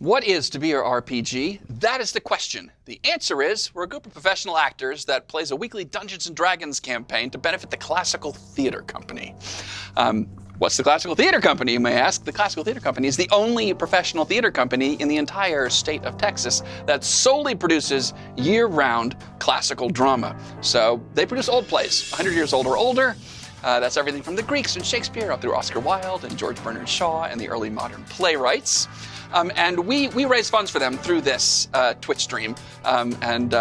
What is To Be Your RPG? That is the question. The answer is, we're a group of professional actors that plays a weekly Dungeons & Dragons campaign to benefit the Classical Theater Company. What's the Classical Theater Company, you may ask? The Classical Theater Company is the only professional theater company in the entire state of Texas that solely produces year-round classical drama. So they produce old plays, 100 years old or older. That's everything from the Greeks and Shakespeare up through Oscar Wilde and George Bernard Shaw and the early modern playwrights. And we raise funds for them through this Twitch stream. And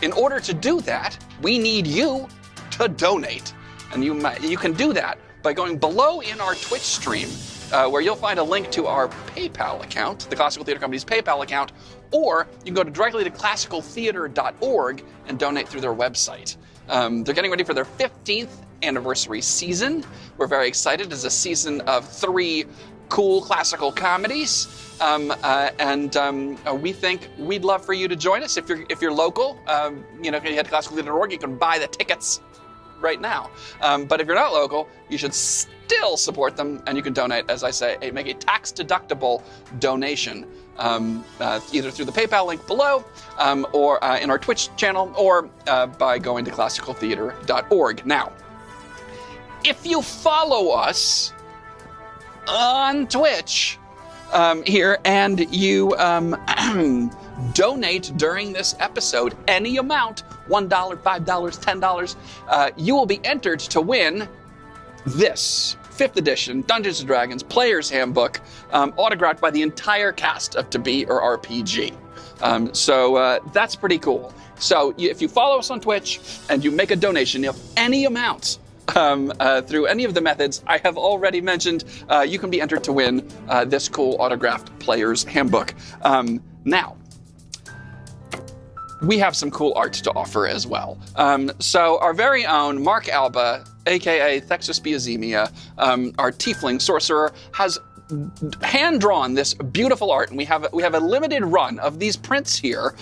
in order to do that, we need you to donate. And you can do that by going below in our Twitch stream, where you'll find a link to our PayPal account, the Classical Theater Company's PayPal account, or you can go directly to classicaltheater.org and donate through their website. They're getting ready for their 15th anniversary season. We're very excited. It's a season of 3 cool classical comedies, we think we'd love for you to join us if you're local. You head to classicaltheater.org. You can buy the tickets right now. But if you're not local, you should still support them, and you can donate, as I say, make a tax-deductible donation, either through the PayPal link below, or in our Twitch channel, or by going to classicaltheater.org. Now, if you follow us on Twitch here, and you donate during this episode, any amount, $1, $5, $10, you will be entered to win this 5th edition Dungeons & Dragons Player's Handbook, autographed by the entire cast of To Be Your RPG. So that's pretty cool. So if you follow us on Twitch and you make a donation of any amount, through any of the methods I have already mentioned, you can be entered to win this cool autographed Player's Handbook. Now, we have some cool art to offer as well. So our very own Mark Alba, aka Thexospiazemia, our tiefling sorcerer, has hand-drawn this beautiful art, and we have a limited run of these prints here.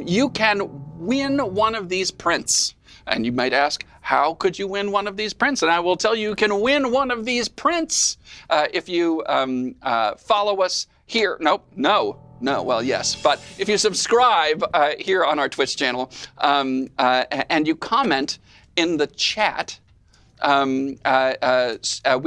You can win one of these prints. And you might ask, how could you win one of these prints? And I will tell you, you can win one of these prints if you follow us here. Well, yes. But if you subscribe here on our Twitch channel and you comment in the chat, we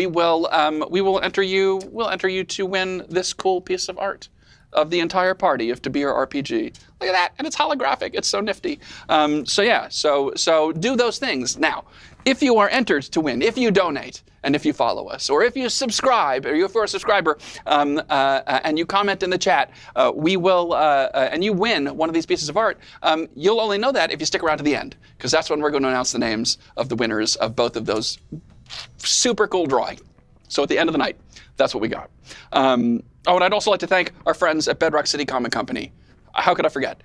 will enter you. We'll enter you to win this cool piece of art of the entire party of To Be Your RPG. Look at that, and it's holographic. It's so nifty. So do those things. Now, if you are entered to win, if you donate, and if you follow us, or if you subscribe, or if you're a subscriber, and you comment in the chat, we will, and you win one of these pieces of art, you'll only know that if you stick around to the end, because that's when we're going to announce the names of the winners of both of those super cool drawings. So at the end of the night, that's what we got. And I'd also like to thank our friends at Bedrock City Comic Company. How could I forget?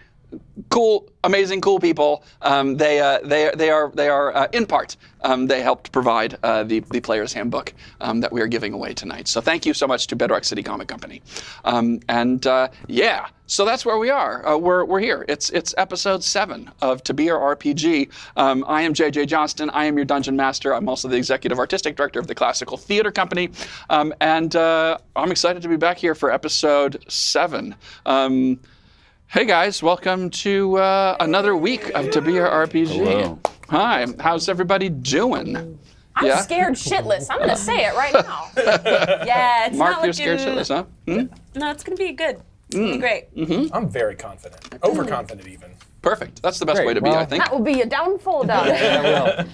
Cool, amazing, cool people. They are in part. They helped provide the Player's Handbook that we are giving away tonight. So thank you so much to Bedrock City Comic Company. So that's where we are. We're here. It's episode 7 of To Be Your RPG. I am JJ Johnston. I am your dungeon master. I'm also the executive artistic director of the Classical Theater Company, and I'm excited to be back here for episode 7. Hey guys, welcome to another week of To Be Your RPG. Hello. Hi, how's everybody doing? I'm scared shitless. I'm gonna say it right now. Yeah, it's Mark, not you're looking... scared shitless, huh? No, it's gonna be good. It's gonna be great. Mm-hmm. I'm very confident. Overconfident even. Perfect. That's the best way to be, I think. That will be a downfall down there.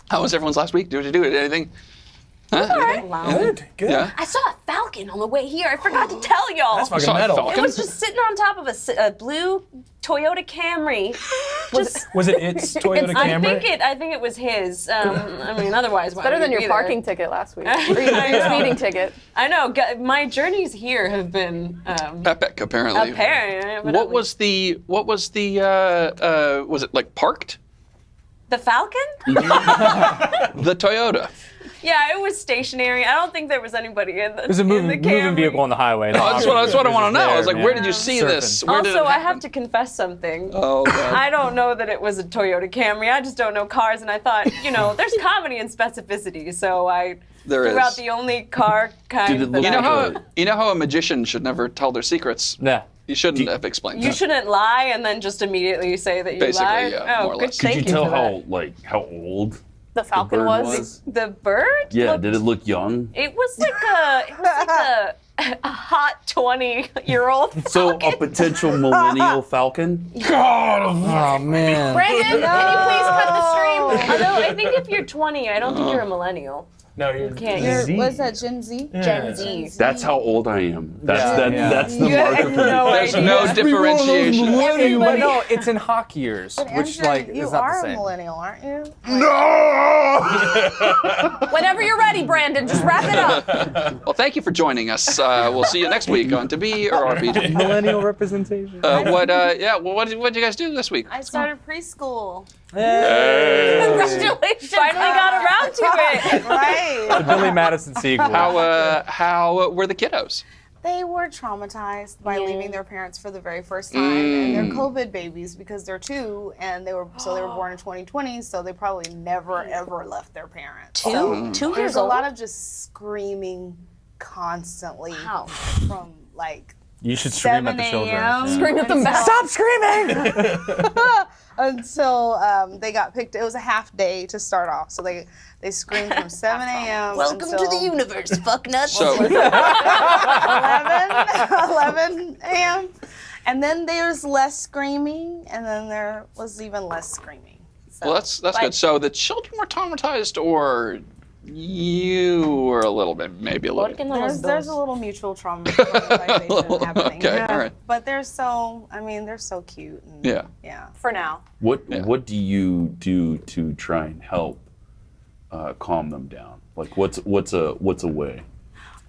How was everyone's last week? Did you do anything? Huh? All right. Good. Yeah. I saw a falcon on the way here. I forgot to tell y'all. That's fucking saw a metal. falcon? It was just sitting on top of a blue Toyota Camry. Was it its Toyota Camry? I think it was his. Otherwise, why Better would than it your be parking there? ticket last week. Or your speeding ticket. I know. My journeys here have been Epic, apparently. apparent. Was it like parked? The Falcon? The Toyota. Yeah, it was stationary. I don't think there was anybody in the There's a moving vehicle on the highway. That's what I want to know. I was like, where did you see Surfing. this? Where did it Also, I happen? have to confess something. Oh, God. I don't know that it was a Toyota Camry. I just don't know cars, and I thought, there's comedy in specificity, so I There threw out is. the only car kind Did it that look I You know how a magician should never tell their secrets? Yeah. You shouldn't have explained You that. shouldn't lie and then just immediately say that you Basically, lied. yeah, Oh, more or good. less. Could Thank you tell for how old The Falcon bird was. that. The bird? Yeah, looked- did it look young? It was like a hot 20-year-old. So a potential millennial falcon? Oh man. Brandon, can you please cut the stream? Although I think if you're 20, I don't think you're a millennial. No, you're Can't Z. What's that, Gen Z? Gen Z. That's how old I am. Yeah. That's the You have marker for me. no There's idea. no differentiation. But no, it's in hockey years, which MJ, is you not the are a same. millennial, aren't you? Whenever you're ready, Brandon, just wrap it up. Well, thank you for joining us. We'll see you next week on To Be or RPG. Millennial representation. What did you guys do this week? I started preschool. Congratulations. Finally got around to it. Right. The Billy Madison sequel. How were the kiddos? They were traumatized by leaving their parents for the very first time, and they're COVID babies because they're 2, and they were born in 2020, so they probably never ever left their parents. So 2 there's years a old? lot of just screaming constantly Wow. from like You should scream at 7 the children. a.m. Yeah. Scream at them back. Stop screaming! until they got picked. It was a half day to start off, so they screamed from 7 a.m. Welcome to the universe, fuck nuts. So 11 a.m. And then there's less screaming, and then there was even less screaming. So, well, that's good. So the children were traumatized, or you were a little bit, maybe a little. there's a little mutual traumatization happening. Okay, Yeah. all right. But they're so cute. And, Yeah. Yeah. For now. What do you do to try and help calm them down? Like what's a way?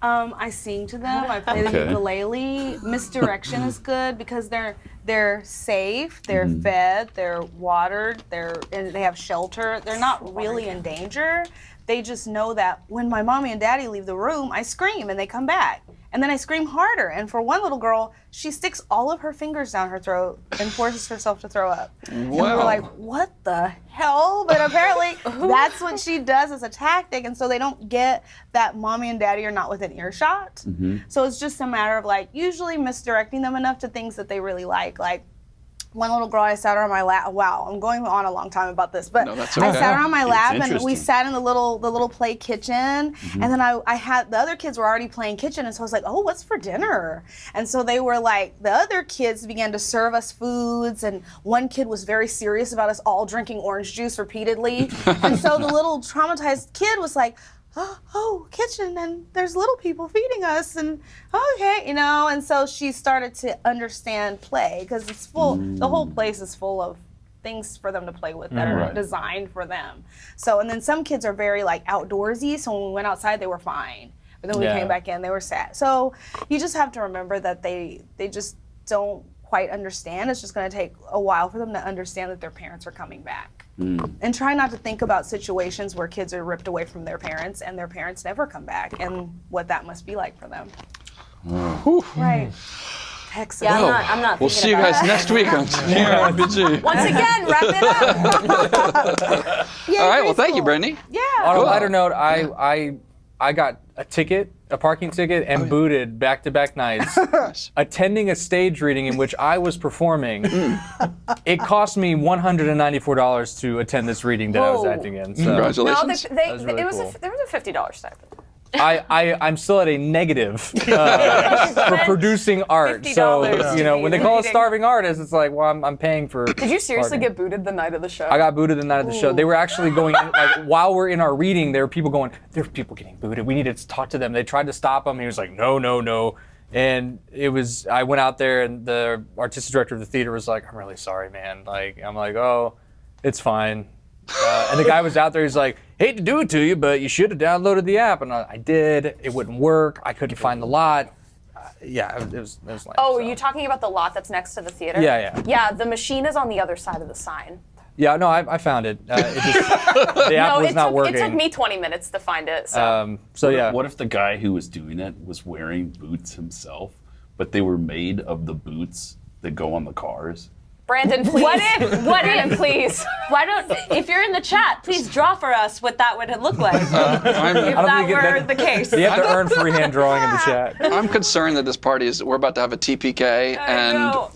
I sing to them. I play the Okay. ukulele. Misdirection is good because they're safe, they're fed, they're watered, and they have shelter. They're not really in danger. They just know that when my mommy and daddy leave the room, I scream and they come back. And then I scream harder. And for one little girl, she sticks all of her fingers down her throat and forces herself to throw up. And we were like, what the hell? But apparently that's what she does as a tactic. And so they don't get that mommy and daddy are not within earshot. So it's just a matter of like usually misdirecting them enough to things that they really like. Like one little girl, I sat her on my lap. Wow, I'm going on a long time about this, but No, that's I okay. sat her on my lap and we interesting. sat in the little play kitchen, and then I had the other kids were already playing kitchen, and so I was like, oh, what's for dinner? And so they were like, the other kids began to serve us foods, and one kid was very serious about us all drinking orange juice repeatedly, and so the little traumatized kid was like, oh, kitchen, and there's little people feeding us, and okay, and so she started to understand play because it's full, the whole place is full of things for them to play with that are designed for them. So, and then some kids are very like outdoorsy, so when we went outside, they were fine, but then we came back in, they were sad. So you just have to remember that they just don't quite understand. It's just going to take a while for them to understand that their parents are coming back. And try not to think about situations where kids are ripped away from their parents and their parents never come back and what that must be like for them. Right. Texas. Yeah, I'm not We'll thinking see you about guys it. next week on RPG. Once again, wrap it up. All right. Well, thank you, Brittany. Yeah. On a Cool. lighter note, I got a parking ticket, and booted back-to-back nights. Attending a stage reading in which I was performing. It cost me $194 to attend this reading that I was Whoa. acting in. So No, Congratulations. That was really cool. there was a $50 stipend. I'm still at a negative for producing art. So $50 when they call us starving artists, it's like, well, I'm paying for. Did you seriously parking. get booted the night of the show? I got booted the night of the show. They were actually going in, like while we're in our reading, there were people going, there's people getting booted. We need to talk to them. They tried to stop him. He was like, no. And I went out there, and the artistic director of the theater was like, I'm really sorry, man. Like, I'm like, oh, it's fine. And the guy was out there. He's like, hate to do it to you, but you should have downloaded the app. And I did. It wouldn't work. I couldn't find the lot. It was lame. Oh, so. are you talking about the lot that's next to the theater? Yeah. Yeah, the machine is on the other side of the sign. Yeah, no, I found it. The app was not working. It took me 20 minutes to find it. So, yeah. What if the guy who was doing it was wearing boots himself, but they were made of the boots that go on the cars? Brandon, please. Brandon, please. Why don't, if you're in the chat, please draw for us what that would look like. If I don't that think were the case. You have to earn freehand drawing in the chat. I'm concerned that this party is, we're about to have a TPK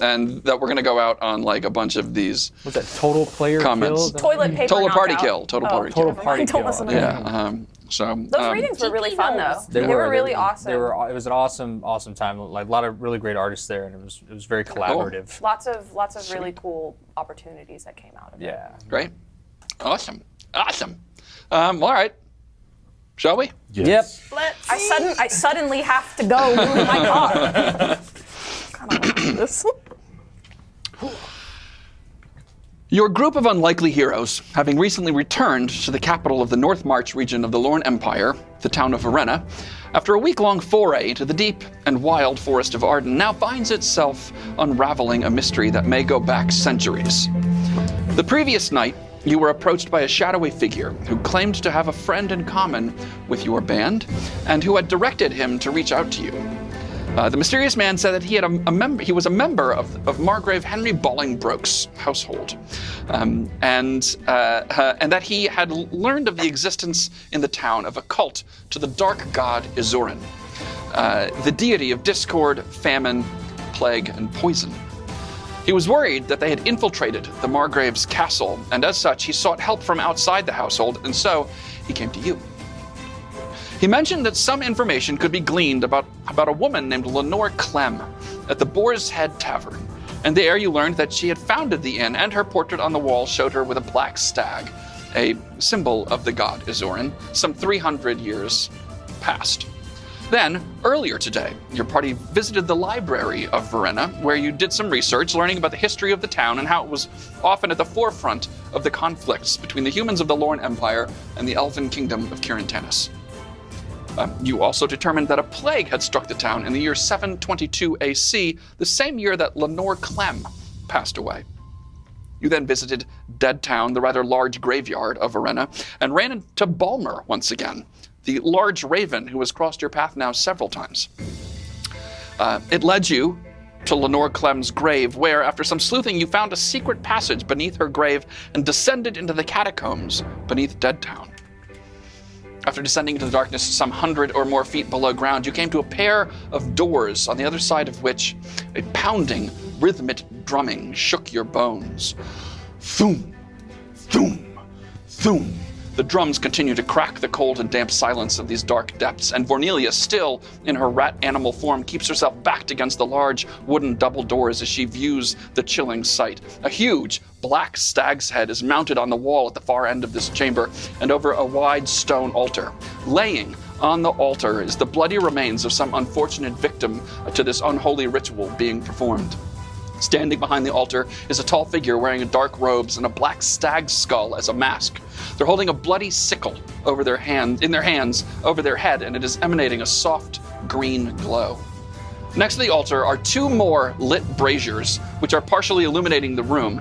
and that we're going to go out on like a bunch of these. What's that, total player comments. kill? Toilet paper Total party knockout. kill. Total party kill. Total party Don't kill. listen to Yeah. Those readings were really fun, though. They were really awesome. It was an awesome time. Like a lot of really great artists there, and it was very collaborative. Lots of really cool opportunities that came out of it. Yeah. Great. Awesome. All right. Shall we? Yes. I suddenly have to go move my car. God, I don't do this. Your group of unlikely heroes, having recently returned to the capital of the North March region of the Lorne Empire, the town of Verena, after a week-long foray into the deep and wild forest of Arden, now finds itself unraveling a mystery that may go back centuries. The previous night, you were approached by a shadowy figure who claimed to have a friend in common with your band and who had directed him to reach out to you. The mysterious man said that he was a member of Margrave Henry Bolingbroke's household, and that he had learned of the existence in the town of a cult to the dark god Izurin, the deity of discord, famine, plague, and poison. He was worried that they had infiltrated the Margrave's castle, and as such, he sought help from outside the household, and so he came to you. He mentioned that some information could be gleaned about a woman named Lenore Clem at the Boar's Head Tavern, and there you learned that she had founded the inn, and her portrait on the wall showed her with a black stag, a symbol of the god Izurin, some 300 years past. Then, earlier today, your party visited the library of Verena, where you did some research, learning about the history of the town and how it was often at the forefront of the conflicts between the humans of the Lorne Empire and the elven kingdom of Kirintanis. You also determined that a plague had struck the town in the year 722 AC, the same year that Lenore Clem passed away. You then visited Dead Town, the rather large graveyard of Verena, and ran into Balmer once again, the large raven who has crossed your path now several times. It led you to Lenore Clem's grave, where, after some sleuthing, you found a secret passage beneath her grave and descended into the catacombs beneath Dead Town. After descending into the darkness some 100 or more feet below ground, you came to a pair of doors, on the other side of which a pounding, rhythmic drumming shook your bones. Thoom, thoom, thoom. The drums continue to crack the cold and damp silence of these dark depths, and Vernelia, still in her rat animal form, keeps herself backed against the large wooden double doors as she views the chilling sight. A huge black stag's head is mounted on the wall at the far end of this chamber and over a wide stone altar. Laying on the altar is the bloody remains of some unfortunate victim to this unholy ritual being performed. Standing behind the altar is a tall figure wearing dark robes and a black stag's skull as a mask. They're holding a bloody sickle in their hands over their head, and it is emanating a soft green glow. Next to the altar are two more lit braziers, which are partially illuminating the room.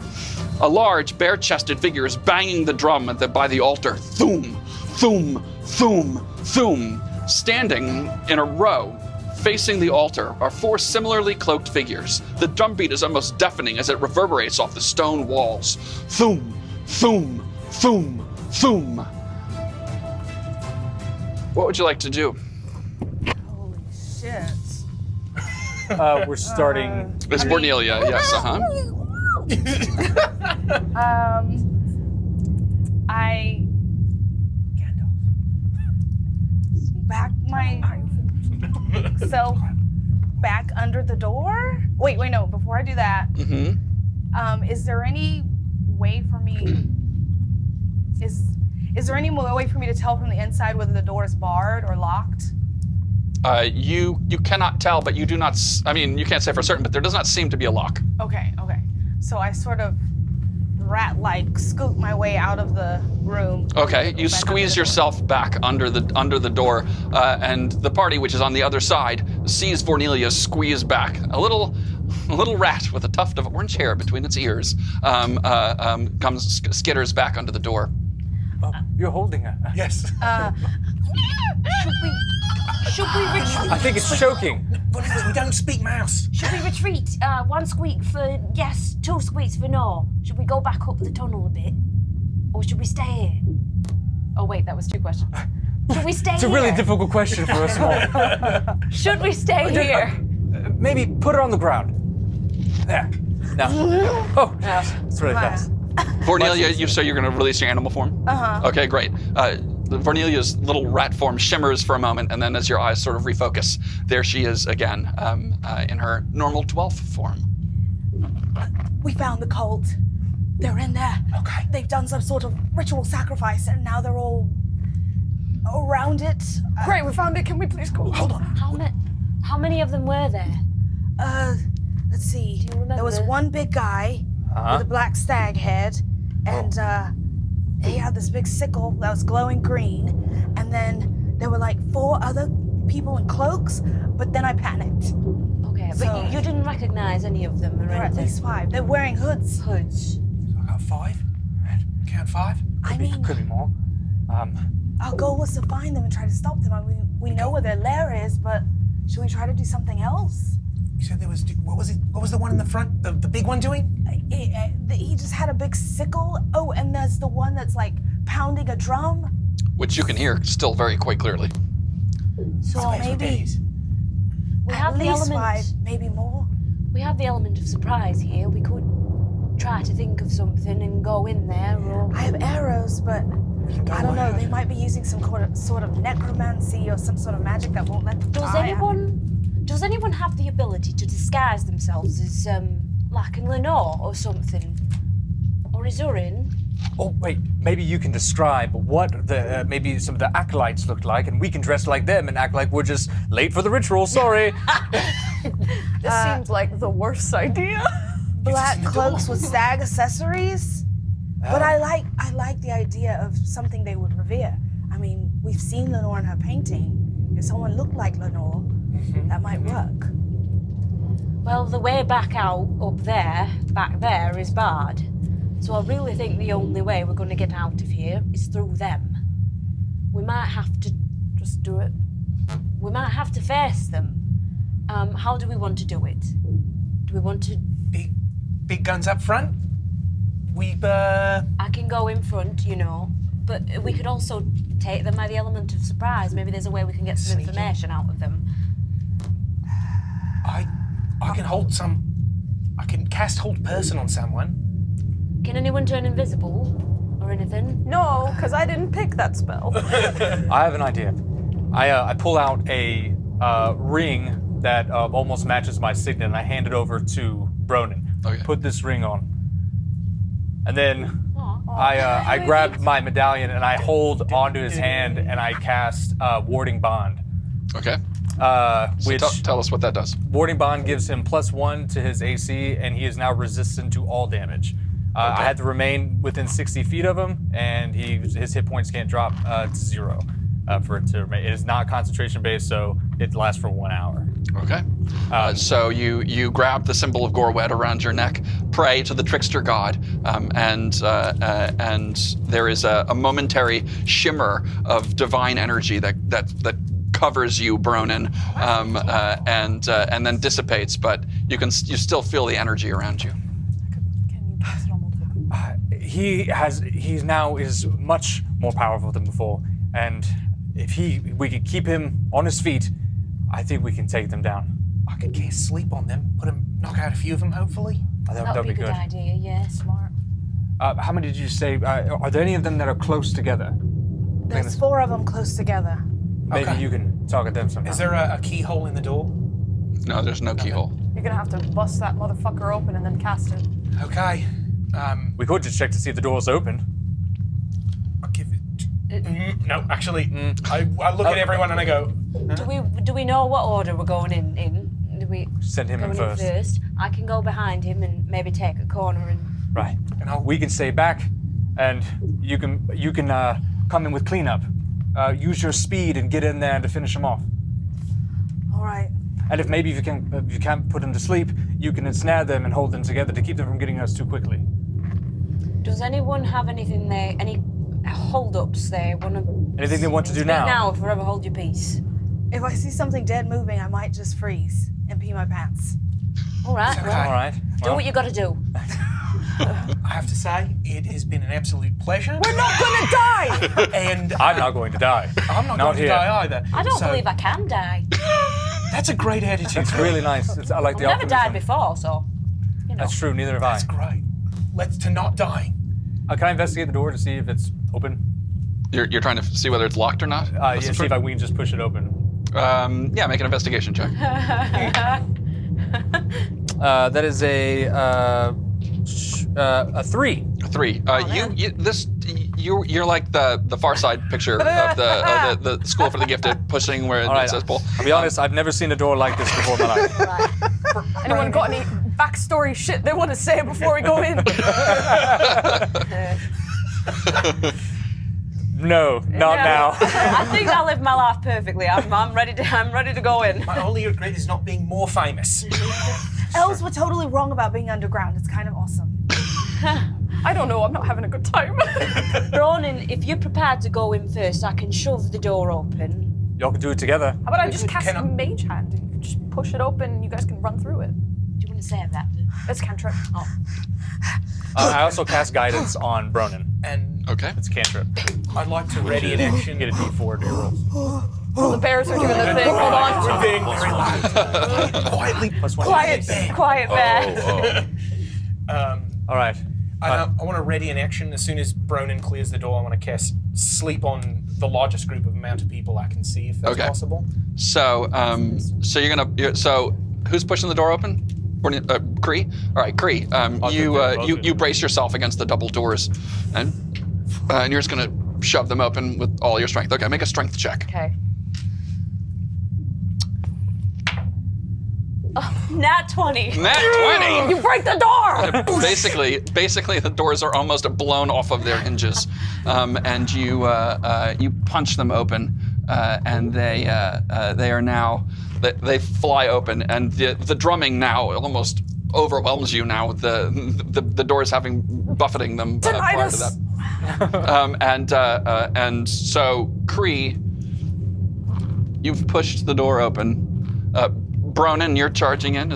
A large, bare-chested figure is banging the drum by the altar. Thoom, thoom, thoom, thoom. Standing in a row, facing the altar, are four similarly cloaked figures. The drumbeat is almost deafening as it reverberates off the stone walls. Thoom, thoom, thoom, thoom. What would you like to do? Holy shit. We're starting. It's Vernelia, yes, I back myself back under the door. Wait, no. Before I do that, is there any way for me? Is there any way for me to tell from the inside whether the door is barred or locked? You cannot tell, but you do not. I mean, you can't say for certain, but there does not seem to be a lock. Okay. So I sort of rat-like scoop my way out of the room. Okay, you squeeze yourself back under the door, and the party, which is on the other side, sees Vernelia squeeze back. A little A little rat with a tuft of orange hair between its ears skitters back onto the door. Oh, you're holding her. Yes. Should we retreat? I think it's choking. We don't speak mouse. Should we retreat? One squeak for yes, two squeaks for no. Should we go back up the tunnel a bit? Or should we stay here? Oh wait, that was 2 questions. Should we stay It's a here? really difficult question for us small. Should we stay here? Maybe put her on the ground. There. No. Oh, it's really fast. Vernelia, so you're going to release your animal form? Uh-huh. Okay, great. Vernelia's little rat form shimmers for a moment, and then as your eyes sort of refocus, there she is again in her normal dwarf form. We found the cult. They're in there. Okay. They've done some sort of ritual sacrifice, and now they're all around it. Great, we found it. Can we please go? Hold on. How many of them were there? Let's see. Do you remember? There was one big guy with a black stag head, and he had this big sickle that was glowing green, and then there were like 4 other people in cloaks, but then I panicked. Okay, So- but you didn't recognize any of them or There were at anything? least 5. They're wearing hoods. Hoods. I got 5. Count 5. I mean, Could be more. our goal was to find them and try to stop them. I mean, we know where their lair is, but should we try to do something else? You said there was. What was it? What was the one in the front? The big one doing? He just had a big sickle. Oh, and there's the one that's like pounding a drum. Which you can hear still quite clearly. So Maybe we at have the least element. 5, maybe more. We have the element of surprise here. We could try to think of something and go in there, or I have arrows, but go I don't know. where? They might be using some sort of necromancy or some sort of magic that won't let them die. Does anyone have the ability to disguise themselves as like a Lenore or something, or Izurin? Oh, wait. Maybe you can describe what the maybe some of the acolytes looked like, and we can dress like them and act like we're just late for the ritual. Sorry. This seems like the worst idea. Black cloaks with stag accessories. But I like the idea of something they would revere. I mean, we've seen Lenore in her painting. If someone looked like Lenore, that might work. Well, the way back back there, is barred. So I really think the only way we're going to get out of here is through them. We might have to just do it. We might have to face them. How do we want to do it? Do we want to... Big guns up front. I can go in front, but we could also take them by the element of surprise. Maybe there's a way we can get some Sneaky. information out of them. I can hold some. I can cast hold person on someone. Can anyone turn invisible or anything? No, because I didn't pick that spell. I have an idea. I pull out a ring that almost matches my signet, and I hand it over to Bronin. Okay. Put this ring on. And then I grab my medallion and I hold onto his hand and I cast Warding Bond. Okay. So Which tell us what that does. Warding Bond gives him +1 to his AC, and he is now resistant to all damage. I had to remain within 60 feet of him, and his hit points can't drop to 0 for it to remain. It is not concentration based, so it lasts for 1 hour. Okay. So you grab the symbol of Gorwed around your neck, pray to the trickster god, and there is a momentary shimmer of divine energy that covers you, Bronin, and then dissipates. But you still feel the energy around you. Can you pass it on multiple? He now is much more powerful than before, and if we could keep him on his feet, I think we can take them down. I could cast sleep on them. Knock out a few of them, hopefully. That would be a good idea, yeah. Smart. How many did you say? Are there any of them that are close together? There's 4 of them close together. Maybe Okay. you can target them sometime. Is there a keyhole in the door? No, there's no keyhole. You're gonna have to bust that motherfucker open and then cast it. Okay. We could just check to see if the door's open. I'll give it. No, actually, I look at everyone and I go. Do we know what order we're going in? Do we Send him in going first. I can go behind him and maybe take a corner and... Right. And We can stay back, and you can come in with cleanup. Use your speed and get in there to finish him off. All right. And if you can't put him to sleep, you can ensnare them and hold them together to keep them from getting us too quickly. Does anyone have anything any hold-ups they want to... Anything they want to do now? Now, forever hold your peace. If I see something dead moving, I might just freeze and pee my pants. All right, Okay. well, All right. do what you got to do. I have to say, it has been an absolute pleasure. We're not gonna die! And I'm not going to die. I'm not going here. to die either. I don't So, believe I can die. That's a great attitude. It's really nice. I like I've the never optimism. died before, so, you know. That's true. Neither have I. That's great. Let's to not die. Can I investigate the door to see if it's open? You're trying to see whether it's locked or not? Yeah, see if we can just push it open. Yeah, make an investigation check. That is a 3. 3. You're like the Far Side picture of the school for the gifted, pushing where All right. it says pull. I'll be honest. I've never seen a door like this before in my life. Right. Anyone got any backstory shit they want to say before we go in? No, not now. I think I live my life perfectly. I'm ready to go in. My only regret is not being more famous. Elves were totally wrong about being underground. It's kind of awesome. I don't know. I'm not having a good time. Ronan, if you're prepared to go in first, I can shove the door open. Y'all can do it together. How about I just cast Can I- Mage Hand and you can just push it open and you guys can run through it? Do you want to save that? It's cantrip. Oh. I also cast guidance on Bronin. And Okay. It's a cantrip. I'd like to ready an You action. get a D4 to your rolls. Oh, the bears are doing the thing. Hold on. We're being very loud. Quietly. +1. Quiet bear. All right. I want to ready an action as soon as Bronin clears the door. I want to cast sleep on the largest group of amount of people I can see, if that's Okay. possible. So so who's pushing the door open? Kree? All right, Kree. You brace yourself against the double doors, and you're just gonna shove them open with all your strength. Okay, make a strength check. Okay. Nat 20. Nat 20. You break the door! Basically, the doors are almost blown off of their hinges, and you punch them open, and they are now they fly open, and the drumming now almost overwhelms you now with the doors having buffeting them prior to that. And so Kree, you've pushed the door open. Bronin, you're charging in. Do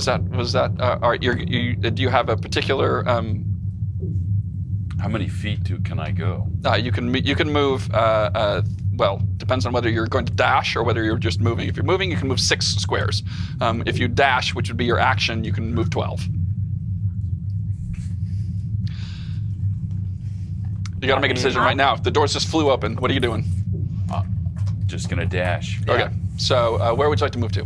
you have a particular? How many feet can I go? You can move. Well, depends on whether you're going to dash or whether you're just moving. If you're moving, you can move 6 squares. If you dash, which would be your action, you can move 12. You got to make a decision right now. The doors just flew open. What are you doing? Just gonna dash. Okay. So where would you like to move to?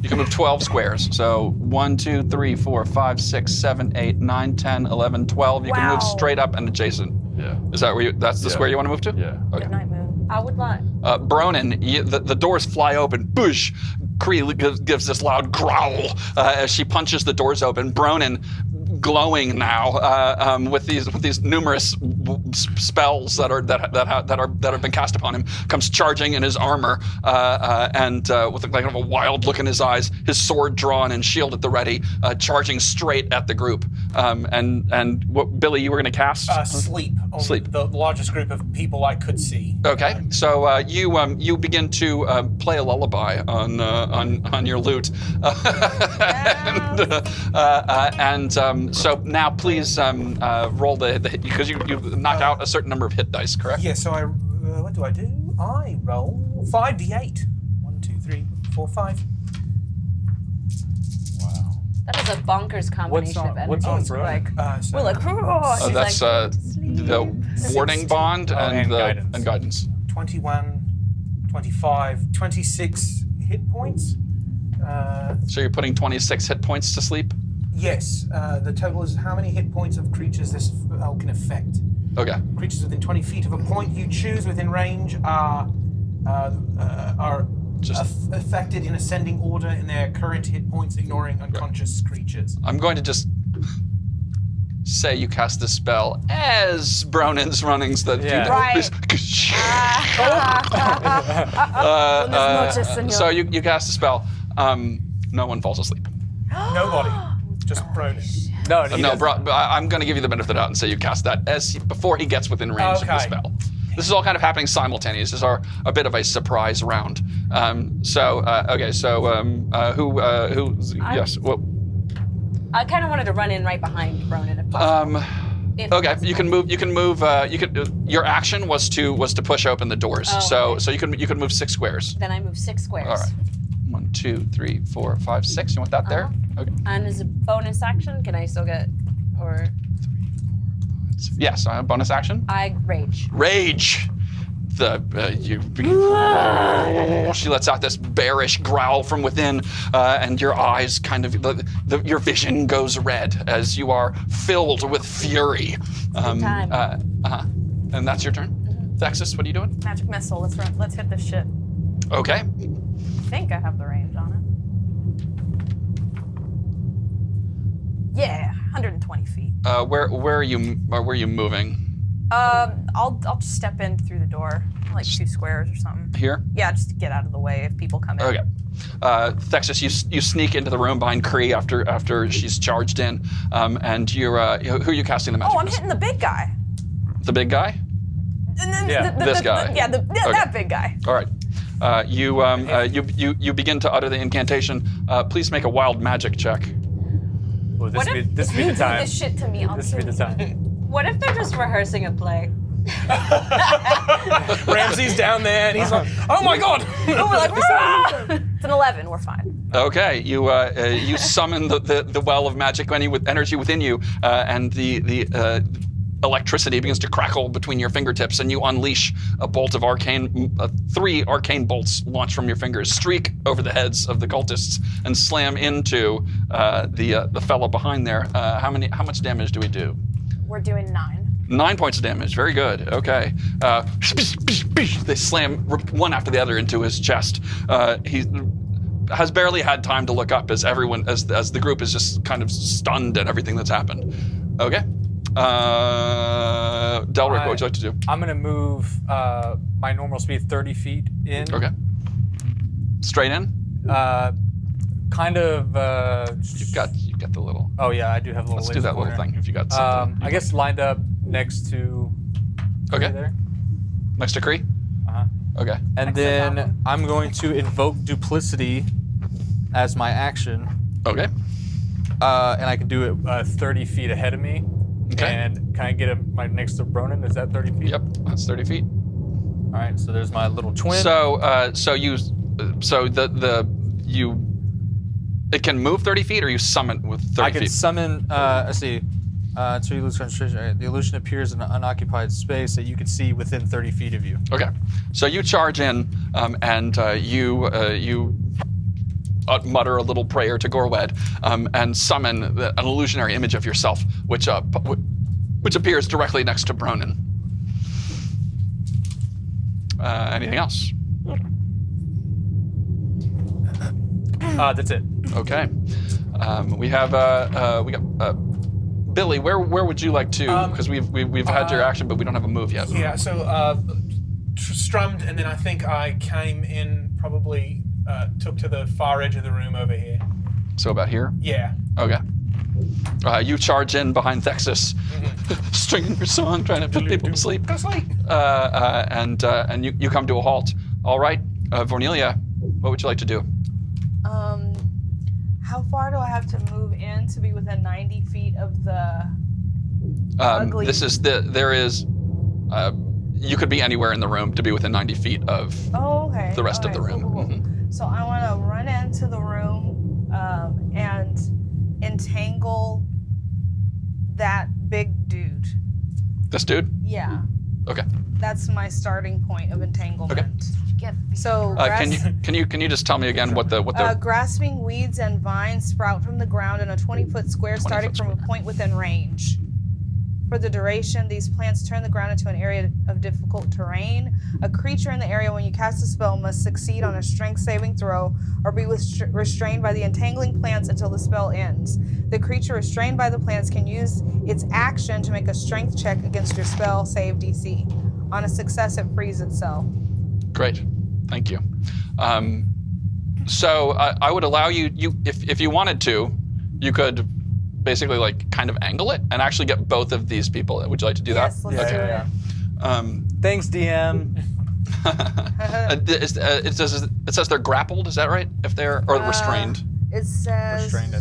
You can move 12 squares. So 1, 2, 3, 4, 5, 6, 7, 8, 9, 10, 11, 12. You can move straight up and adjacent. Yeah. Is that where that's the square you want to move to? Yeah. Okay. Night moon. I would like. Bronin, the doors fly open. Boosh! Kree gives this loud growl as she punches the doors open. Bronin, glowing now with these numerous spells that have been cast upon him, comes charging in his armor and with kind of a wild look in his eyes, his sword drawn and shield at the ready, charging straight at the group. And what, Billy, you were going to cast? Sleep on Sleep. the largest group of people I could see. Okay, so you begin to play a lullaby on your lute, so now please roll the hit, because you knocked out a certain number of hit dice, correct? Yeah, so what do? I roll 5d8. 1, 2, 3, 4, 5. Wow. That is a bonkers combination of energy. What's on Bronin? So We're like, oh, she's That's like, the warding bond and guidance. 21, 25, 26 hit points. So you're putting 26 hit points to sleep? Yes, the total is how many hit points of creatures this spell can affect. Okay. Creatures within 20 feet of a point you choose within range are affected in ascending order in their current hit points, ignoring unconscious creatures. I'm going to just say you cast this spell as Bronin's runnings that Buenas noches, señor. so you cast the spell. No one falls asleep. Nobody. Just Bronin. No, No, I'm going to give you the benefit of the doubt and say you cast that before he gets within range of the spell. This is all kind of happening simultaneously. This is a bit of a surprise round. Who? Yes. Well, I kind of wanted to run in right behind Bronin if possible. Okay, you can move. Your action was to push open the doors. Oh, So you can move 6 squares. Then I move 6 squares. All right. 1, 2, 3, 4, 5, 6. You want that there? Okay. And as a bonus action, can I still get, or? Yes. Bonus action. I rage. Rage. She lets out this bearish growl from within, and your eyes kind of, your vision goes red as you are filled with fury. time. And that's your turn. Thexus, what are you doing? Magic missile. Let's run. Let's hit this shit. Okay. I think I have the range on it. Yeah, 120 feet. Where are you moving? I'll just step in through the door, like 2 squares or something. Here? Yeah, just to get out of the way if people come in. Okay. Thexus, you sneak into the room behind Kree after she's charged in, and you're who are you casting the magic? Oh, I'm missile? hitting the big guy. The big guy? This guy. That big guy. All right. You begin to utter the incantation. Please make a wild magic check. Oh, this would be the You do time. this shit to me, I'll This would be kill the you. time. What if they're just rehearsing a play? Ramsey's down there, and he's like, "Oh my god!" Oh, we're like, "Rah!" It's an 11. We're fine. Okay, you summon the well of magic energy within you, and the electricity begins to crackle between your fingertips, and you unleash a bolt of 3 arcane bolts launch from your fingers, streak over the heads of the cultists, and slam into the fellow behind there. How much damage do we do? We're doing 9. 9 points of damage. Very good. Okay. They slam one after the other into his chest. He has barely had time to look up as the group is just kind of stunned at everything that's happened. Okay. Delric, what would you like to do? I'm gonna move my normal speed 30 feet in. Okay. Straight in? Kind of. You've got the little. Oh yeah, I do have a little. Let's do laser that little pointer. thing if you got something. I guess lined up next to. Okay. There. Next to Kree? Uh-huh. Okay. And Next to that then one. I'm going to invoke duplicity as my action, Okay. and I can do it 30 feet ahead of me. Okay. And can I get him right next to Bronin? Is that 30 feet? Yep. That's 30 feet. All right. So there's my little twin. It can move 30 feet, or you summon with 30 I can feet. summon. Let's see. So you lose concentration. All right, the illusion appears in an unoccupied space that you can see within 30 feet of you. Okay, so you charge in, and you mutter a little prayer to Gorwed, and summon an illusionary image of yourself, which appears directly next to Bronin. Anything else? That's it. Okay, we got Billy. Where would you like to? Because we've had your action, but we don't have a move yet. Yeah, so strummed, and then I think I came in, probably took to the far edge of the room over here. So about here. Yeah. Okay. You charge in behind Thexus, stringing your song, trying to put people to sleep. Go sleep. And you come to a halt. All right, Vornelia, what would you like to do? How far do I have to move in to be within 90 feet of the ugly? You could be anywhere in the room to be within 90 feet of okay. the rest of the room. Cool. So I want to run into the room and entangle that big dude. This dude? Yeah, Okay. that's my starting point of entanglement. Okay. So Can you just tell me again what the grasping weeds and vines sprout from the ground in a 20-foot square 20 starting foot from a point within range. For the duration, these plants turn the ground into an area of difficult terrain. A creature in the area when you cast a spell must succeed on a strength saving throw or be restrained by the entangling plants until the spell ends. The creature restrained by the plants can use its action to make a strength check against your spell save DC. On a success, it frees itself. Great, thank you. So I would allow you if you wanted to, you could basically like kind of angle it and actually get both of these people. Would you like to do Yes, that? let's do it. Thanks, DM. It says they're grappled. Is that right? If they're or restrained. It says Restrained,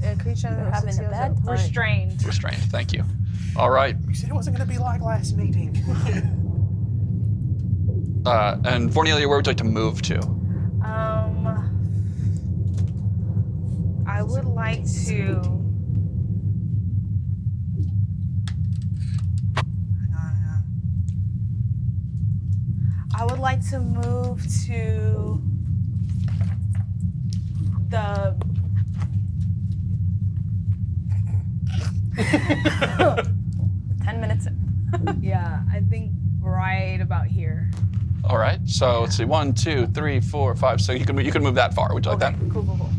a creature They're having a bad time. Restrained. Restrained. Thank you. All right. You said it wasn't going to be like last meeting. And Verena, where would you like to move to? I would like to. Hang on. I would like to move to the. 10 minutes in. Yeah, I think right about here. All right. So let's see. 1, 2, 3, 4, 5. So you can move that far. Would you like that? Cool.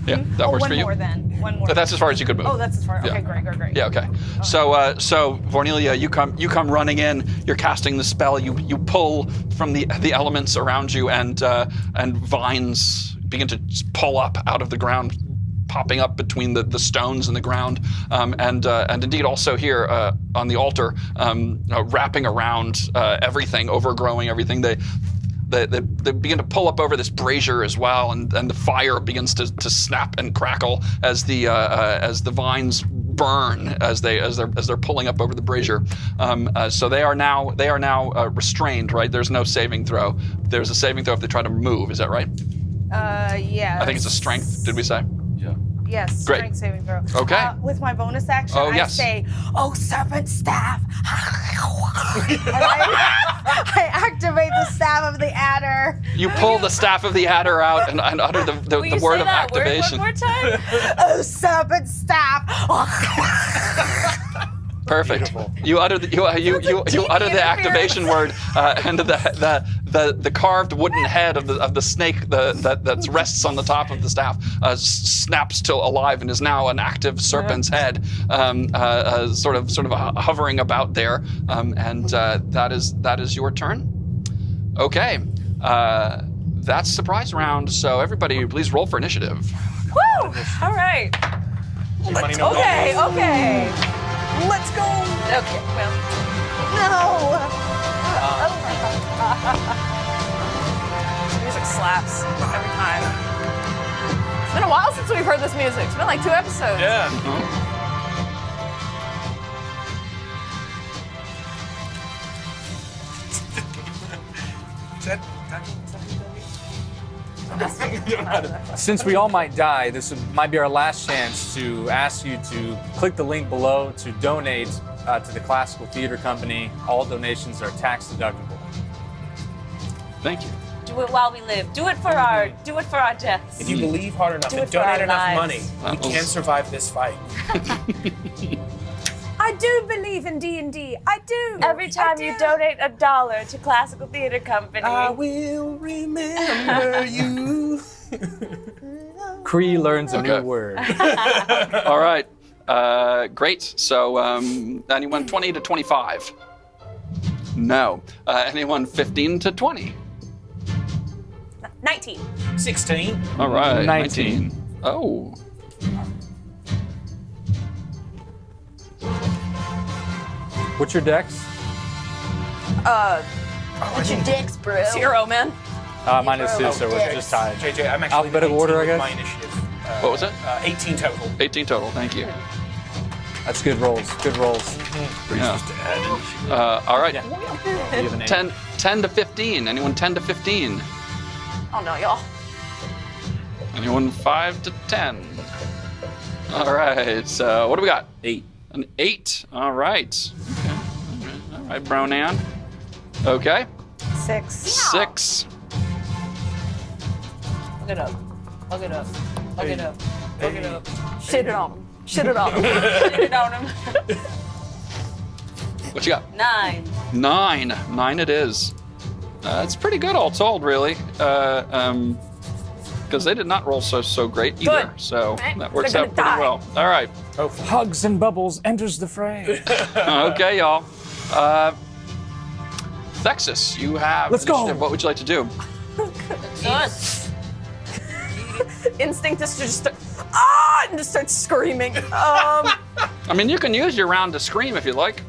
Yeah, that works one for you. more then. One more. But that's as far as you could move. Oh, that's as far. Yeah. Okay, great. Yeah. Okay. So Verena, you come running in. You're casting the spell. You pull from the elements around you, and vines begin to just pull up out of the ground, popping up between the stones and the ground, and indeed also here on the altar, wrapping around everything, overgrowing everything. They begin to pull up over this brazier as well, and the fire begins to snap and crackle as the vines burn as they're pulling up over the brazier. So they are now restrained, right? There's no saving throw. There's a saving throw if they try to move. Is that right? Yeah. I think it's a strength. Did we say? Yeah. Yes. Great. Strength saving throw. Okay. With my bonus action, Oh, I yes. say, "Oh, serpent staff!" And I activate the staff of the adder. You pull the staff of the adder out and utter the Will you word say of that activation. word one more time? Oh, serpent staff! Perfect. You utter the utter the activation word, and the carved wooden head of the snake that rests on the top of the staff snaps to alive and is now an active serpent's head, sort of hovering about there, and that is your turn. Okay, that's surprise round. So everybody, please roll for initiative. Woo! All right. Money, no Okay. money. Okay. Let's go! Okay. Well. No! This music slaps every time. It's been a while since we've heard this music. It's been like 2 episodes. Yeah. Is that Since we all might die, this might be our last chance to ask you to click the link below to donate to the Classical Theater Company. All donations are tax deductible. Thank you. Do it while we live. Do it for our deaths. If you believe hard enough Do and it for our donate enough lives. money, we can survive this fight. I do believe in D&D. I do. Every time you donate $1 to Classical Theater Company, will remember you. Cree learns a new Okay. word. All right. Great. So anyone 20 to 25? No. Anyone 15 to 20? 19. 16. All right. 19. Oh. What's your dex? what's your dicks, bro? 0, man. Mine is 2, so we're just tied. JJ, I'm actually Alphabetical order, I 18 with guess? my initiative. What was it? 18 total. 18 total. Thank you. That's good rolls. Good rolls. Yeah. All right. You have an 8. 10 to 15. Anyone 10 to 15? Oh no, y'all. Anyone 5 to 10? All right. So what do we got? 8. An 8. All right. Okay. All right, Bronan. Okay. 6. 6. Look it up. Look it up. Look it up. Look it up. Shit it on him. Shit it on him. Shit it on him. What you got? 9. 9. 9 it is. It's pretty good all told, really. Because they did not roll so great either. Good. So Right. that works They're out gonna pretty die. well. All right. Hugs and Bubbles enters the fray. Okay, y'all. Thexus, you have Let's go. initiative. What would you like to do? Us. instinct is to just and just start screaming. I mean, you can use your round to scream if you like.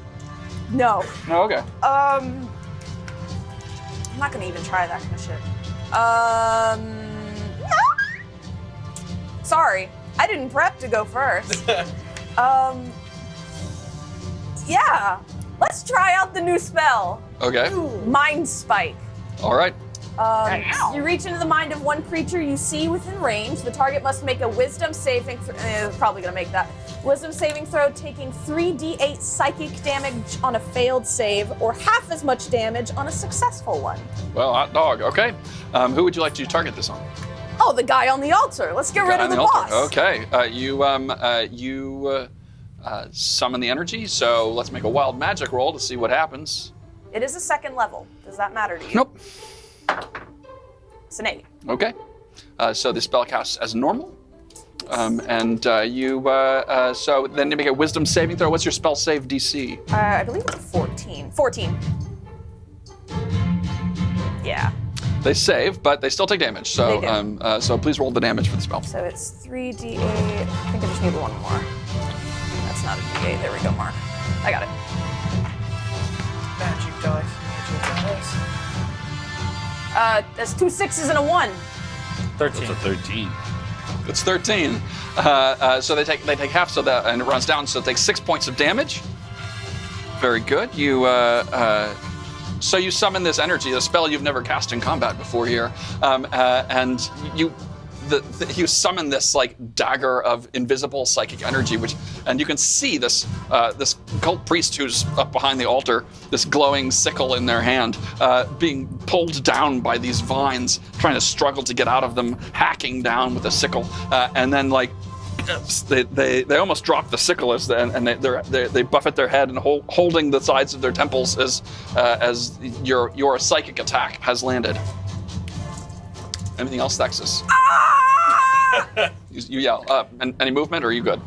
No. Oh, okay. I'm not gonna even try that kind of shit. Sorry, I didn't prep to go first. Yeah, let's try out the new spell. Okay. Mind Spike. All right. You reach into the mind of one creature you see within range. The target must make a wisdom saving probably gonna make that. Wisdom saving throw, taking 3d8 psychic damage on a failed save, or half as much damage on a successful one. Well, hot dog. Okay. Who would you like to target this on? Oh, the guy on the altar. Let's get rid Guy of on the altar. boss. Okay. You summon the energy. So let's make a wild magic roll to see what happens. It is a second level. Does that matter to you? Nope. It's an 8. Okay. So the spell casts as normal. So then you make a wisdom saving throw. What's your spell save DC? I believe it's a 14. 14. Yeah. They save, but they still take damage. So They do. so please roll the damage for the spell. So it's 3d8. I think I just need one more. That's not a d8. There we go, Mark. I got it. Magic dice. That's 2 6s and a 1. 13. It's a 13. It's 13. So they take half, so that and it runs down. So it takes 6 points of damage. Very good. So you summon this energy, a spell you've never cast in combat before here, and you summon this like dagger of invisible psychic energy, and you can see this cult priest who's up behind the altar, this glowing sickle in their hand, being pulled down by these vines, trying to struggle to get out of them, hacking down with a sickle, and then like. They almost drop the sickle and they buffet their head and holding the sides of their temples as your psychic attack has landed. Anything else, Thexus? You yell. Any movement, or are you good?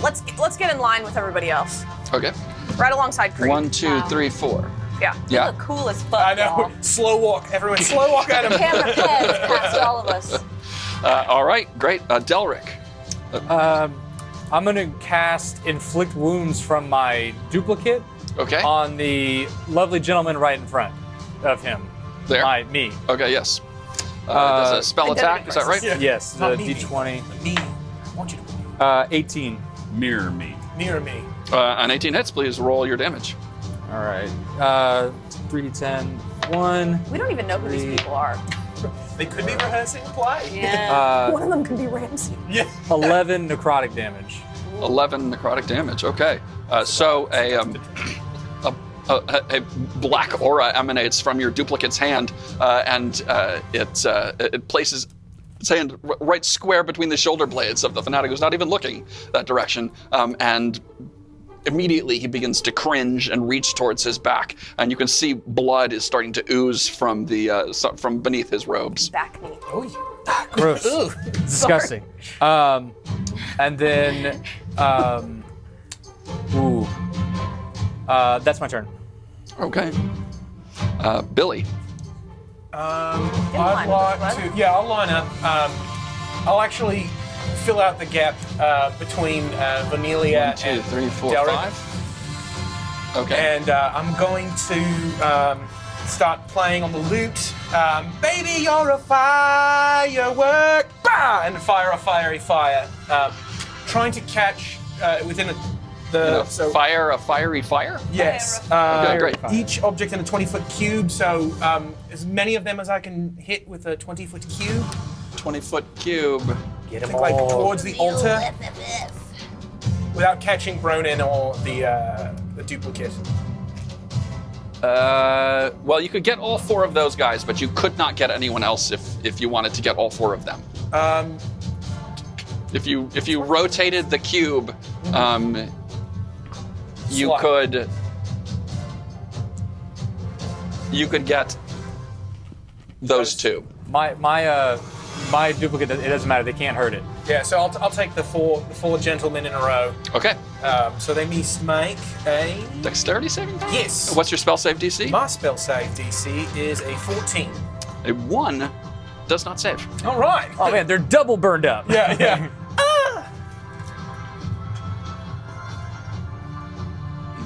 Let's get in line with everybody else. Okay. Right alongside Creed. 1, 2, 3, 4. Yeah. Yeah. Look cool as fuck, I know. y'all. Slow walk. Everyone slow walk at him. Camera pans past all of us. All right. Great. Delric. I'm gonna cast Inflict Wounds from my duplicate Okay. on the lovely gentleman right in front of him. There? Me. Okay. Yes. Does a spell Identity attack? Is that right? crisis. Yes, the Not me. D20. Me. I want you to 18. Mirror me. mirror me. An 18 hits. Please roll your damage. All right. 3d10. 1. We don't even know who these people are. They could be rehearsing a play. Yeah. One of them could be Ramsey. Yeah. 11 necrotic damage. 11 necrotic damage. Okay. So a black aura emanates from your duplicate's hand, and it places its hand right square between the shoulder blades of the fanatic who's not even looking that direction, and immediately he begins to cringe and reach towards his back, and you can see blood is starting to ooze from from beneath his robes. Back knee. Oh, yeah. Gross. Disgusting. And then, that's my turn. Okay. Billy. I'd like to. Yeah, I'll line up. I'll actually fill out the gap between Verena 1, 2, and 3, 4, Delric. 5. Okay. And I'm going to start playing on the lute. Baby, you're a firework! Bah! And fire a fiery fire. Trying to catch within the fire a fiery fire. Yes. Okay, great. Each object in a 20-foot cube, so as many of them as I can hit with a 20-foot cube. 20-foot cube. Get I him think like all. towards the altar, without catching Bronin or the duplicate. Well, you could get all 4 of those guys, but you could not get anyone else if you wanted to get all 4 of them. If you rotated the cube, you Slot. could get those 2. My duplicate, it doesn't matter. They can't hurt it. Yeah, so I'll take the four gentlemen in a row. Okay. So they must make a. Dexterity saving throw? Yes. What's your spell save DC? My spell save DC is a 14. A 1 does not save. All right. Oh man, they're double burned up. Yeah.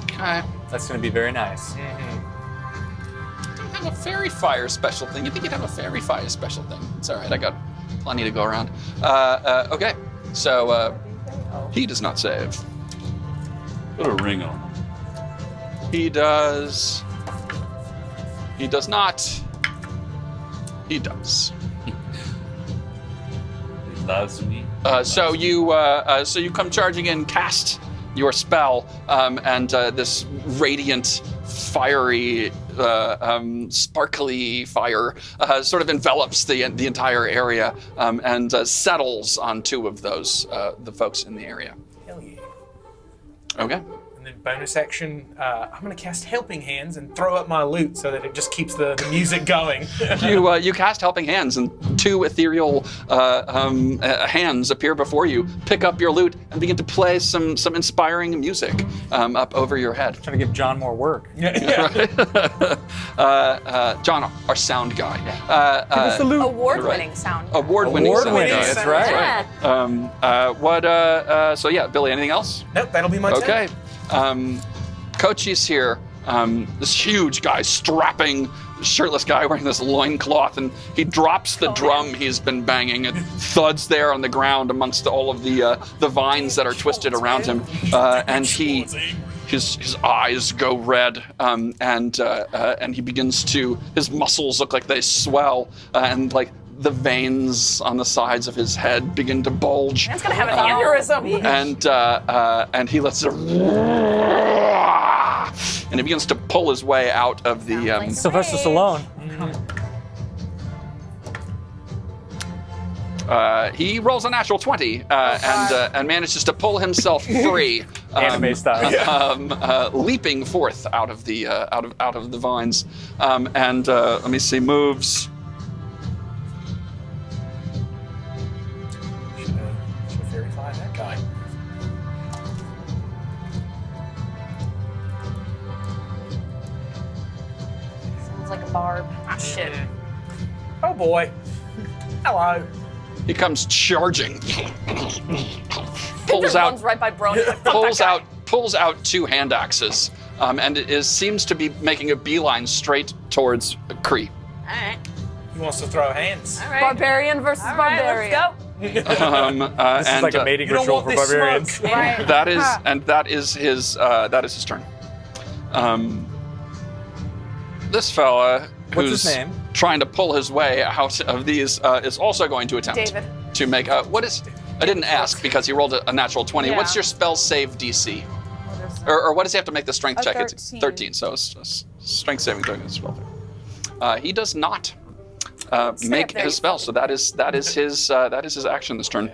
Okay. That's gonna be very nice. Have a fairy fire special thing. You think you'd have a fairy fire special thing? It's all right. I got plenty to go around. Okay. So he does not save. Put a ring on him. He does. He does not. He does. He loves me. So you come charging in, cast your spell, and this radiant, fiery, sparkly fire sort of envelops the entire area and settles on two of those the folks in the area. Hell yeah. Okay. And then bonus action, I'm going to cast Helping Hands and throw up my lute so that it just keeps the music going. You cast Helping Hands, and two ethereal hands appear before you, pick up your lute, and begin to play some inspiring music up over your head. Trying to give John more work. John, our sound guy. Give us the loot. Award-winning sound. Award-winning sound Award-winning, guy. that's right. Yeah. So yeah, Billy, anything else? Nope, that'll be my turn. Okay. Kochi's here. This huge guy, strapping, shirtless guy wearing this loincloth, and he drops the drum he's been banging. It thuds there on the ground amongst all of the vines that are twisted around him, and his eyes go red, and he begins to, his muscles look like they swell, and like the veins on the sides of his head begin to bulge. Man's gonna have an aneurysm. And he lets it, and he begins to pull his way out of the. Sylvester Stallone. He rolls a natural 20 and manages to pull himself free, Anime style. leaping forth out of the out of the vines. Let me see, moves. Should verify that guy. Sounds like a barb. Ah, shit. Oh boy. Hello. He comes charging, Pulls runs right by Brony. pulls out two hand axes, and seems to be making a beeline straight towards Kree. All right. He wants to throw hands. All right. Barbarian versus All right, barbarian. let's go. This is like a mating You don't ritual want for this barbarians. smoke. Right. that is his turn. This fella, What's who's his name? trying to pull his way out of these, is also going to attempt David. to make what is. I didn't ask because he rolled a natural 20. Yeah. What's your spell save DC? Or what does he have to make the strength A check? It's 13. 13, so it's strength saving throw against spell. He does not make his spell, so that is his action this turn.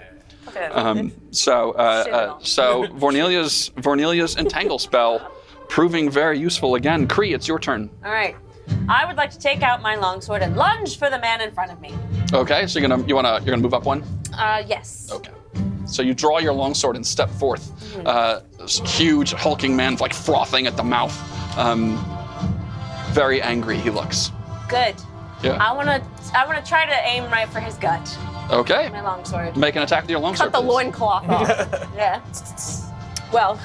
Okay. So Vornelia's entangle spell proving very useful again. Kree, it's your turn. All right. I would like to take out my longsword and lunge for the man in front of me. Okay, so you're gonna move up one. Yes. Okay. So you draw your longsword and step forth. This huge hulking man, like frothing at the mouth. Very angry he looks. Good. Yeah. I wanna try to aim right for his gut. Okay. My longsword. Make an attack with your longsword. Cut the please. loincloth off. Yeah. Well.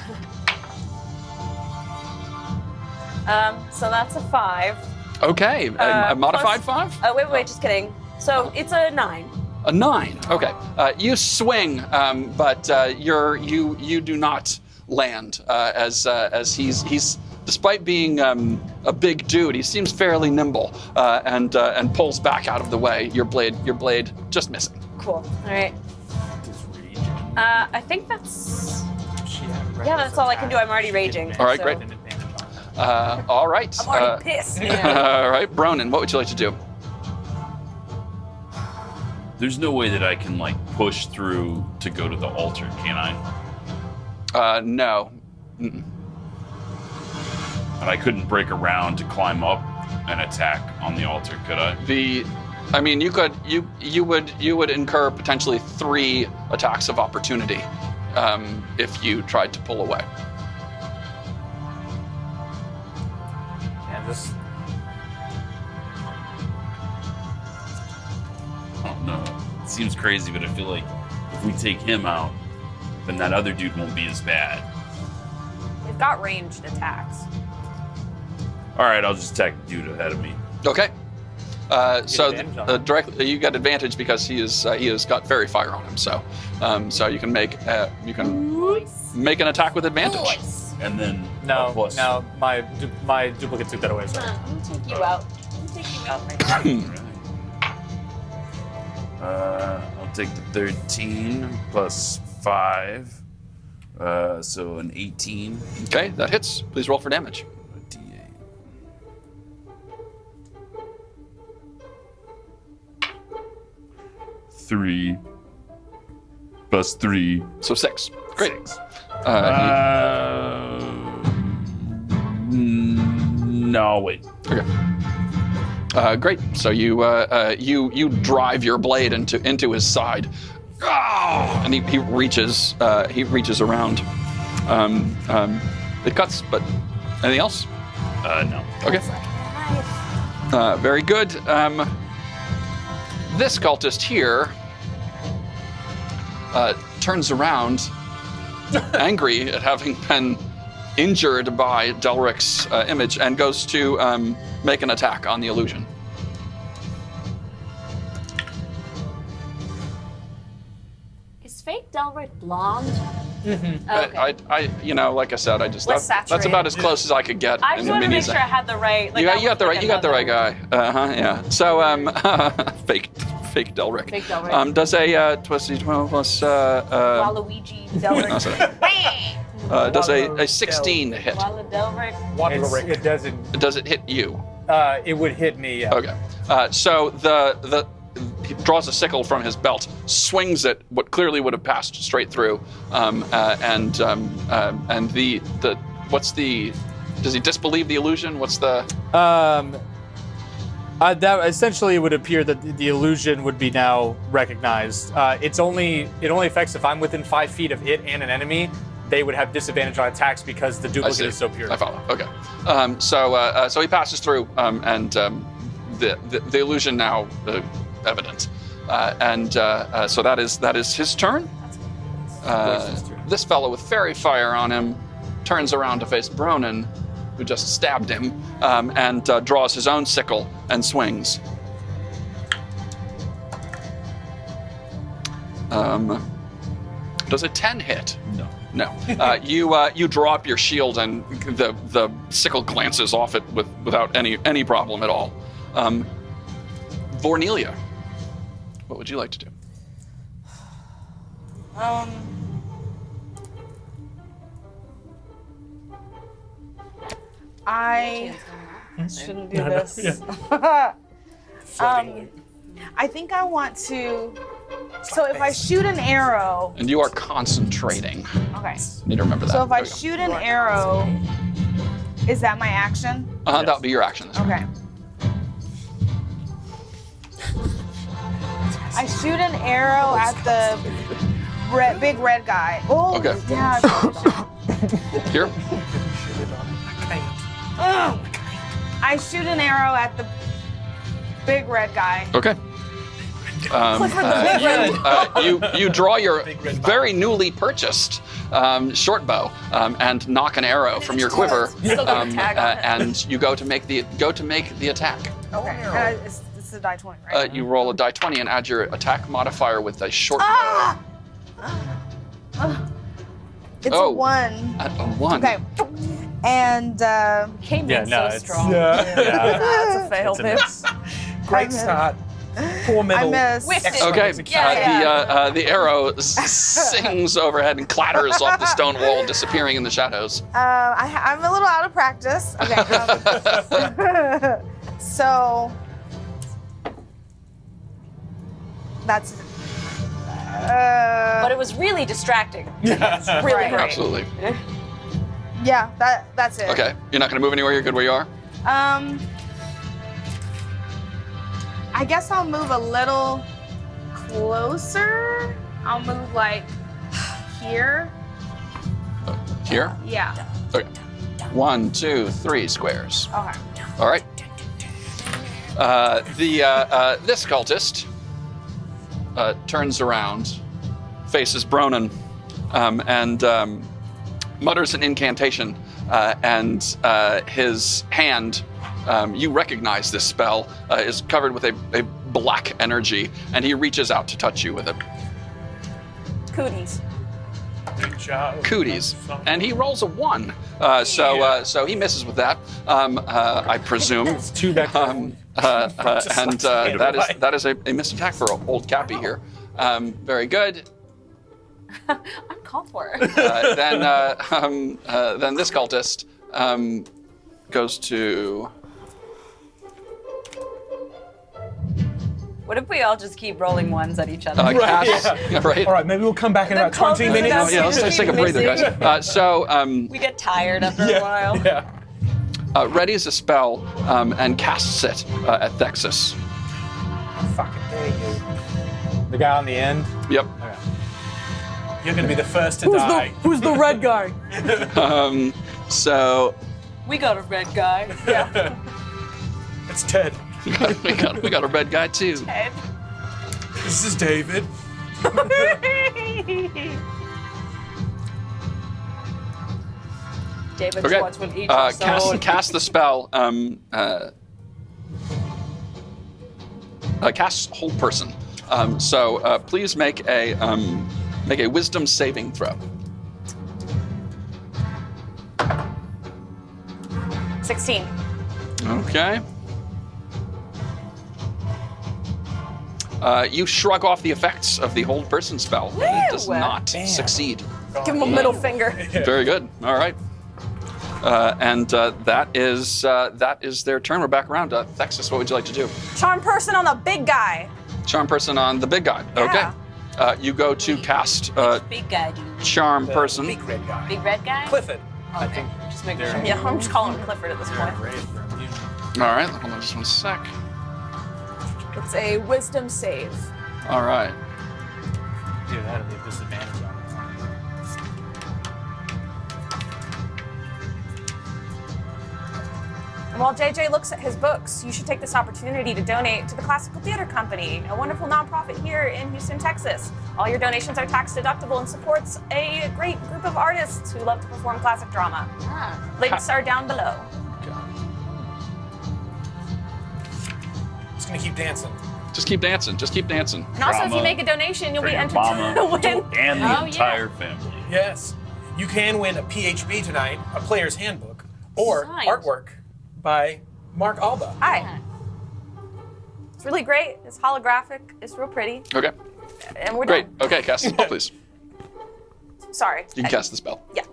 So that's a 5. Okay. A modified plus- 5. Oh wait, just kidding. So it's a 9. A 9. Okay. You swing, but you do not land as he's despite being a big dude, he seems fairly nimble and pulls back out of the way. Your blade just missing. Cool. All right. I think that's that's all I can do. I'm already raging. All right, so- great. All right. I'm already pissed. All right, Bronin, what would you like to do? There's no way that I can like push through to go to the altar, can I? No. Mm-mm. And I couldn't break around to climb up and attack on the altar, could I? I mean, you could. You would incur potentially 3 attacks of opportunity if you tried to pull away. And this. seems crazy, but I feel like if we take him out, then that other dude won't be as bad. They've got ranged attacks. All right, I'll just attack the dude ahead of me. Okay. So advantage on him. directly, you get advantage because he has got fairy fire on him. So you can make an attack with advantage. And then No, plus. no, my duplicate took that away. Sorry. I'm gonna take you out. I'll take the 13 plus 5, so an 18. Okay, that hits. Please roll for damage. A D8. 3 plus 3. So 6. Great. 6. No, wait. Okay. Great. So you drive your blade into his side, and he reaches around. It cuts, but anything else? No. Okay. Very good. This cultist here turns around, angry at having been injured by Delric's image, and goes to make an attack on the illusion. Is fake Delric blonde? I like I said, Less that's saturated. about as close as I could get. I just wanted to make sure I had the right. Like, You got the right guy. Yeah. So fake Delric. Fake Delric. Does a 12 plus Waluigi Delric. does a 16 hit? Walla Delric. It doesn't. Does it hit you? It would hit me. Yeah. Okay. So he draws a sickle from his belt, swings it, what clearly would have passed straight through, and the what's the? Does he disbelieve the illusion? What's the? That essentially would appear that the illusion would be now recognized. It only affects if I'm within 5 feet of it and an enemy. They would have disadvantage on attacks because the I duplicate see. is so pure. I follow. Okay. So he passes through, and the illusion now evident, so that is his turn. This fellow with fairy fire on him turns around to face Bronin, who just stabbed him, and draws his own sickle and swings. Does a 10 hit? No. No. You draw up your shield, and the sickle glances off it without any problem at all. Vornelia, what would you like to do? I shouldn't do this. I think I want to. So if I shoot an arrow, And you are concentrating. okay. Need to remember that. So if I There you go. shoot an arrow, is that my action? That would be your action. This round. Okay. I shoot an arrow at the big red guy. Oh, Okay. yeah. Here. I shoot an arrow at the big red guy. Okay. You draw your very newly purchased short bow and knock an arrow from your quiver, and you go to make the attack. Okay. It's a die 20, right? You roll a die 20 and add your attack modifier with a short bow. It's a 1. A 1. Okay. And Came Yeah, in no, so it's strong. That's a fail, It's a babe. miss. Great start. Poor I middle. missed. Whiffed it. Okay. Yeah. The arrow sings overhead and clatters off the stone wall, disappearing in the shadows. I'm a little out of practice. Okay. So that's. But it was really distracting. Really Right. great. Absolutely. Yeah, that's it. Okay. You're not going to move anywhere. You're good where you are. I guess I'll move a little closer. I'll move like here. Here. Yeah. Okay. 1, 2, 3 squares. Okay. All right. This cultist turns around, faces Bronan, and mutters an incantation, and his hand, you recognize this spell, is covered with a black energy, and he reaches out to touch you with it. Cooties. Good job. Cooties. And he rolls a 1. So he misses with that, I presume. It's 2 vector. And that is a missed attack for old Cappy here. Very good. I'm called for. Then this cultist goes to. What if we all just keep rolling ones at each other? Cass, right? All right, maybe we'll come back in about 20 minutes. Oh, yeah, let's take a breather, guys. We get tired after a while. Yeah. Readies a spell and casts it at Thexus. Fucking dare you. The guy on the end. Yep. You're going to be the first to die. Who's the red guy? So We got a red guy. Yeah. It's Ted. we got a red guy too. Ted. This is David. David Okay. Schwartz with each episode. Cast the spell. Cast hold person. So please make a wisdom saving throw. 16. Okay. You shrug off the effects of the hold person spell. It does not succeed. Give him a middle finger. Very good. All right. And that is their turn. We're back around. Thexus, what would you like to do? Charm person on the big guy. Charm person on the big guy. Yeah. Okay. You go to cast Big guy, dude. charm person. Big red guy. Big red guy? Clifford. I think. Just making sure. Yeah, I'm just calling him Clifford at this point. All right. Hold on just one sec. It's a wisdom save. All right. Dude, that'll be a disadvantage on it. And while JJ looks at his books, you should take this opportunity to donate to the Classical Theater Company, a wonderful nonprofit here in Houston, Texas. All your donations are tax deductible and supports a great group of artists who love to perform classic drama. Links are down below. Just gonna keep dancing. Just keep dancing. Just keep dancing. And also, if Drama you make a donation, you'll for be your entered mama to win. and the Oh, yeah. entire family. Yes. You can win a PHB tonight, a player's handbook, or Signed. artwork by Mark Alba. Hi. It's really great. It's holographic. It's real pretty. Okay. And we're Great. done. Okay. Cast the spell, please. Sorry. You can cast the spell. Yeah.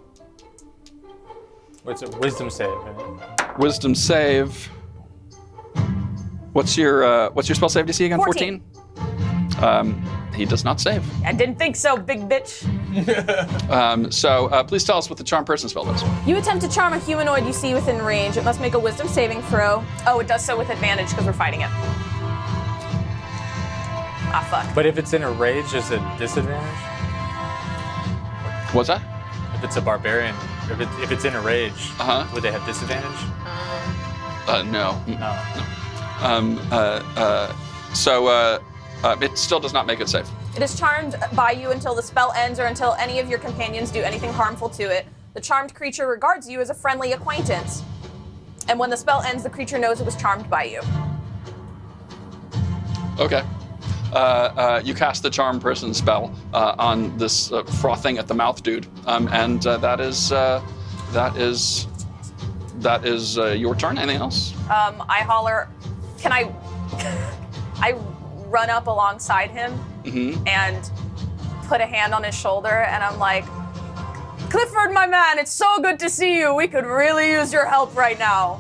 What's a wisdom save? Right? Wisdom save. What's your spell save DC again? 14. He does not save. I didn't think so, big bitch. So please tell us what the charm person spell does. You attempt to charm a humanoid you see within range. It must make a wisdom saving throw. Oh, it does so with advantage because we're fighting it. Ah, fuck. But if it's in a rage, is it disadvantage? What's that? If it's a barbarian, if it's in a rage, would they have disadvantage? No. No. It still does not make it safe. It is charmed by you until the spell ends or until any of your companions do anything harmful to it. The charmed creature regards you as a friendly acquaintance. And when the spell ends, the creature knows it was charmed by you. Okay. You cast the charm person spell on this frothing at the mouth dude, and that is your turn. Anything else? I holler, can I... I run up alongside him and put a hand on his shoulder, and I'm like, Clifford, my man, it's so good to see you. We could really use your help right now.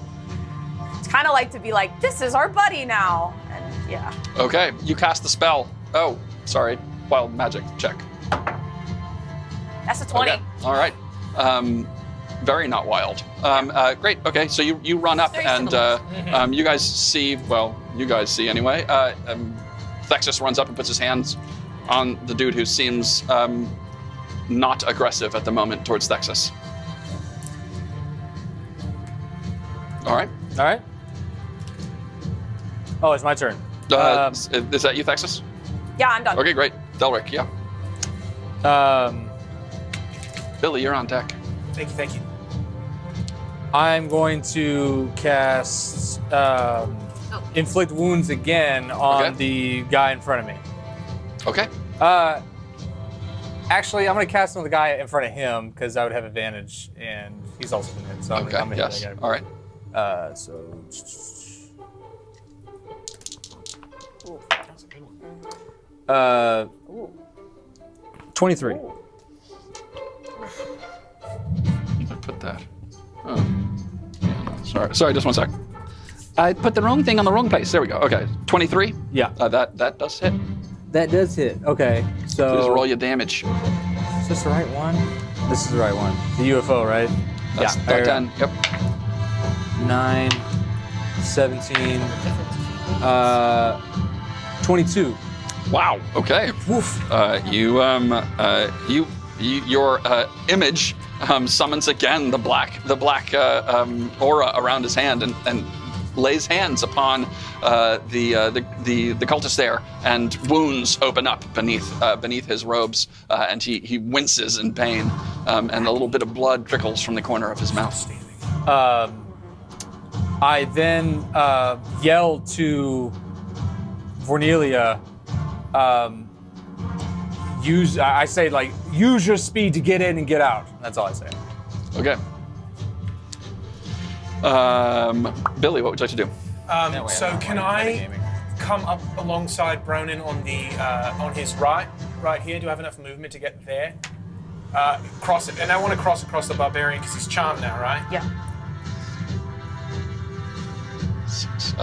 It's kind of like to be like, this is our buddy now. And yeah. Okay. You cast the spell. Oh, sorry. Wild magic check. That's a 20. Okay. All right. Very not wild. Great. Okay. So you run up Very and similar. you guys see. Well, you guys see anyway. Thexus runs up and puts his hands on the dude who seems not aggressive at the moment towards Thexus. All right. All right. Oh, it's my turn. Is that you, Thexus? Yeah, I'm done. Okay, great. Delric, yeah. Billy, you're on deck. Thank you. I'm going to cast inflict wounds again on Okay. the guy in front of me. Okay. Actually, I'm going to cast on the guy in front of him because I would have advantage, and he's also been hit. So I'm Okay. gonna hit Yes. that guy. All right. So. Ooh, that's a good one. 23. I put that. Oh. Sorry, just one sec. I put the wrong thing on the wrong place. There we go. Okay. 23? Yeah. That does hit. That does hit. Okay. So. Please roll your damage. Is this the right one? This is the right one. The UFO, right? That's yeah. the 10. Yep. 9, 17, 22. Wow. Okay. Woof. Your image summons again the black aura around his hand and lays hands upon the cultist there, and wounds open up beneath his robes, and he winces in pain, and a little bit of blood trickles from the corner of his mouth. I then yell to Verena, I say, like, use your speed to get in and get out. That's all I say. Okay. Billy, what would you like to do? So can I come up alongside Bronin on his right here? Do I have enough movement to get there? Cross it, and I want to cross across the barbarian because he's charmed now, right? Yeah.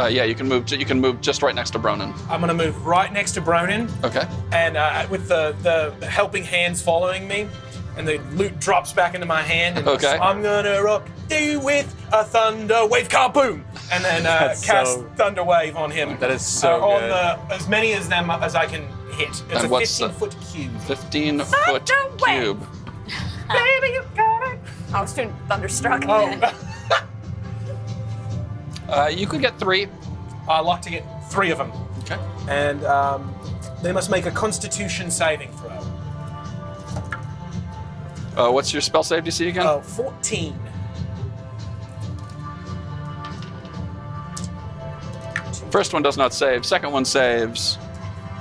Yeah, you can move. You can move just right next to Bronin. I'm gonna move right next to Bronin, Okay. and with the helping hands following me, and the loot drops back into my hand, and Okay. I'm gonna rock you with a thunder wave, kaboom, and then That's cast so- thunder wave on him. That is so on good. as many as them as I can hit. It's And a what's the- 15-foot cube. 15-foot Thunder wave. cube. Baby, you got it. I was doing Thunderstruck. Oh, You could get 3. I'd like to get 3 of them, Okay. and they must make a Constitution saving throw. What's your spell save DC again? 14. First one does not save. Second one saves.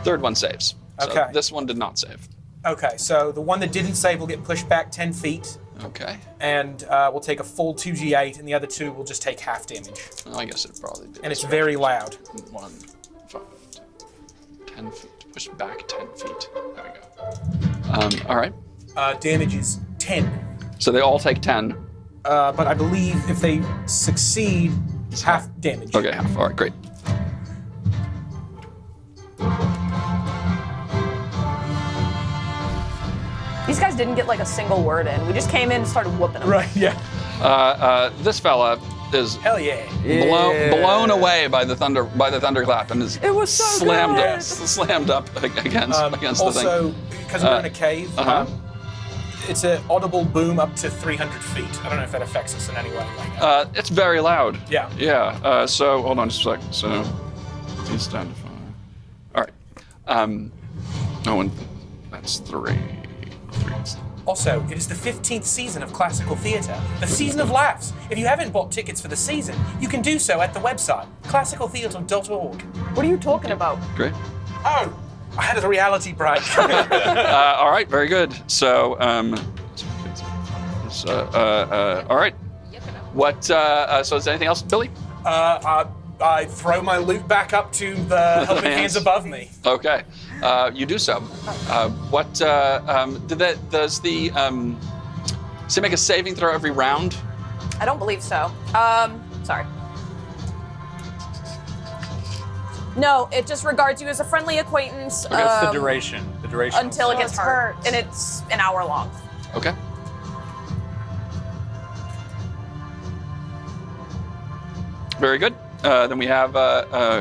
Third one saves. So Okay. this one did not save. Okay, so the one that didn't save will get pushed back 10 feet, Okay. and we'll take a full 2d8, and the other 2 will just take half damage. Well, I guess it probably did. And it's very loud. 1, 5, 10 feet. Push back 10 feet. There we go. All right. Damage is 10. So they all take 10. But I believe if they succeed, it's half damage. Okay, half. All right, great. These guys didn't get like a single word in. We just came in and started whooping them. Right, yeah. This fella is Hell yeah. blown away by the thunderclap and is It was so slammed good. slammed up against the thing. Also, because we're in a cave, it's an audible boom up to 300 feet. I don't know if that affects us in any way. It's very loud. Yeah. Yeah. So hold on just a second. So he's down to 5. All right. Oh, and that's 3. Also, it is the 15th season of classical theatre, the season of laughs. If you haven't bought tickets for the season, you can do so at the website, classicaltheatre.org. What are you talking about? Great. Oh, I had a reality break. All right. Very good. So all right. What? So is there anything else, Billy? I throw my loot back up to the helping hands above me. Okay. You do so. What? Does the? Does he make a saving throw every round? I don't believe so. Sorry. No, it just regards you as a friendly acquaintance. That's the duration. The duration. Until it gets hurt, and it's an hour long. Okay. Very good. Then we have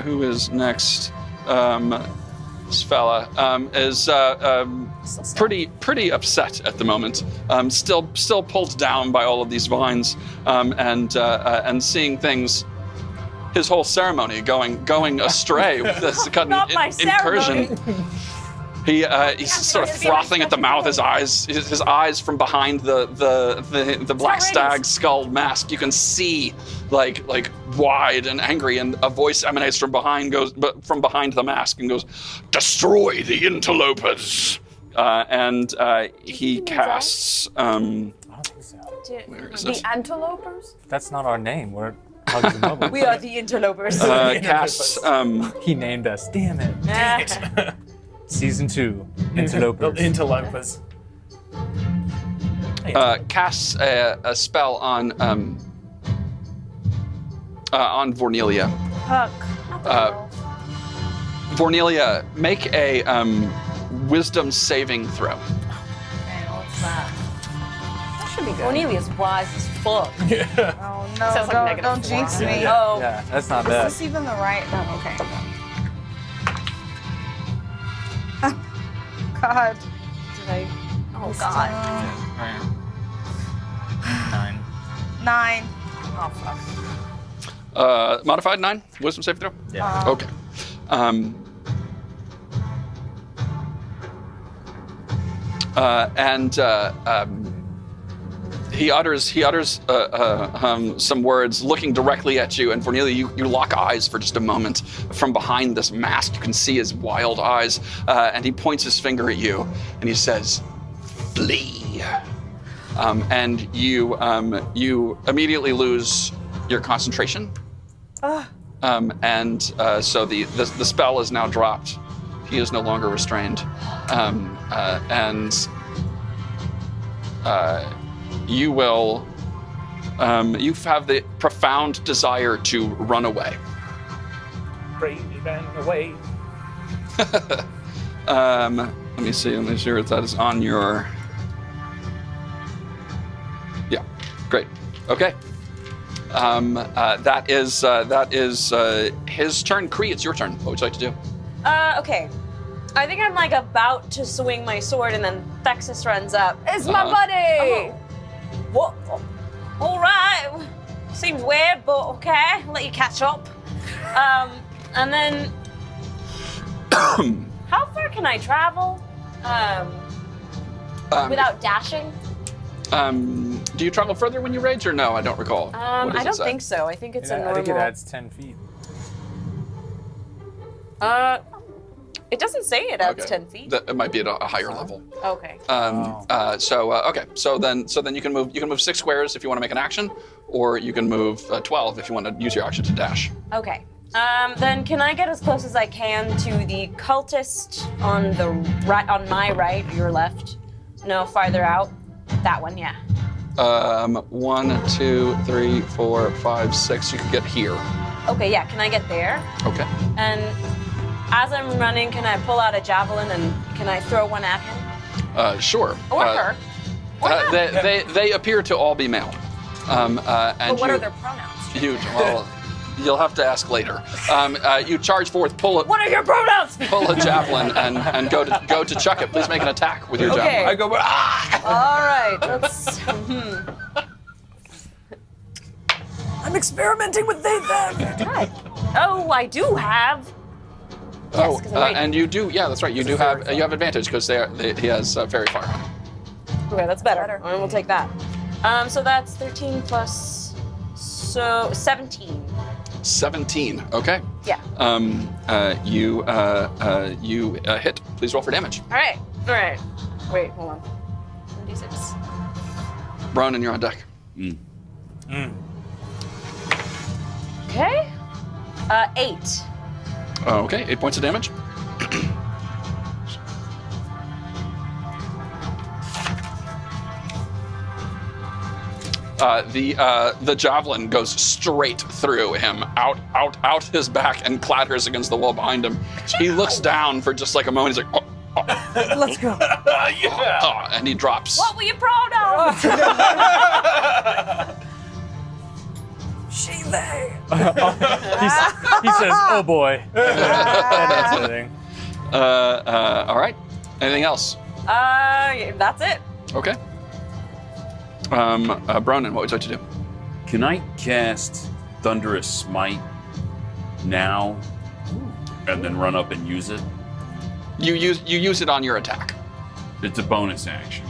who is next? This fella is pretty upset at the moment. Still pulled down by all of these vines, and seeing things. His whole ceremony going astray with this kind Not of my incursion. ceremony. He's sort of frothing at the mouth. His eyes from behind the black stag skull mask. You can see like wide and angry, and a voice emanates from behind the mask and goes, "Destroy the interlopers!" And he casts. I don't think so. Where is The it? antelopers? That's not our name. We're Hugs and Bubbles. We are the interlopers. Casts. He named us. Damn it. Eh. Season 2. The Interlopers. interlopers. Casts a spell on Vornelia. Fuck. Vornelia, make a wisdom saving throw. Okay, what's that? That should be good. Cornelius wise as fuck. Oh no! Sounds like Don't -4. jinx me. Oh. Yeah, that's not Is bad. this even the right? Oh, okay. God. Did I? Oh, God. 9. Oh, fuck. Modified 9, wisdom saving throw. Yeah. Okay. He utters some words, looking directly at you, and Vornelia, you lock eyes for just a moment. From behind this mask, you can see his wild eyes, and he points his finger at you, and he says, "Flee." And you immediately lose your concentration. So the spell is now dropped. He is no longer restrained. You will, you have the profound desire to run away. Bravely ran away. Let me see if that is on your, yeah, great, okay. That is his turn. Kree, it's your turn. What would you like to do? Okay. I think I'm like about to swing my sword, and then Thexus runs up. It's my buddy! What? All right. Seems weird, but okay. I'll let you catch up. And then, how far can I travel? Without dashing? Do you travel further when you rage, or no? I don't recall. What does I it don't say? think so. I think it's a I normal. think it adds 10 feet. It doesn't say it adds Okay. 10 feet. It might be at a higher level. Okay. Okay. So then you can move 6 squares if you want to make an action, or you can move 12 if you want to use your action to dash. Okay. Then can I get as close as I can to the cultist on the right, on my right, your left? No, farther out. That one, yeah. 1, 2, 3, 4, 5, 6. You can get here. Okay, yeah. Can I get there? Okay. And as I'm running, can I pull out a javelin and can I throw one at him? Sure. Or her? Or not? They appear to all be male. And But what are their pronouns? You'll have to ask later. You charge forth, pull What are your pronouns? a javelin, and go to chuck it. Please make an attack with your Okay. javelin. I go, All right. Let's. I'm experimenting with they, them. Oh, I do have. Yes, 'cause I'm waiting. And you do. Yeah, that's right. You have advantage because he has very far. Okay, that's better. And we'll take that. So that's 13 plus, so 17. 17. Okay. Yeah. You hit. Please roll for damage. All right. All right. Wait, hold on. 26. Ronan, you're on deck. Okay. 8. Okay, 8 points of damage. The javelin goes straight through him, out his back, and clatters against the wall behind him. He looks down for just like a moment. He's like, Let's go. and he drops. What were your pronouns? She, they. he says, "Oh boy." That's anything. All right. Anything else? Yeah, that's it. Okay. Bronan, what would you like to do? Can I cast Thunderous Smite now and then run up and use it? You use it on your attack. It's a bonus action.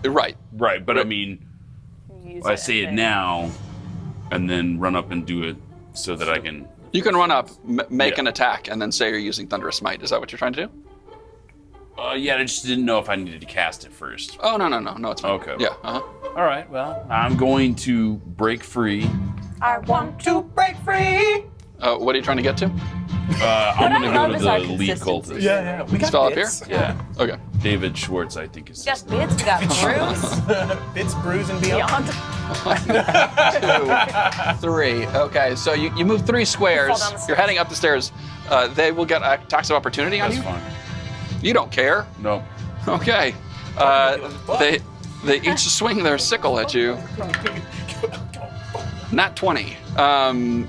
Right. Right, but I mean, I say it now, and then run up and do it so that I can. You can run up, make an attack, and then say you're using Thunderous Smite. Is that what you're trying to do? Yeah, I just didn't know if I needed to cast it first. Oh, no, it's fine. Okay. Yeah, All right, well, I'm going to break free. I want to break free. What are you trying to get to? I'm going to love go is to our the lead consistency. cultist. Yeah. We got Spell up here? bits. Yeah. Okay. David Schwartz, I think, is. We got bits, we got Bruce. Bits, brews, and beyond. 1, 2, 3. Okay, so you move 3 squares. down the stairs. You're heading up the stairs. They will get attacks of opportunity on That's you. fine. You don't care. No. Okay. They each swing their sickle at you. Nat 20 on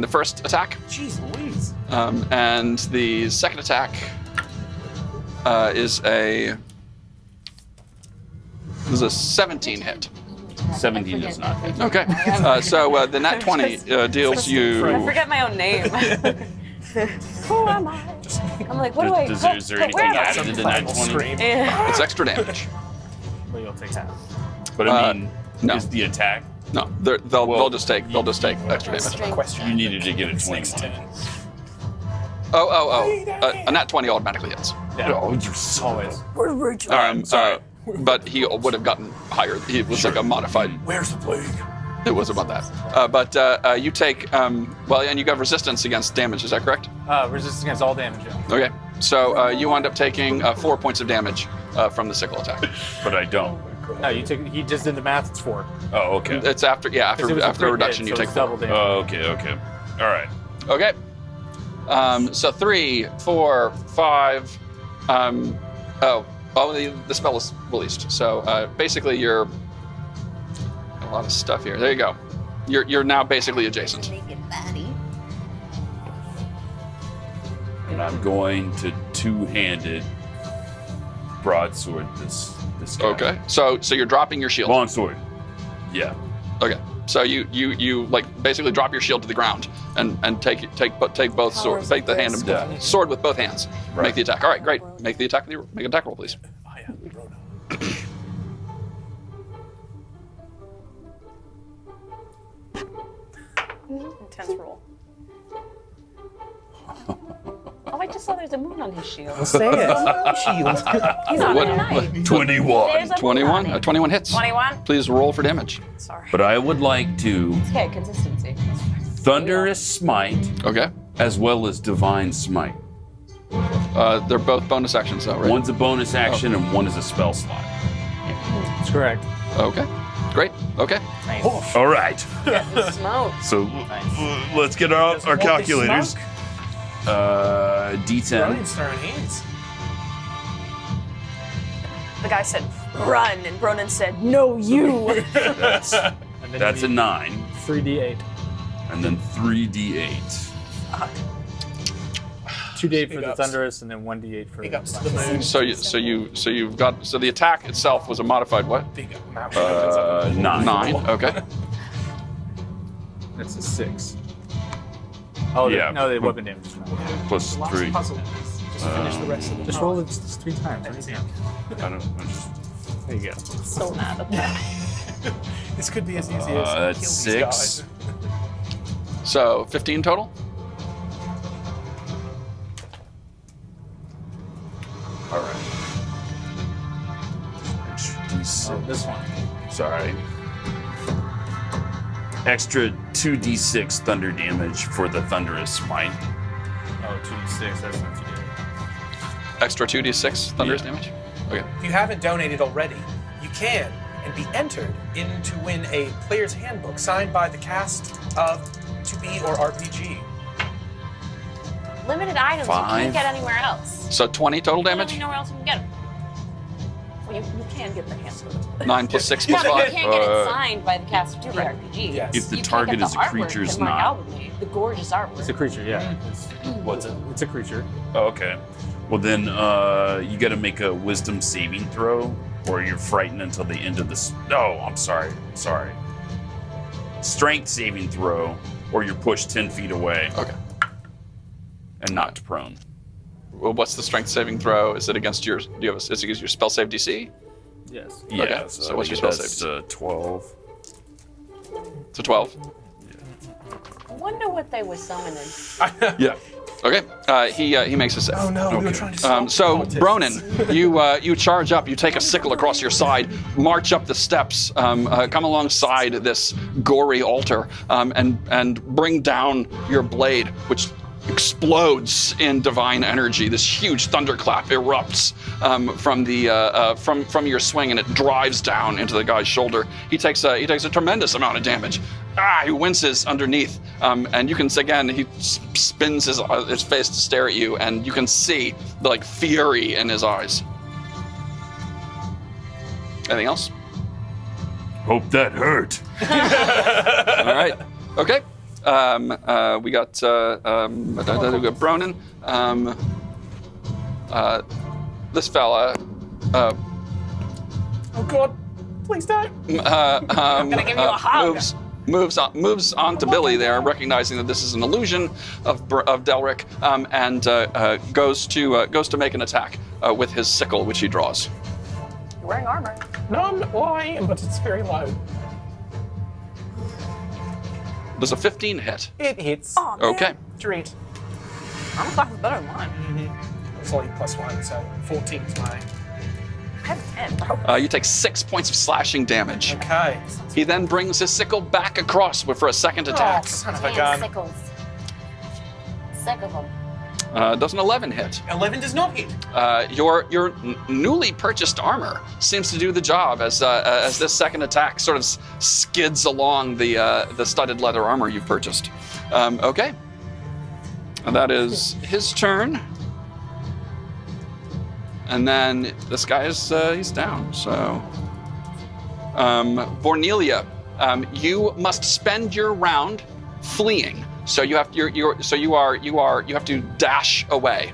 the first attack. Jeez Louise. And the second attack is a 17 hit. 17 does not hit. Okay. So the nat 20 deals I you. forget my own name. Who am I? I'm like, what do I? Is there anything where am I? added to the nat 20? Scream. It's extra damage. Well, you'll take half. But I mean, no. is the attack? No, they'll just take extra damage. Question. You needed to get a 21. A nat 20 automatically hits. Oh, you're so Always. sorry. But he would have gotten higher. He was like a modified. Where's the plague? It was about that. But you take and you got resistance against damage. Is that correct? Resistance against all damage. Yeah. Okay. So you wind up taking 4 points of damage from the sickle attack. But I don't. No, you took. He just did the math. It's 4. Oh, okay. It's after 'Cause it was a after crit reduction hit, you so take it's 4. double damage. Oh, okay. All right. Okay. So 3, 4, 5. The spell is released. So basically, you're a lot of stuff here. There you go. You're now basically adjacent. And I'm going to two-handed broadsword this guy. Okay. So you're dropping your shield. Longsword. Yeah. Okay. So you like basically drop your shield to the ground and take both swords. Take the hand Yeah. sword with both hands. Right. Make the attack. All right, great. Make the attack. Make an attack roll, please. Intense roll. Oh, I just saw there's a moon on his shield. Say it. Shield. He's on a night. 21. There's a moon 21. on it. 21 hits. 21. Please roll for damage. Sorry. But I would like to Okay, consistency. Thunderous Smite Okay. as well as Divine Smite. They're both bonus actions, though, right? One's a bonus action and one is a spell slot. That's correct. Okay. Great. Okay. All right. Smoke. So let's get out our calculators. D10. Ryan's throwing hands. The guy said, run, and Bronan said, no, you. That's And then that's you a need 9, 3d8. and then 3d8. 2d8 Big for the ups. thunderous, and then 1d8 for Big ups to the moon. So you've got the attack itself was a modified what? Big up. 9. 9. Okay. That's a 6. Oh, Yeah. no, the weapon damage. Plus 3. Puzzle. Just finish the rest of the Just roll it 3 times. I don't know. There you go. So mad at that. This could be as easy as That's kill these 6. guys. So 15 total. All right. D6. This one. Sorry. Extra 2d6 thunder damage for the Thunderous Smite. Oh, 2d6. That's not 2d8. Extra 2d6 thunderous Yeah. damage. Okay. If you haven't donated already, you can and be entered in to win a player's handbook signed by the cast of 2B or RPG. Limited items you 5. can't get anywhere else. So 20 total Literally damage. nowhere else you can get them. Well, you can get the handbook. 9 plus 6 Yeah, plus but you 5. can't get it signed by the cast of 2 RPG. Yes. If the You can't target get is the a artwork creature's to Mark not. Albany, the gorgeous artwork. It's a creature, yeah. What's it? It's a creature. Oh, okay. Well, then you got to make a wisdom saving throw, or you're frightened until the end of this. Oh, I'm sorry. Strength saving throw, or you're pushed 10 feet away Okay. and knocked prone. What's the strength saving throw? Is it against your? Is it against your spell save DC? Yes. Yeah. Okay, so what's your spell save? 12. It's a 12. I wonder what they were summoning. Yeah. Okay. He makes a save. Oh no, we were trying to solve So cultists. Bronin, you charge up. You take a sickle across your side, march up the steps, come alongside this gory altar, and bring down your blade, which explodes in divine energy. This huge thunderclap erupts from your swing, and it drives down into the guy's shoulder. He takes a tremendous amount of damage. He winces underneath, and you can again he spins his face to stare at you, and you can see the fury in his eyes. Anything else? Hope that hurt. All right. Okay. We got Bronin. This fella. Oh God, please don't. I'm gonna give you a hug. Moves on to Billy there, recognizing that this is an illusion of Delric, and goes to make an attack with his sickle, which he draws. You're wearing armor. No, I'm not. Well, I am, but it's very low. Does a 15 hit? It hits. Oh, man. Okay. Dread. Armor class is better than mine. It's only +1, so 14 is my. I have 10, bro. You take 6 points of slashing damage. Okay. He then brings his sickle back across for a second Oh, attack. son of a Damn gun. sickles. Sick of them. Does an 11 hit? 11 does not hit. Your newly purchased armor seems to do the job as this second attack sort of skids along the studded leather armor you've purchased. Okay, and that is his turn. And then this guy is he's down. So, Vornelia, you must spend your round fleeing. So you have you have to dash away.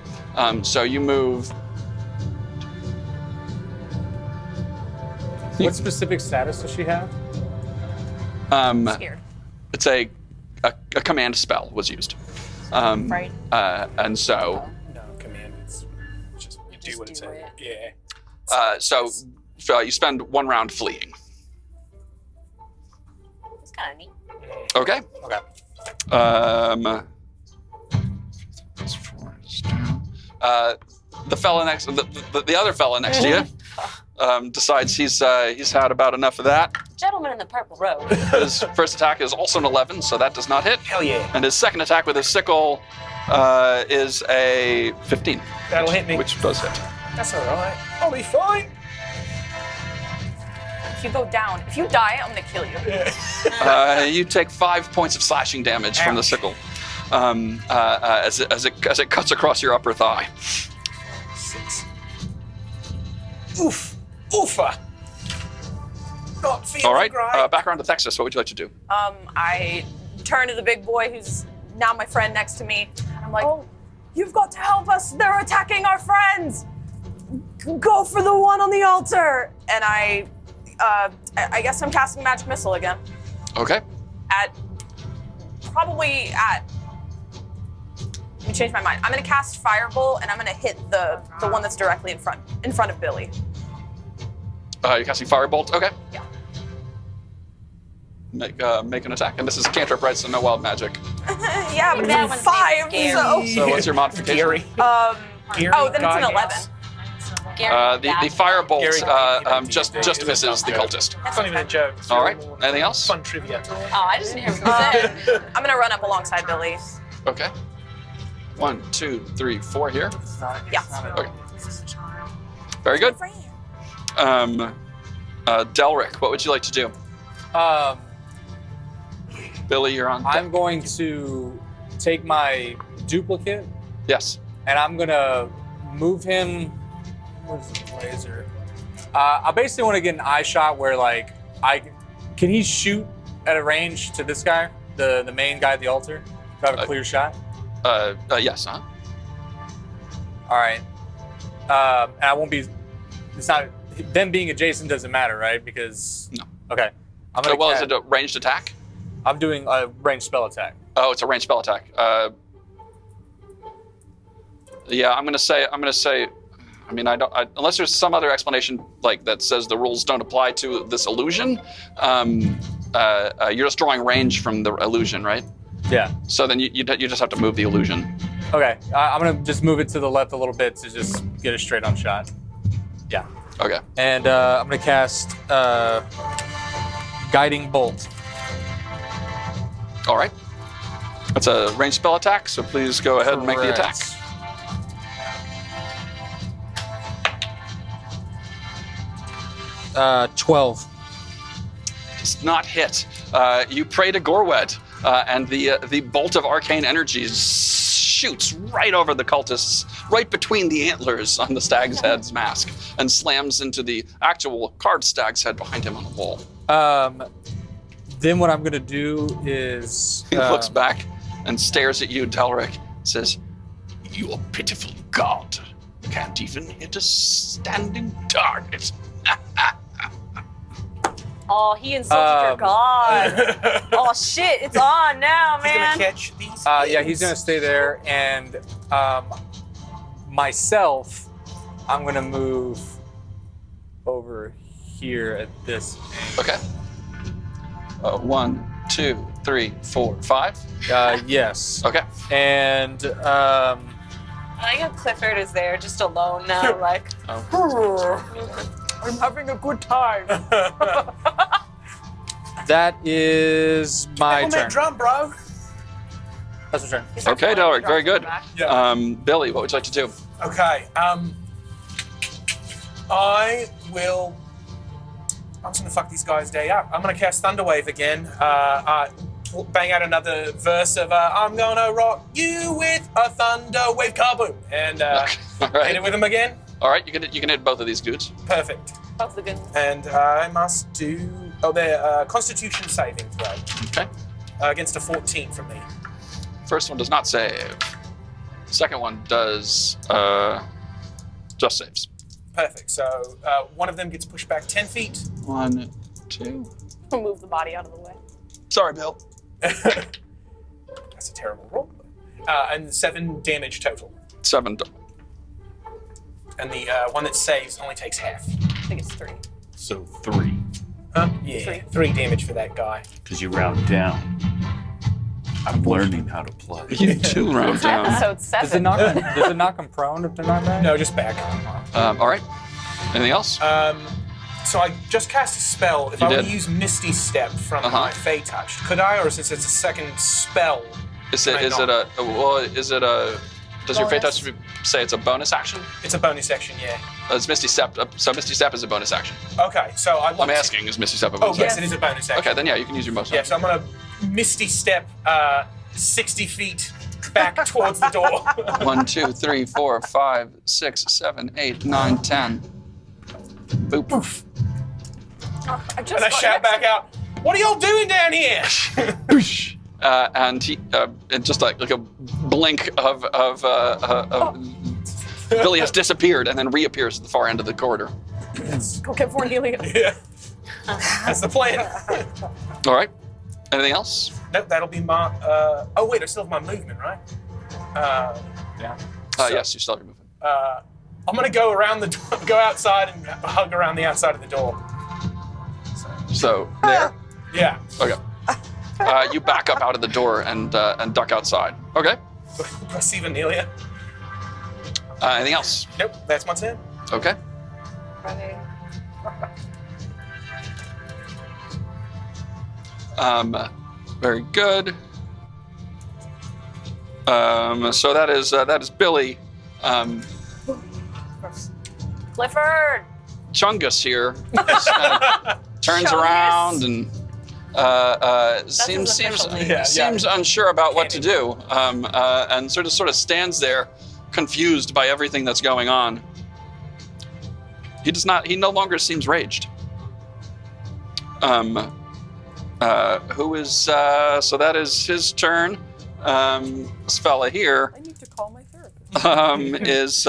So you move. What specific status does she have? Scared. It's a command spell was used. Right. And so No, command. It's just you do what it do says. it. Yeah. so you spend one round fleeing. It's kind of neat. Okay. Okay. The fella next, the other fella next to you, decides he's had about enough of that. Gentleman in the purple robe. His first attack is also an 11, so that does not hit. Hell yeah. And his second attack with his sickle is a 15. That'll hit me. Which does hit. That's all right. I'll be fine. If you go down, if you die, I'm gonna kill you. You take 5 points of slashing damage from the sickle as it cuts across your upper thigh. 6. Oof. Oofa. Not feeling All right, great. back around to Texas. What would you like to do? I turn to the big boy who's now my friend next to me. I'm like, oh, you've got to help us. They're attacking our friends. Go for the one on the altar. And I guess I'm casting magic missile again. Okay. Let me change my mind. I'm gonna cast Firebolt and I'm gonna hit the one that's directly in front of Billy. You're casting Firebolt. Okay. Yeah. Make an attack, and this is cantrip, right? So no wild magic. Yeah, but That it's one's a 5, scary. So what's your modification? Gary. Gary. oh, then it's an 11. Guidance. Gary, The that- firebolt Gary, just misses the cultist. It's not even a joke. It's All right. really more Anything else? Fun trivia. Oh, I just didn't hear what you said. I'm gonna run up alongside Billy. Okay. 1, 2, 3, 4 here. Yeah. Okay. Very good. Delric, what would you like to do? Billy, you're on. I'm going to take my duplicate Yes. and I'm gonna move him. Where's the laser? I basically want to get an eye shot where can he shoot at a range to this guy, the main guy at the altar? Do I have a clear shot? Yes. Huh? All right. And I won't be. It's not them being adjacent doesn't matter, right? Because No. Okay. I'm gonna. Well, is it a ranged attack? I'm doing a ranged spell attack. Oh, it's a ranged spell attack. Yeah, I'm gonna say. I mean, unless there's some other explanation like that says the rules don't apply to this illusion. You're just drawing range from the illusion, right? Yeah. So then you just have to move the illusion. Okay. I'm gonna just move it to the left a little bit to just get a straight on shot. Yeah. Okay. And I'm gonna cast Guiding Bolt. All right. That's a ranged spell attack, so please go ahead and make the attack. Correct. 12. Does not hit. You pray to Gorwed, and the bolt of arcane energy shoots right over the cultists, right between the antlers on the stag's head's mask, and slams into the actual carved stag's head behind him on the wall. Then what I'm gonna do is He looks back and stares at you, Delric, says, "You pitiful god can't even hit a standing target." Oh, he insulted your god. Oh shit, it's on now, He's man. gonna catch these. yeah, he's gonna stay there, and myself, I'm gonna move over here at this angle. Okay. 1, 2, 3, 4, 5. Yes. Okay. And I think if Clifford is there just alone now, like. I'm having a good time. that is my On turn. that drum, bro. That's my turn. Okay, Delric, very good. Yeah. Billy, what would you like to do? Okay. I'm just gonna fuck these guys' day up. I'm gonna cast Thunderwave again. Bang out another verse of I'm gonna rock you with a Thunderwave kaboom, and All hit right. it with them again. All right, you can hit both of these dudes. Perfect. That's the good. And I must do their Constitution saving throw Okay. against a 14 from me. First one does not save. Second one does just saves. Perfect. So one of them gets pushed back 10 feet. 1, 2. Move the body out of the way. Sorry, Bill. That's a terrible roll. And 7 damage total. 7. And the one that saves only takes half. I think it's 3. So 3, Yeah, 3 damage for that guy. because you round down. I'm learning how to play. You do round down. Episode 7. Does it knock him prone if they're not back? No, just back. All right. Anything else? So I just cast a spell. If You I were did. to use Misty Step from my Fey Touch, could I, or since it's a second spell? Is can I it not? does your Fate Bonus? Touch say it's a bonus action? It's a bonus action, yeah. It's Misty Step. So Misty Step is a bonus action. Okay, so I'd like I'm to- asking, is Misty Step a Oh, bonus yes, action? it is a bonus action. Okay, then yeah, you can use your bonus Yeah, action. so I'm gonna Misty Step 60 feet back towards the door. 1, 2, 3, 4, 5, 6, 7, 8, 9, 10. Boop. Poof. I just And I got shout back out, "What are y'all doing down here?" Boosh. And he, and just like a blink of Billy has disappeared and then reappears at the far end of the corridor. Go get Cornelia. Yeah. That's the plan. All right. Anything else? Nope, that'll be my. Oh wait, I still have my movement, right? Yeah. Yes, you still have your movement. I'm gonna go around go outside and hug around the outside of the door. So there. Yeah. Okay. You back up out of the door and duck outside. Okay. I see Vanelia. Anything else? Nope, that's my turn. Okay. Very good. So that is Billy. Clifford! Chungus here turns around and seems unsure about what to do, and sort of stands there, confused by everything that's going on. He no longer seems raged. Who is so that is his turn. This fella here I need to call my therapist.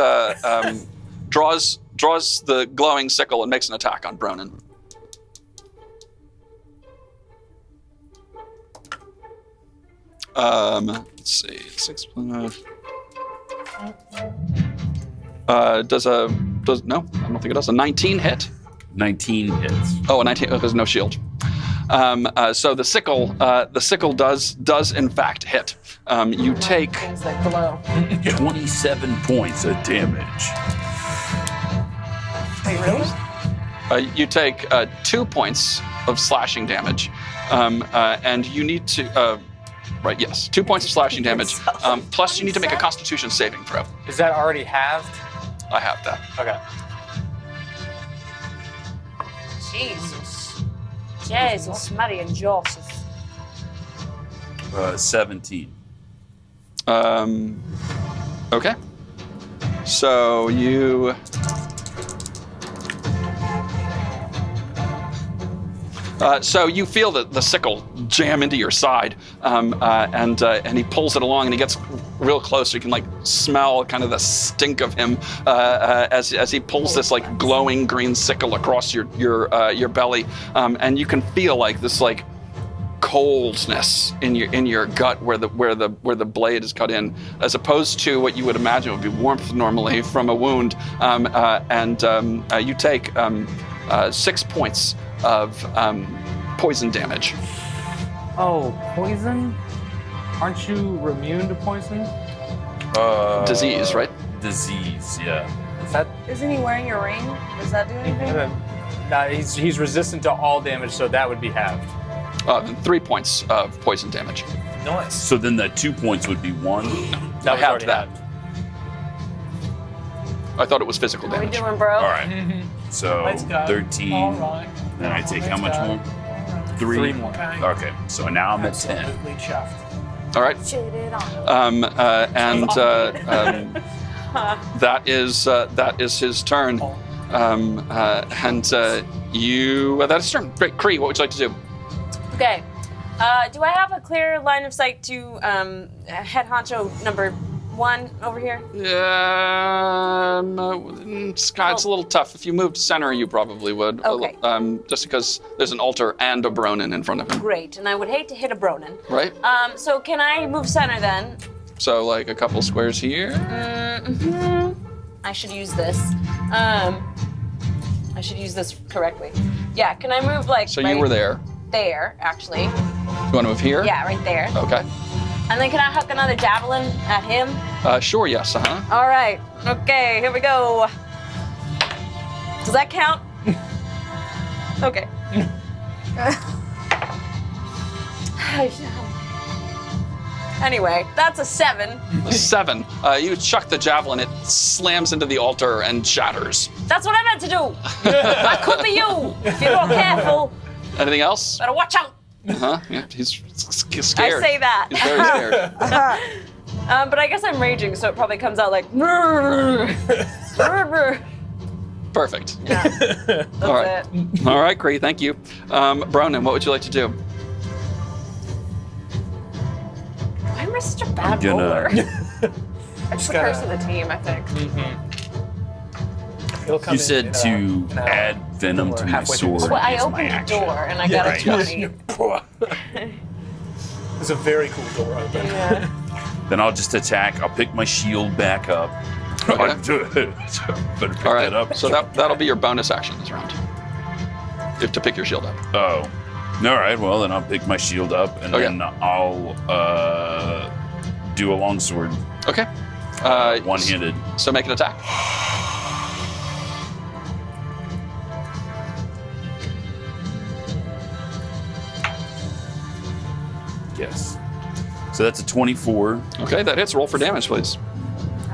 draws the glowing sickle and makes an attack on Bronin. Let's see, 6 plus Does no? I don't think it does. A 19 hit. 19 hits. Oh, a 19. Oh, there's no shield. So the sickle does in fact hit. You take Things that glow. 27 points of damage. Wait, really? you take 2 points of slashing damage, and you need to. Right, yes, 2 points of slashing damage. Plus, you need to make a Constitution saving throw. Is that already halved? I have that. Okay. Jesus. Jesus, Mary and Joseph. 17. Okay. So you. So you feel the sickle jam into your side, and he pulls it along, and he gets real close. So you can like smell kind of the stink of him as he pulls this like glowing green sickle across your belly, and you can feel like this like coldness in your gut where the blade is cut in, as opposed to what you would imagine would be warmth normally from a wound, and you take 6 points of poison damage. Oh, poison? Aren't you immune to poison? Disease, right? Disease, yeah. Is that? Isn't he wearing your ring? Does that do anything? Nah, he's resistant to all damage, so that would be halved. 3 points of poison damage. Nice. So then that 2 points would be 1. That I was have already that. halved. I thought it was physical What are we damage. doing, bro? All right. So Let's go. 13. All right. Then I take how Let's much go. more? All right. 3 more. Okay. Okay, so now I'm at 10. Absolutely chuffed. All right. Shit it on. That is his turn. That's his turn. Great, Kree, what would you like to do? Okay. Do I have a clear line of sight to head honcho number 1 over here? Scott, it's a little tough. If you moved center, you probably would. Okay. Just because there's an altar and a Bronin in front of him, Great, and I would hate to hit a Bronin. right? So can I move center then? So like a couple squares here. I should use this. I should use this correctly. Yeah, can I move like So right you were there. there, actually. You want to move here? Yeah, right there. Okay. And then can I huck another javelin at him? Sure. Yes. All right. Okay, here we go. Does that count? Okay. Anyway, that's a 7. 7. You chuck the javelin. It slams into the altar and shatters. That's what I meant to do. That could be you. If you're not careful, Anything else? better watch out. Yeah. He's scared. I say that. He's very scared. But I guess I'm raging, so it probably comes out like. Perfect. That's All right. it. All right, great. Thank you. Bronin, what would you like to do? Why am I such a bad gonna- roller? It's the curse of the team, I think. He'll come You in said in to an hour. add venom to my Halfway through sword. this. Well, I is my opened the action. door and I got right. a 20. There's a very cool door open. Yeah. Then I'll just attack. I'll pick my shield back up. Okay. Better pick All right. that up. So that'll be your bonus action this round. You have to pick your shield up. Oh. All right. Well, then I'll pick my shield up, and Okay. then I'll do a longsword, Okay. one-handed. So make an attack. Yes. So that's a 24. Okay, that hits. Roll for damage, please.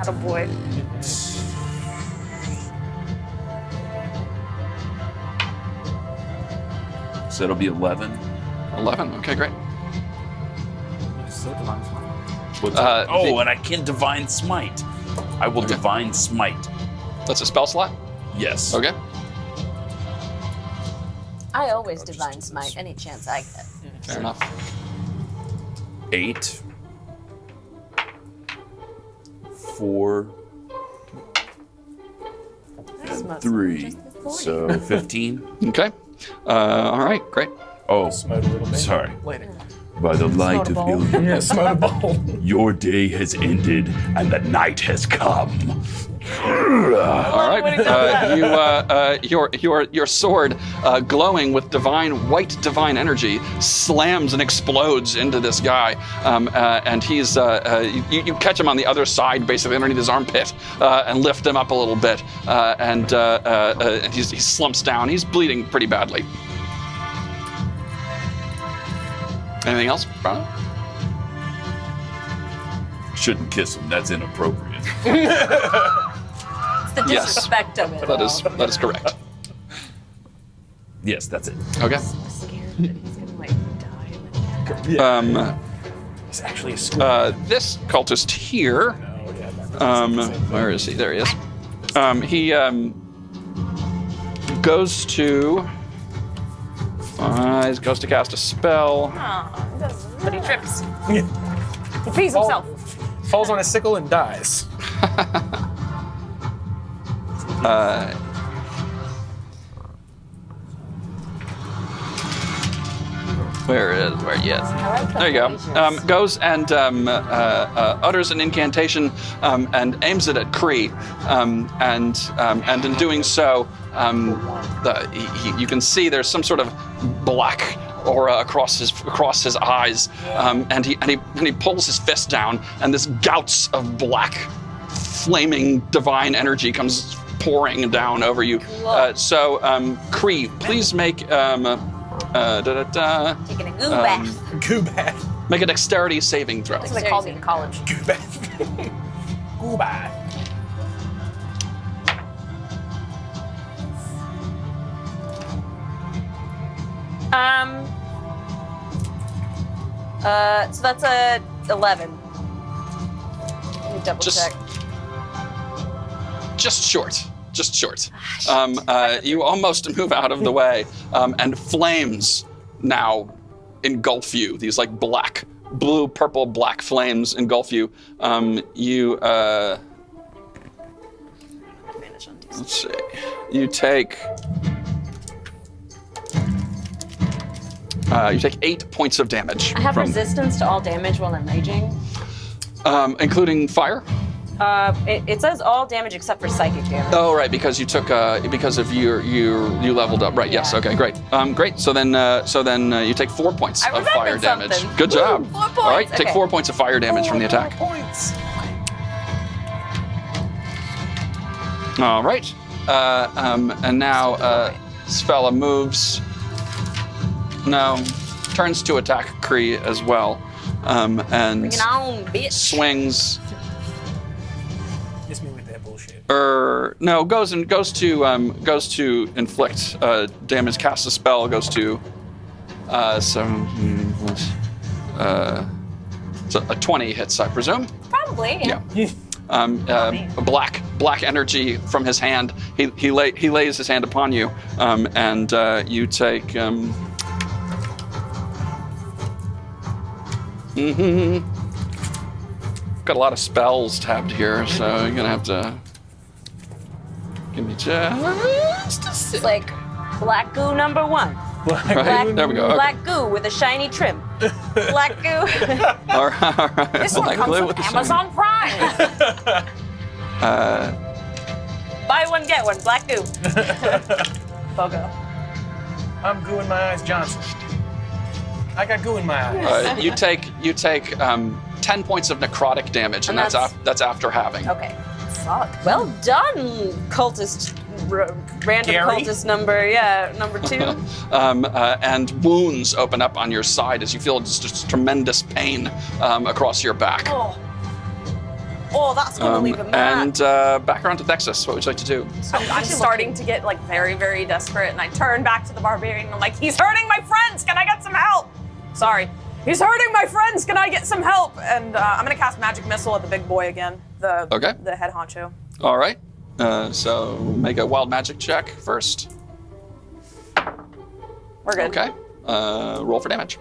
Attaboy. So that'll be 11. 11. Okay, great. What's Uh, and I can divine smite. I will Okay. divine smite. That's a spell slot. Yes. Okay. I always divine smite any chance I get. Fair enough. 8. 4. That's mostly 3. just the point. So 15. Okay. All right, great. Oh, Smote a little bit. sorry. Later. By the light of ball. Ilya, Yeah, smote a ball. your day has ended and the night has come. All right. Your sword, glowing with white divine energy, slams and explodes into this guy, and he's you catch him on the other side, basically underneath his armpit, and lift him up a little bit, and he slumps down. He's bleeding pretty badly. Anything else, Brian? Shouldn't kiss him. That's inappropriate. It's the Yes. disrespect of it. That is correct. Yes, that's it. Okay. I'm scared that he's gonna like die in the attack. It's actually a school. This cultist here. Where is he? There he is. He goes to cast a spell. But he trips. He pees himself. Falls on a sickle and dies. Where yes. There you go. Goes and utters an incantation and aims it at Kree, and in doing so, you can see there's some sort of black aura across his eyes, and he pulls his fist down, and this gouts of black, flaming divine energy comes pouring down over you. So, Kree, please make Taking a goo bath. Goo bath. make a dexterity saving throw. That's what they called me in college. Goo bath. Goo bath. So that's a 11. Let me double Just- check. Just short. You almost move out of the way, and flames now engulf you. These like blue, purple, black flames engulf you. Let's see. You take 8 points of damage. I have from, resistance to all damage while I'm raging. including fire. It says all damage except for psychic damage. Oh, right, because you took because of you leveled up. Right. Yes. Yeah. Okay. Great. Great. So then you take 4 points I of fire remembered damage. something. Good job. Woo, 4 points. All right. Take Okay. 4 points of fire damage from the attack. 4 points. All right. And now this fella moves. No, turns to attack Kree as well, and Bring it on, bitch. swings. Miss me with that bullshit. No, goes to inflict damage. Casts a spell. Goes to so a 20 hits, I presume. Probably. Yeah. Black energy from his hand. He lays his hand upon you, and you take. Got a lot of spells tabbed here, so you're gonna have to give me just a It's sec. like black goo number 1. Right? There we go. Okay. Black goo with a shiny trim. Black goo. All right. This one Black comes glue with the Amazon Prime. Buy one, get one. Black goo. Bogo. I'm goo in my eyes, Johnson. I got goo in my eyes. You take 10 points of necrotic damage, and And that's after having. Okay. Well done, cultist. Random Gary? cultist number 2. And wounds open up on your side as you feel just tremendous pain across your back. Oh, that's gonna leave him mad. And back around to Thexus. What would you like to do? I'm starting to get like very, very desperate, and I turn back to the barbarian. And I'm like, he's hurting my friends. Can I get some help? Sorry, he's hurting my friends. Can I get some help? And I'm gonna cast magic missile at the big boy again. The head honcho. All right. So make a wild magic check first. We're good. Okay. Roll for damage.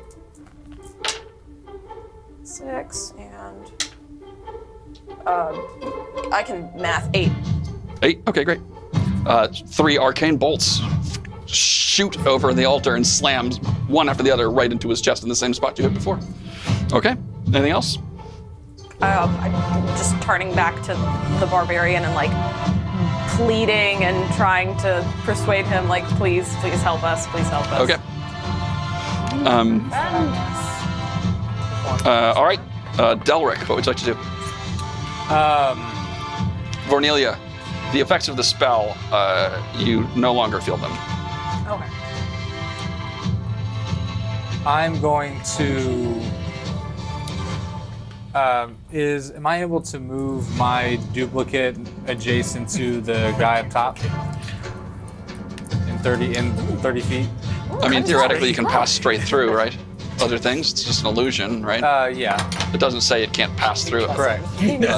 6 and I can math 8. 8. Okay, great. 3 arcane bolts shoot over the altar and slams one after the other right into his chest in the same spot you hit before. Okay. Anything else? I'm just turning back to the barbarian and like pleading and trying to persuade him, like, please help us, please help us. Okay. All right. Delric, what would you like to do? Vornelia, the effects of the spell, you no longer feel them. Okay. I'm going to. Am I able to move my duplicate adjacent to the guy up top? In 30 feet? I mean, theoretically, you can pass straight through, right? Other things, it's just an illusion, right? Yeah. It doesn't say it can't pass through. Correct.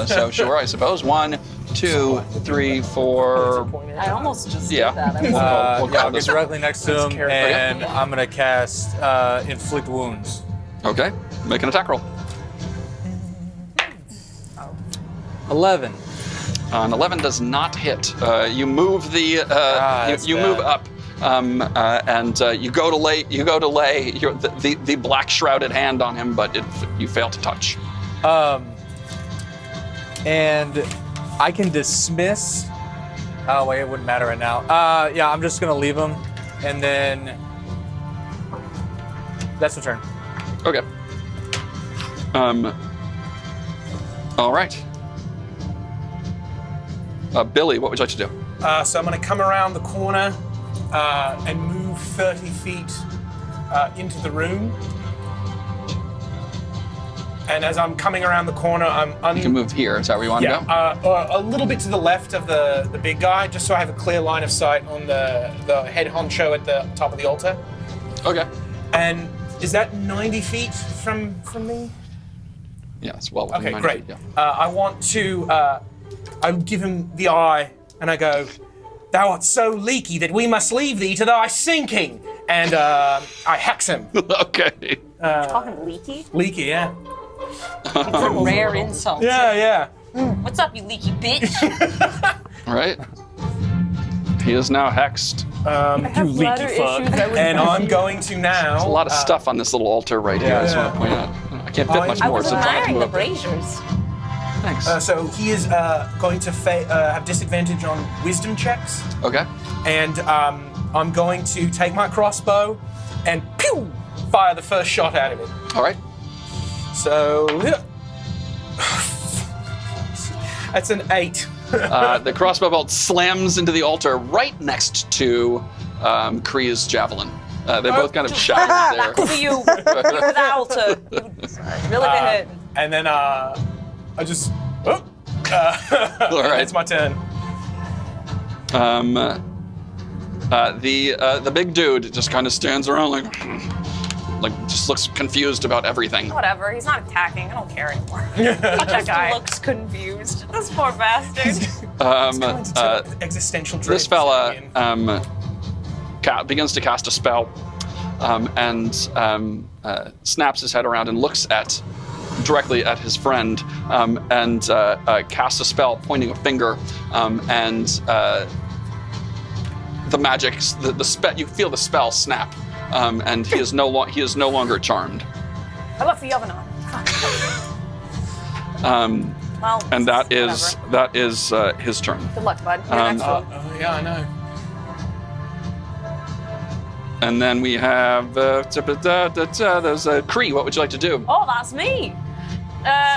So sure, I suppose. 1, 2, 3, 4. I almost just Yeah. did that. I We'll Yeah, call I'll get this. directly next to him, and I'm gonna cast Inflict Wounds. Okay, make an attack roll. 11. An 11 does not hit. You move the that's you move up, and you go to lay the black shrouded hand on him, but you fail to touch. And I can dismiss. Oh wait, it wouldn't matter right now. Yeah, I'm just gonna leave him, and then that's the turn. Okay. All right. Billy, what would you like to do? So I'm going to come around the corner and move 30 feet into the room. And as I'm coming around the corner, You can move here. Is that where you want to go? or a little bit to the left of the big guy, just so I have a clear line of sight on the head honcho at the top of the altar. Okay. And is that 90 feet from me? Yeah, it's well within Okay, 90 great. feet, yeah. I want to. I give him the eye, and I go, "Thou art so leaky that we must leave thee to thy sinking." And I hex him. Okay. Talking leaky? Leaky, yeah. It's a rare insult. Yeah. What's up, you leaky bitch? All right. He is now hexed. You leaky fuck. And I'm going to now. A lot of stuff on this little altar right here. I just want to point out. I can't fit much I more. was So I'm trying to admiring the move. braziers. Thanks. So he is going to have disadvantage on wisdom checks, Okay. and I'm going to take my crossbow and pew, fire the first shot out of it. All right. So that's an 8. The crossbow bolt slams into the altar right next to Kree's javelin. They both kind of shatter there. Cover you. Give her the altar. Really been hurt. And then I just. All right. It's my turn. The big dude just kind of stands around like just looks confused about everything. Whatever, he's not attacking. I don't care anymore. Fuck that guy. Looks confused. This poor bastard. Existential dread. This fella begins to cast a spell and snaps his head around and looks directly at his friend and casts a spell pointing a finger and the magic, the spell, you feel the spell snap and he is no longer charmed. I left the oven on. Well, And that whatever. is his turn. Good luck, bud. You're next one. Yeah, I know. And then we have there's Kree. What would you like to do? Oh, that's me.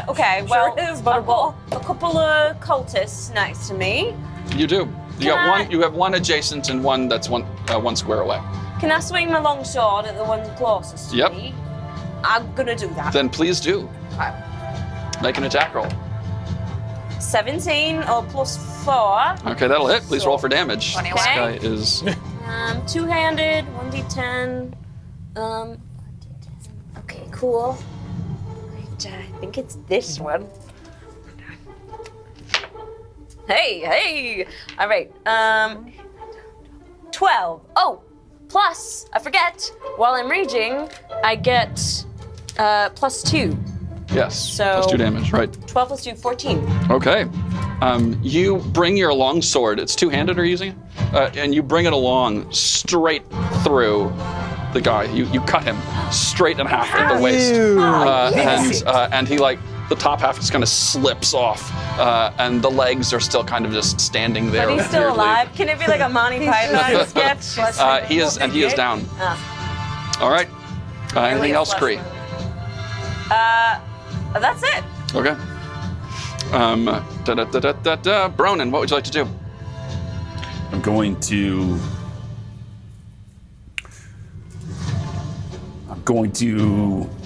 Okay, well, Sure is, I've got a couple of cultists next to me. You do. You Can got I- one. You have one adjacent and one that's one square away. Can I swing my long sword at the one closest to Yep. me? I'm gonna do that. Then please do. Okay. Make an attack roll. 17 or plus 4. Okay, that'll hit. Please roll for damage. Funny This way. guy is. Two-handed, 1d10. Okay, cool. Right, I think it's this one. Hey! All right. 12. Oh, plus I forget. While I'm raging, I get plus 2. Yes. So- plus 2 damage. Right. 12 plus 2, 14. Okay. You bring your long sword. It's two-handed. Are you using it? And you bring it along straight through the guy. You cut him straight in half at the waist, and he the top half just kind of slips off, and the legs are still kind of just standing there. But he's still weirdly. alive. Can it be like a Monty Python sketch? He is down. All right. Anything else, Kree? That's it. Okay. Bronin, what would you like to do? I'm going to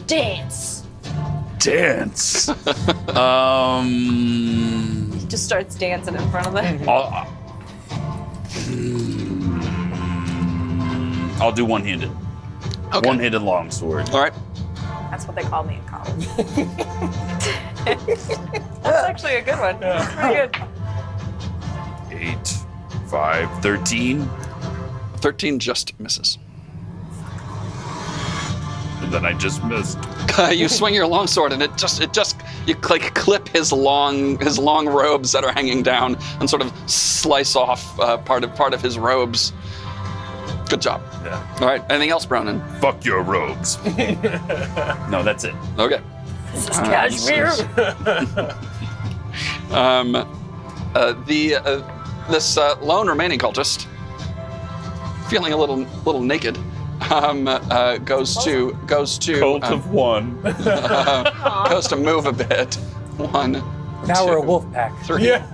Dance. dance. He just starts dancing in front of them. I'll do one-handed. Okay. One-handed longsword. All right. That's what they called me in college. That's actually a good one. That's pretty good. 8, 5, 13. 13 just misses. And then I just missed. You swing your longsword, and you clip his long robes that are hanging down, and sort of slice off part of his robes. Good job. Yeah. All right. Anything else, Bronin? Fuck your robes. No, that's it. Okay. Cashmere. This lone remaining cultist, feeling a little naked, goes to Cult of one. goes to move a bit. 1, Now we're a 2, wolf pack. 3. Yeah.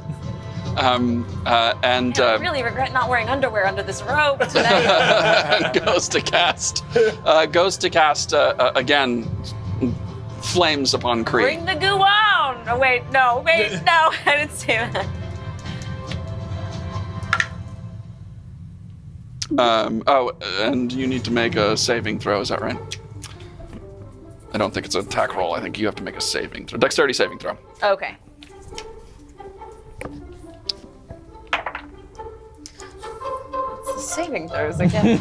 And I really regret not wearing underwear under this robe tonight. goes to cast again. Flames upon Kree. Bring the goo on! Oh, wait, no, I didn't say that. And you need to make a saving throw, is that right? I don't think it's an attack roll. I think you have to make a saving throw. Dexterity saving throw. Okay. It's the saving throws again.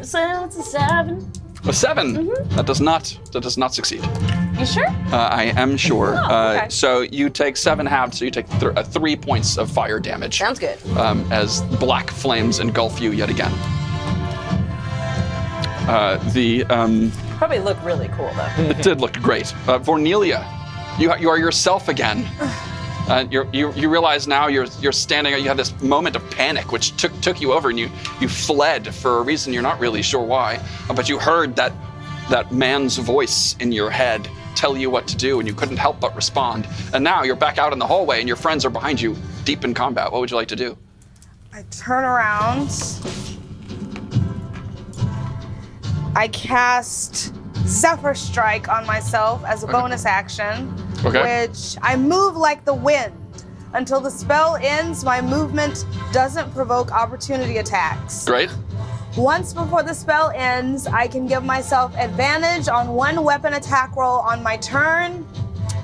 So it's a 7. A 7. Mm-hmm. That does not succeed. You sure? I am sure. Oh, okay. So you take 7 halved, so you take 3 points of fire damage. Sounds good. As black flames engulf you yet again. Probably look really cool though. It did look great. Vornelia, you are yourself again. You realize now you're standing. You have this moment of panic, which took you over, and you fled for a reason you're not really sure why. But you heard that man's voice in your head tell you what to do, and you couldn't help but respond. And now you're back out in the hallway, and your friends are behind you, deep in combat. What would you like to do? I turn around. I cast Zephyr Strike on myself as a bonus action, which I move like the wind. Until the spell ends, my movement doesn't provoke opportunity attacks. Great. Once before the spell ends, I can give myself advantage on one weapon attack roll on my turn.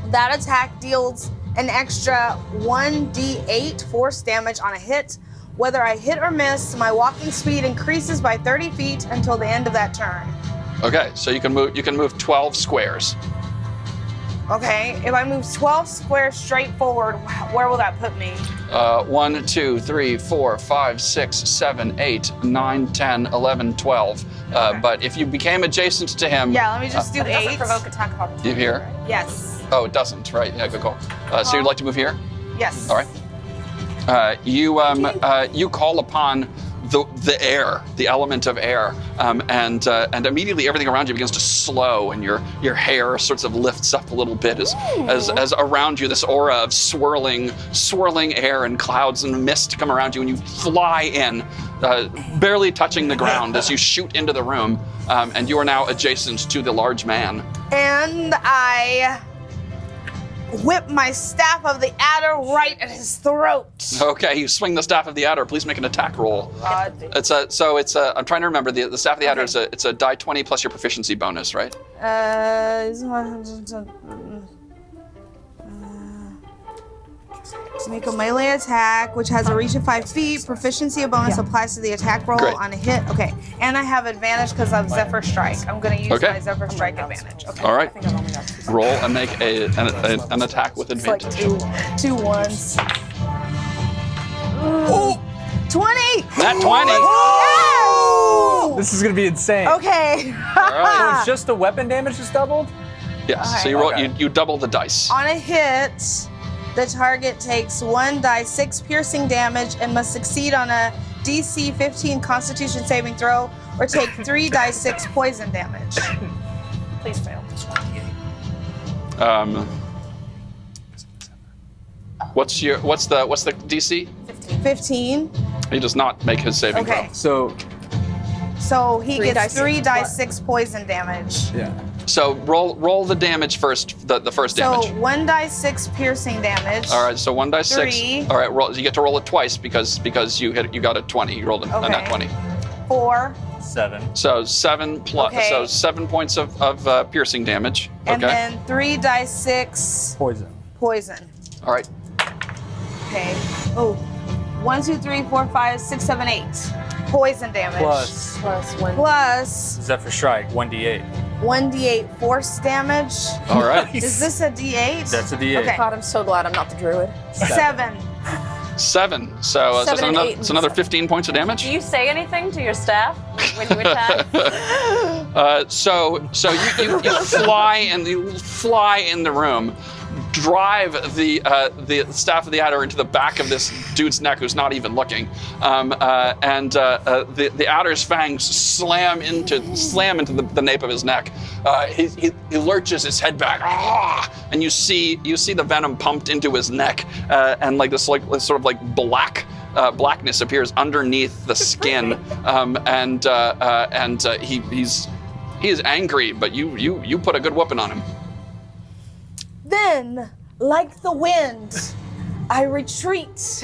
That attack deals an extra 1d8 force damage on a hit. Whether I hit or miss, my walking speed increases by 30 feet until the end of that turn. Okay, so you can move 12 squares. Okay, if I move 12 squares straight forward, where will that put me? 1, 2, 3, 4, 5, 6, 7, 8, 9, 10, 11, 12. But if you became adjacent to him... Yeah, let me just do But it doesn't 8. provoke attack of opportunity. You here? Yes. Oh, it doesn't, right? Yeah, good call. So you'd like to move here? Yes. All right. You call upon the air, the element of air, and immediately everything around you begins to slow, and your hair sorts of lifts up a little bit as around you this aura of swirling air and clouds and mist come around you, and you fly in, barely touching the ground as you shoot into the room, and you are now adjacent to the large man. And I whip my staff of the adder right at his throat. Okay, you swing the staff of the adder. Please make an attack roll. God. I'm trying to remember the staff of the adder is it's a die 20 plus your proficiency bonus, right? Make a melee attack, which has a reach of 5 feet. Proficiency bonus applies to the attack roll on a hit. Okay, and I have advantage because of Zephyr Strike. I'm going to use my Zephyr Strike advantage. Okay. All right. Roll and make an attack with advantage. Like two ones. Ooh, 20! Nat 20! Oh! This is gonna be insane. Okay. So it's just the weapon damage is doubled? Yes. So you roll. You double the dice. On a hit, the target takes 1d6 piercing damage and must succeed on a DC 15 Constitution saving throw, or take 3d6 poison damage. Please fail. What's the DC? 15. He does not make his saving Okay. So So he gets 3d6 3d6 poison damage. yeah. throw. So roll the damage first. The first damage. So 1d6 piercing damage. All right, so 1d6. 3. All right, roll. You get to roll it twice because you got a 20. You rolled a Okay. nat 20. 4. 7. So 7 plus. Okay. So 7 points of piercing damage. And Okay. then 3d6 Poison. poison. All right. Okay. Oh. 1, 2, 3, 4, 5, 6, 7, 8. Poison damage. Plus, +1. Plus Zephyr Strike, 1d8. 1d8 force damage. All right. Is this a d8? That's a d8. Okay. God, I'm so glad I'm not the druid. 7. 7. So, Seven and eight it's and another seven. 15 points of damage. Do you say anything to your staff when you attack? So you fly in the room, drive the staff of the adder into the back of this dude's neck who's not even looking, and the adder's fangs slam into the nape of his neck. He lurches his head back, and you see the venom pumped into his neck, and like this sort of blackness appears underneath the skin, he is angry, but you put a good whooping on him. Then, like the wind, I retreat.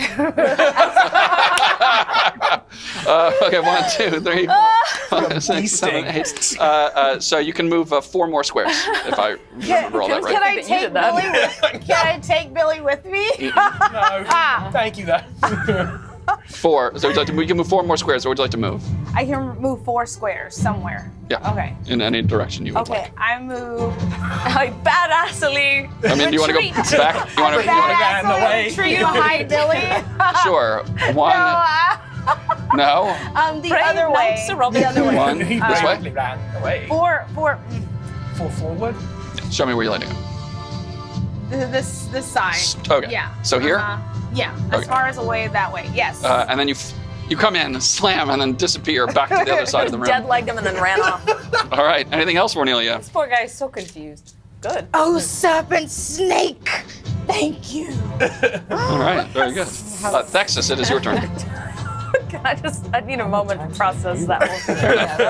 Okay, 1, 2, 3, 4, 5, 6, 7, 8. So you can move 4 more squares if I remember all that Can right. I take Billy with me? No, thank you, though. 4. So we can move 4 more squares. Where would you like to move? I can move 4 squares somewhere. Yeah. Okay. In any direction you would Okay, like. I move. I badassly I mean, do you want to go retreat. back? You want to? Ran away. Retreat behind Billy. Sure. 1. No. The Brave other way. knights are The other way. 1. He This way. bravely ran away. 4. Fall forward. Show me where you're landing. This side. Okay. Yeah. So here. Yeah. As Okay. far as away that way. Yes. And then you come in, slam, and then disappear back to the other side of the room. Dead-legged him and then ran off. All right. Anything else, Cornelia? This poor guy is so confused. Good. Oh, serpent snake. Thank you. All right. Very good. Thexus, it is your turn. I need a moment to process that one.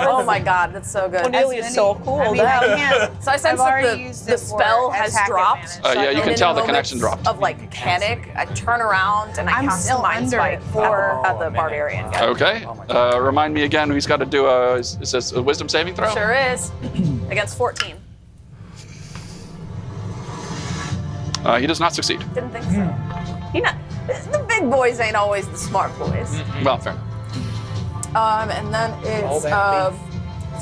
Oh my god, that's so good. Cornelia's so cool. I mean, I can't. So I sense I've already that used the it for spell has attack dropped. advantage. Yeah, you And can in tell the moments connection dropped. Of like panic, I turn around and I I'm cast still Mind under Spike it for- at the barbarian guy. Okay. Remind me again. He's got to do a wisdom saving throw. Sure is. Against 14. He does not succeed. Didn't think so. The big boys ain't always the smart boys. Well, fair enough. And then All it's that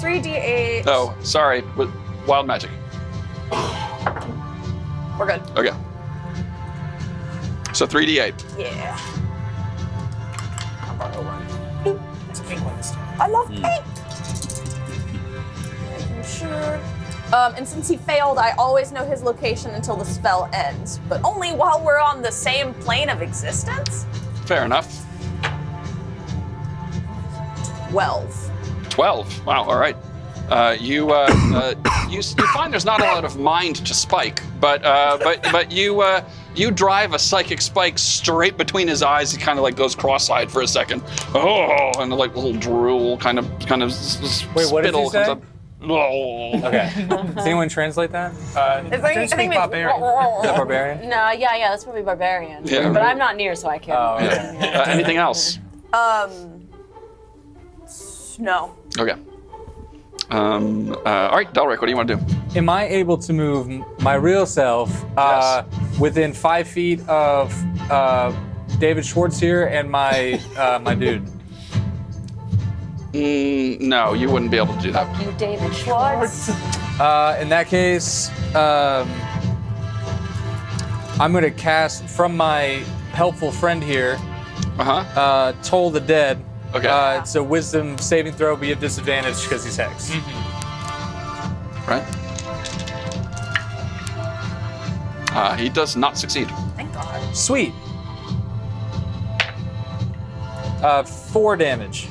3d8. Oh, sorry. Wild magic. We're good. Okay. So 3d8. Yeah. It's a pink one this time. I love pink. Making sure. And since he failed, I always know his location until the spell ends, but only while we're on the same plane of existence? Fair enough. 12. 12. Wow. All right. You find there's not a lot of mind to Spike, but you drive a psychic spike straight between his eyes. He kind of like goes cross-eyed for a second. Oh, and like little drool kind of Wait, what did spittle you say? comes up. Oh. Okay. Does anyone translate that? I don't speak barbarian. Is that barbarian? No, yeah, that's probably barbarian. Yeah. But I'm not near, so I can't. Oh, okay. Anything else? No. Okay. All right, Delric, what do you want to do? Am I able to move my real self Yes. within 5 feet of David Schwartz here and my my dude? No, you wouldn't be able to do that. You, David Schwartz. In that case, I'm going to cast from my helpful friend here, Uh-huh. Toll the Dead. Okay. It's a wisdom saving throw, be at disadvantage because he's hexed. Right. He does not succeed. Thank God. Sweet. 4 damage.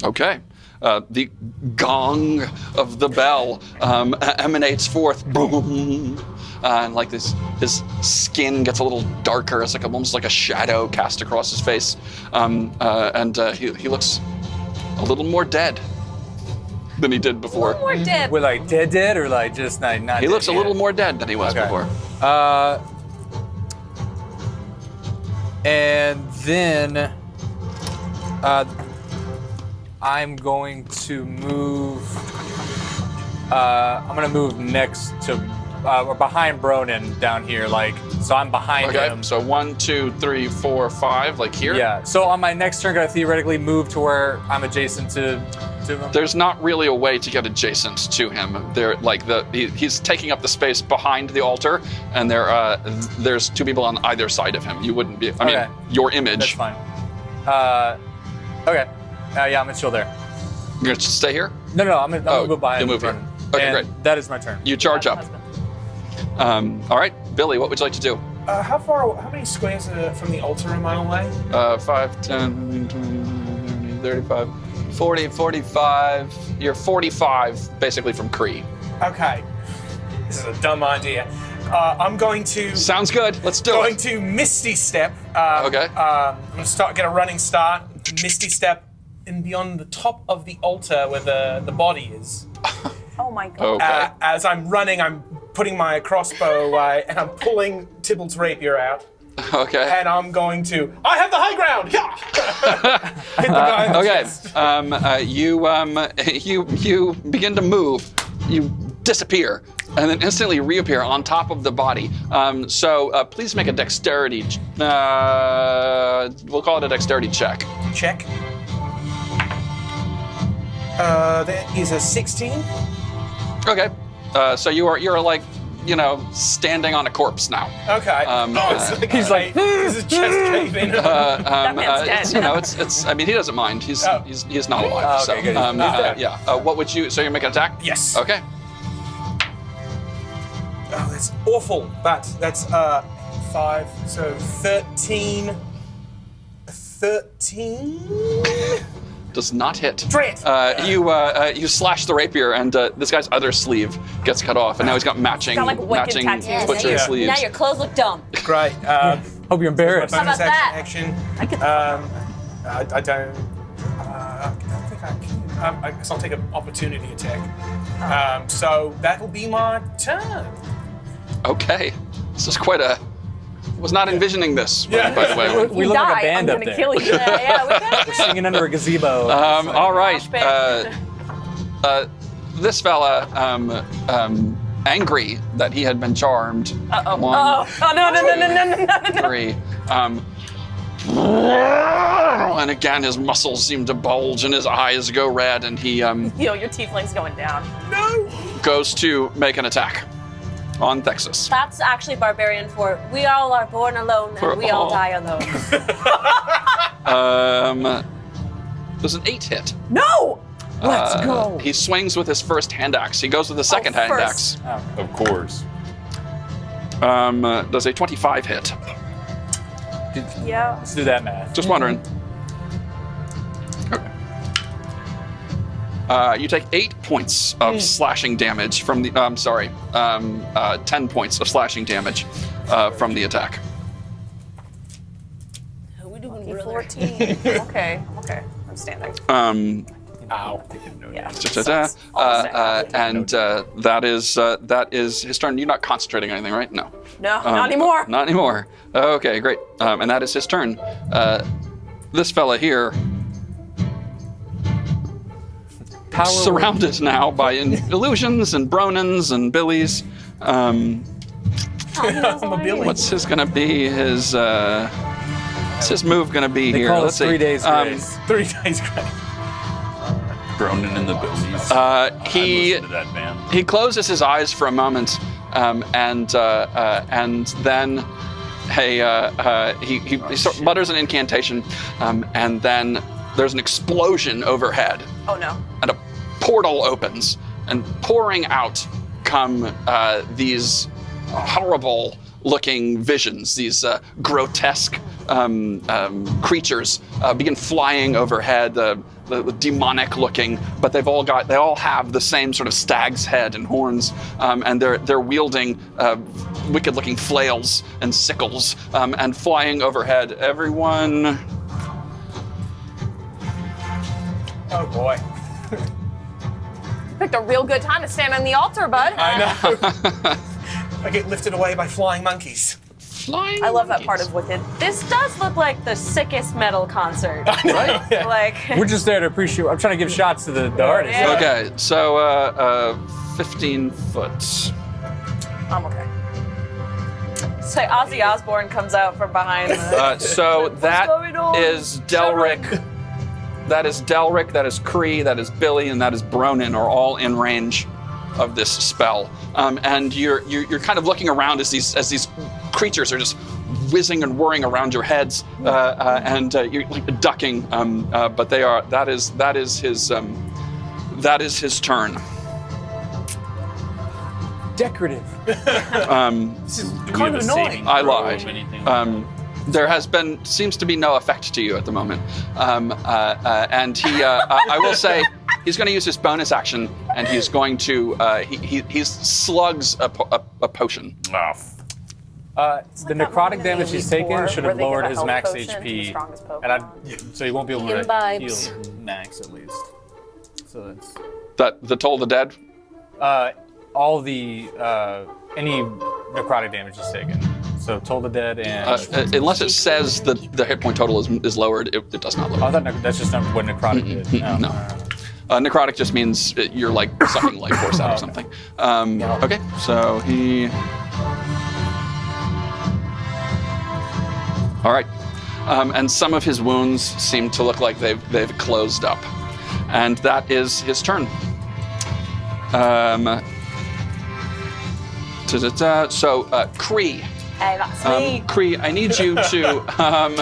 Okay. The gong of the bell emanates forth, boom, and like this, his skin gets a little darker. It's like almost like a shadow cast across his face, and he looks a little more dead than he did before. More dead. We're like dead or like just not He dead looks a yet? little more dead than he was Okay. before. And then I'm going to move. I'm gonna move next to or behind Bronin down here, like so I'm behind Okay. him. So 1, 2, 3, 4, 5, like here. Yeah. So on my next turn, could I theoretically move to where I'm adjacent to him? There's not really a way to get adjacent to him. There, like he's taking up the space behind the altar, and there's 2 people on either side of him. You wouldn't be. I mean, Okay. your image. That's fine. Okay. Yeah, I'm gonna chill there. You're gonna stay here. No, I'm gonna move by you'll him. move here. Bronin. Okay, And great. That is my turn. You charge up. All right, Billy. What would you like to do? How many squares from the altar am I away? 5, 10, 20, 35, 40, 45. You're 45, basically from Kree. Okay. This is a dumb idea. I'm going to Sounds good. Let's do going it. to Misty Step. Okay. I'm gonna get a running start. Misty Step and beyond the top of the altar where the body is. Oh my God. Okay. As I'm running, I'm putting my crossbow away and I'm pulling Tybalt's rapier out. Okay. And I'm going to. I have the high ground. Yeah. Hit the guy in the Okay. chest. You begin to move. You disappear, and then instantly reappear on top of the body. So please make a dexterity. We'll call it a dexterity check. Check. That is a 16. Okay. So you're like, standing on a corpse now. Okay. He's like, is his chest caving? man's dead. It's. I mean, he doesn't mind. He's Oh. he's not alive. Oh, okay, good. Yeah. What would you? So you're making an attack? Yes. Okay. Oh, that's awful. But that's 5, so 13. 13? Does not hit. Drat! You slash the rapier, and this guy's other sleeve gets cut off, and now he's got matching got, like, wicked tattoos. butcher Yeah. sleeves. Now your clothes look dumb. Great. Hope you're embarrassed. Bonus about that? action. I get the I don't think I can. I guess I'll take an opportunity attack. So that'll be my turn. Okay. This is quite a. Was not envisioning this, by the way. We you look die, like a band I'm up gonna there. kill you. Yeah, we got We're singing under a gazebo. All right. band. This fella, angry that he had been charmed. Uh-oh. One, Oh no. 3. And again, his muscles seem to bulge and his eyes go red, and he Yo, your tiefling's going down. goes to make an attack on Thexus. That's actually barbarian for we all are born alone For and we all all. die alone. Does an 8 hit? No! Let's go. He swings with his first hand axe. He goes with the second hand first. axe. Of course. Does a 25 hit? Yeah. Let's do that math. Just wondering. Okay. You take 8 points of slashing damage from the. 10 points of slashing damage from the attack. How we doing, Okay, brother? 14. Okay. I'm standing. Ow. Yeah. And that is his turn. You're not concentrating on anything, right? No. No, not anymore. Not anymore. Okay, great. And that is his turn. This fella here, Power surrounded now by illusions and Bronins and Billies. I'm a Billy. What's his gonna be? What's his move gonna be They here? call Let's it see. 3 days grace. 3 days great. Bronin and the Billies. He Listen to that band. he closes his eyes for a moment, and then he sort of mutters an incantation, and then there's an explosion overhead, Oh no. and a portal opens, and pouring out come these horrible-looking visions. These grotesque creatures begin flying overhead. The demonic-looking, but they all have the same sort of stag's head and horns, and they're wielding wicked-looking flails and sickles and flying overhead. Everyone. Oh boy. Picked a real good time to stand on the altar, bud. I know. I get lifted away by flying monkeys. Flying I love that monkeys. part of Wicked. This does look like the sickest metal concert. Right? Yeah. Like, We're just there to appreciate. I'm trying to give shots to the artist. Yeah. Okay, so 15 foot. I'm okay. it's like Ozzy Osbourne comes out from behind. So that going on? is Delric. That is Delric, that is Cree, that is Billy, and that is Bronin are all in range of this spell. And you're kind of looking around as these creatures are just whizzing and whirring around your heads, and you're like ducking. But that is his turn. Decorative. This is kind of annoying. I lied. There seems to be no effect to you at the moment. And he, I will say, he's going to use his bonus action, and he's going to, he slugs a potion. The necrotic damage he's taken Four, should where have they give lowered a his health max potion to the HP, strongest and so he won't be able to Imbibes. heal max at least. So that's The Toll of the Dead? all the any necrotic damage is taken. So Toll the Dead and Unless it says that the hit point total is lowered, it does not lower. I thought that's just not what necrotic did. No. Necrotic just means you're like sucking life force out or something. Okay, so he. All right, and some of his wounds seem to look like they've closed up, and that is his turn. So Cree. Hey, that's me. Cree, I need you to.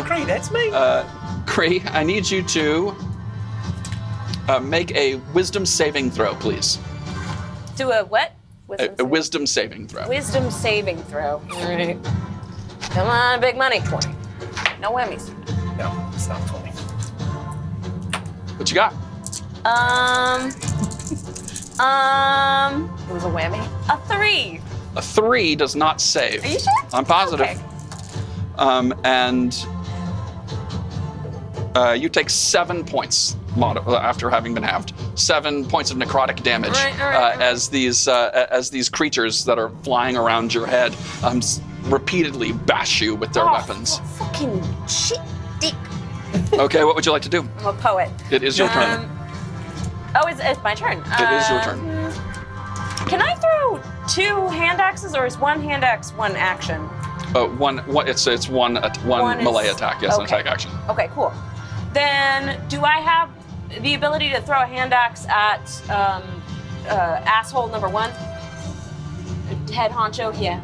Great, that's me. Cree, I need you to make a wisdom saving throw, please. Do a what? A wisdom saving throw. Wisdom saving throw. All right. Come on, big money. 20. No whammies. No, it's not 20. What you got? It was a whammy. A 3. A 3 does not save. Are you sure? I'm positive. Okay. And you take 7 points after having been halved. 7 points of necrotic damage All right. as these creatures that are flying around your head repeatedly bash you with their weapons. Fucking shit dick. Okay, what would you like to do? I'm a poet. It is your turn. It's my turn. It is your turn. Can I throw 2 hand axes, or is one hand axe one action? It's one One is- melee attack. Yes, an okay. attack action. Okay, cool. Then, do I have the ability to throw a hand axe at asshole number 1? Head honcho? Yeah.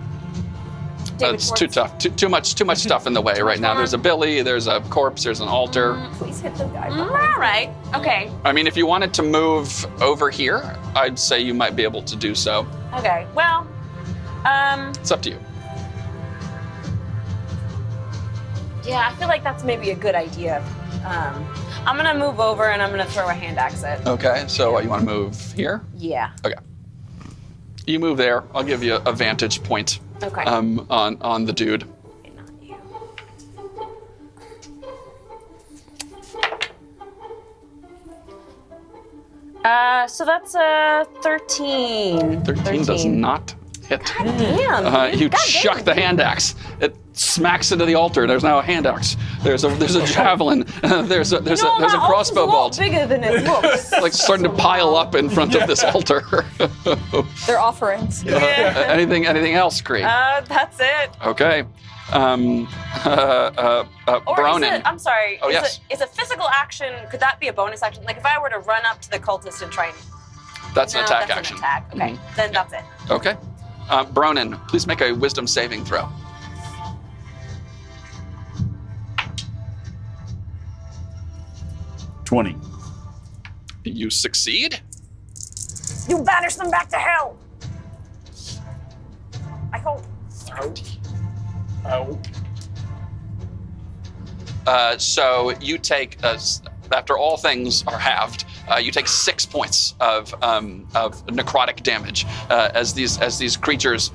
David It's Schwartz. too tough. Too much stuff in the way right now. There's a Billy. There's a corpse. There's an altar. Please hit the guy. All right. Okay. I mean, if you wanted to move over here, I'd say you might be able to do so. Okay. Well, It's up to you. yeah, I feel like that's maybe a good idea. I'm gonna move over and I'm gonna throw a hand axe at. Okay, so what, you want to move here? Yeah. Okay. You move there. I'll give you a vantage point Okay. on the dude. Not you. So that's 13. 13 does not hit. Damn. You chuck the hand axe. It smacks into the altar. There's now a hand axe. There's a javelin. There's a crossbow bolt. Bigger than it looks. Like starting to pile up in front of this altar. They're offerings. Anything else, Cree? That's it. Okay. Or Bronin. is it, I'm sorry. Oh, is yes. Is a physical action, could that be a bonus action? Like if I were to run up to the cultist and try and... That's an No, attack that's action. An attack. Okay, then that's it. Okay. Bronin, please make a wisdom saving throw. 20. You succeed. You banish them back to hell. I hope. 30. Oh. So you take, after all things are halved, you take 6 points of necrotic damage as these creatures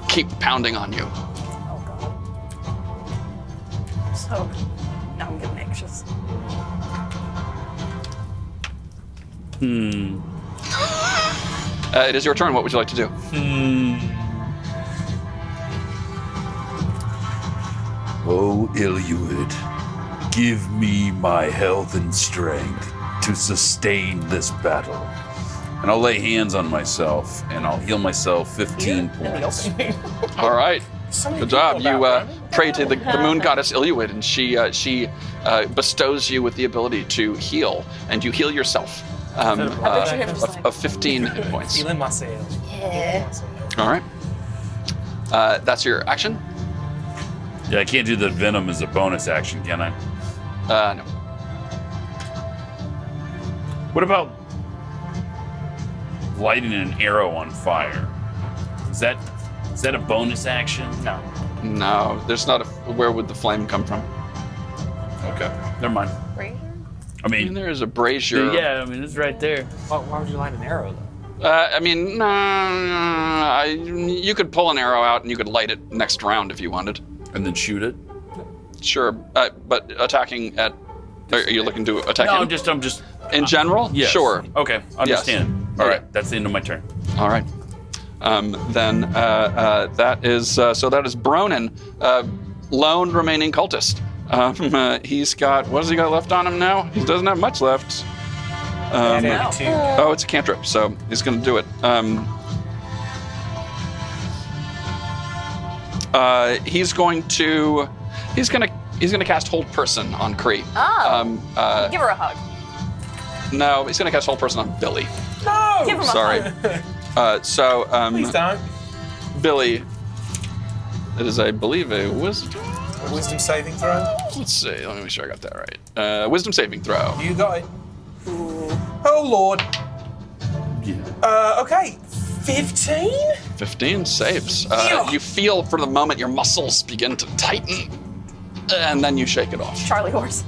keep pounding on you. Oh god. So now I'm getting anxious. It is your turn. What would you like to do? Oh, Iluid, give me my health and strength to sustain this battle. And I'll lay hands on myself, and I'll heal myself 15 points. All right. Good job. You about pray to the moon goddess Iluid, and she bestows you with the ability to heal, and you heal yourself of 15 hit points. Feeling myself. Yeah. All right. That's your action? Yeah, I can't do the venom as a bonus action, can I? No. What about lighting an arrow on fire? Is that a bonus action? No. No, there's not a. Where would the flame come from? Okay, never mind. Right? I mean, There's a brazier. yeah, I mean, it's right there. Why would you light an arrow though? You could pull an arrow out and you could light it next round if you wanted. And then shoot it? Sure, but attacking at. Are you looking to attack No, him? I'm just. In general? Yes. Sure. Okay, understand. All Okay. right, that's the end of my turn. All right. That is Bronin, lone remaining cultist. He's got, what has he got left on him now? He doesn't have much left. Oh, it's a cantrip, so he's going to do it. He's going to cast Hold Person on Kree. Oh. Give her a hug. No, he's going to cast Hold Person on Billy. No! Give him a Sorry. hug. Please don't. Billy, it is, I believe, a wisdom. A wisdom saving throw. Let's see. Let me make sure I got that right. Wisdom saving throw. You got it. Oh Lord. Yeah. Okay. 15? 15 saves. Yeah. You feel for the moment your muscles begin to tighten, and then you shake it off. Charlie horse.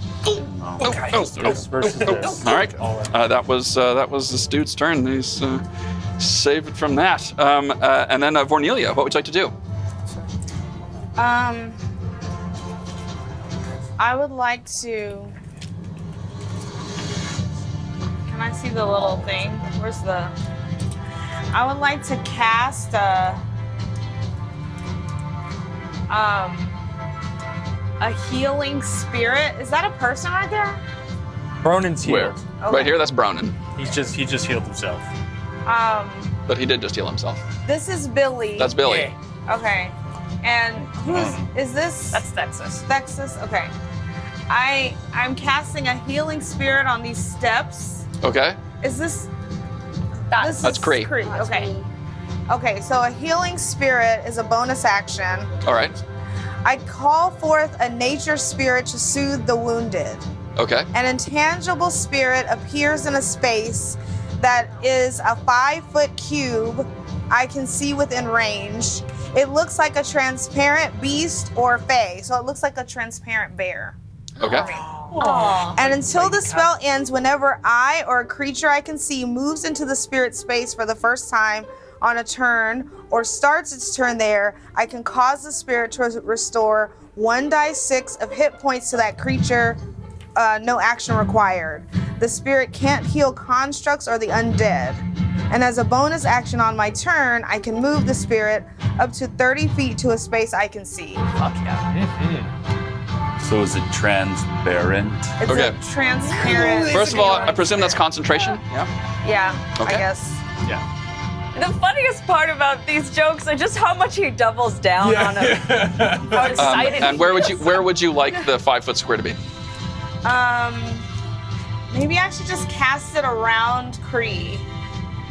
Okay. This versus this. All right. That was this dude's turn. He's saved from that. And then Vornelia, what would you like to do? I would like to. Can I see the little thing? Where's the? I would like to cast a healing spirit. Is that a person right there? Bronin's Where? healed. Okay. Right here. That's Bronin. He just healed himself. But he did just heal himself. This is Billy. That's Billy. Yeah. Okay. And is this? That's Texas. Texas. Okay. I'm casting a healing spirit on these steps. Okay. Is this? That's This is Kree. Okay. Okay. So a healing spirit is a bonus action. All right. I call forth a nature spirit to soothe the wounded. Okay. An intangible spirit appears in a space that is a 5-foot cube I can see within range. It looks like a transparent beast or fae, so it looks like a transparent bear. Okay. And until the spell ends, whenever I or a creature I can see moves into the spirit space for the first time on a turn or starts its turn there, I can cause the spirit to restore 1d6 of hit points to that creature, no action required. The spirit can't heal constructs or the undead. And as a bonus action on my turn, I can move the spirit up to 30 feet to a space I can see. Fuck yeah. So is it transparent? It's Okay. a transparent. First of all, I presume that's concentration. Yeah. Yeah, Okay. I guess. Yeah. The funniest part about these jokes are just how much he doubles down on them. How excited And he where would you like the 5-foot square to be? Maybe I should just cast it around Kree,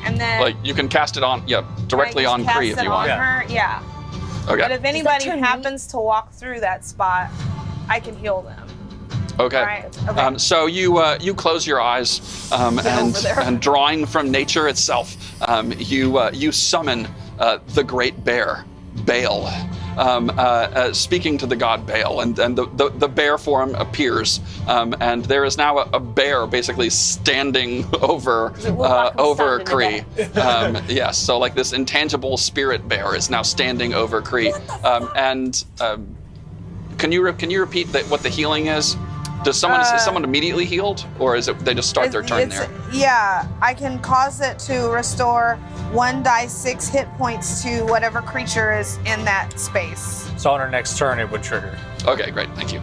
and then Like you can cast it on, directly can I on just Kree cast if you it want. on her? Yeah. But Okay. if anybody turn me? happens to walk through that spot, I can heal them. Okay. Right, okay. So you close your eyes and drawing from nature itself, you summon the great bear, Baal, speaking to the god Baal, and the bear form appears, and there is now a bear basically standing over Kree. Yes, so like this intangible spirit bear is now standing over Kree, Can you repeat what the healing is? Is someone immediately healed, or is it they just start their turn there? Yeah, I can cause it to restore 1d6 hit points to whatever creature is in that space. So on our next turn, it would trigger. Okay, great, thank you.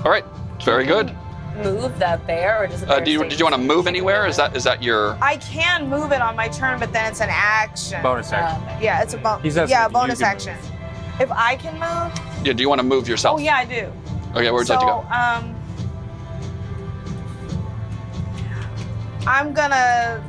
All right, very good. Move that bear, or does it? Did you want to move anywhere? Is that your? I can move it on my turn, but then it's an action. Bonus action. Yeah, it's a bonus. He's asking Yeah, if you bonus can action. If I can move? Yeah, do you want to move yourself? Oh yeah, I do. Okay, where would you like to go? I'm gonna.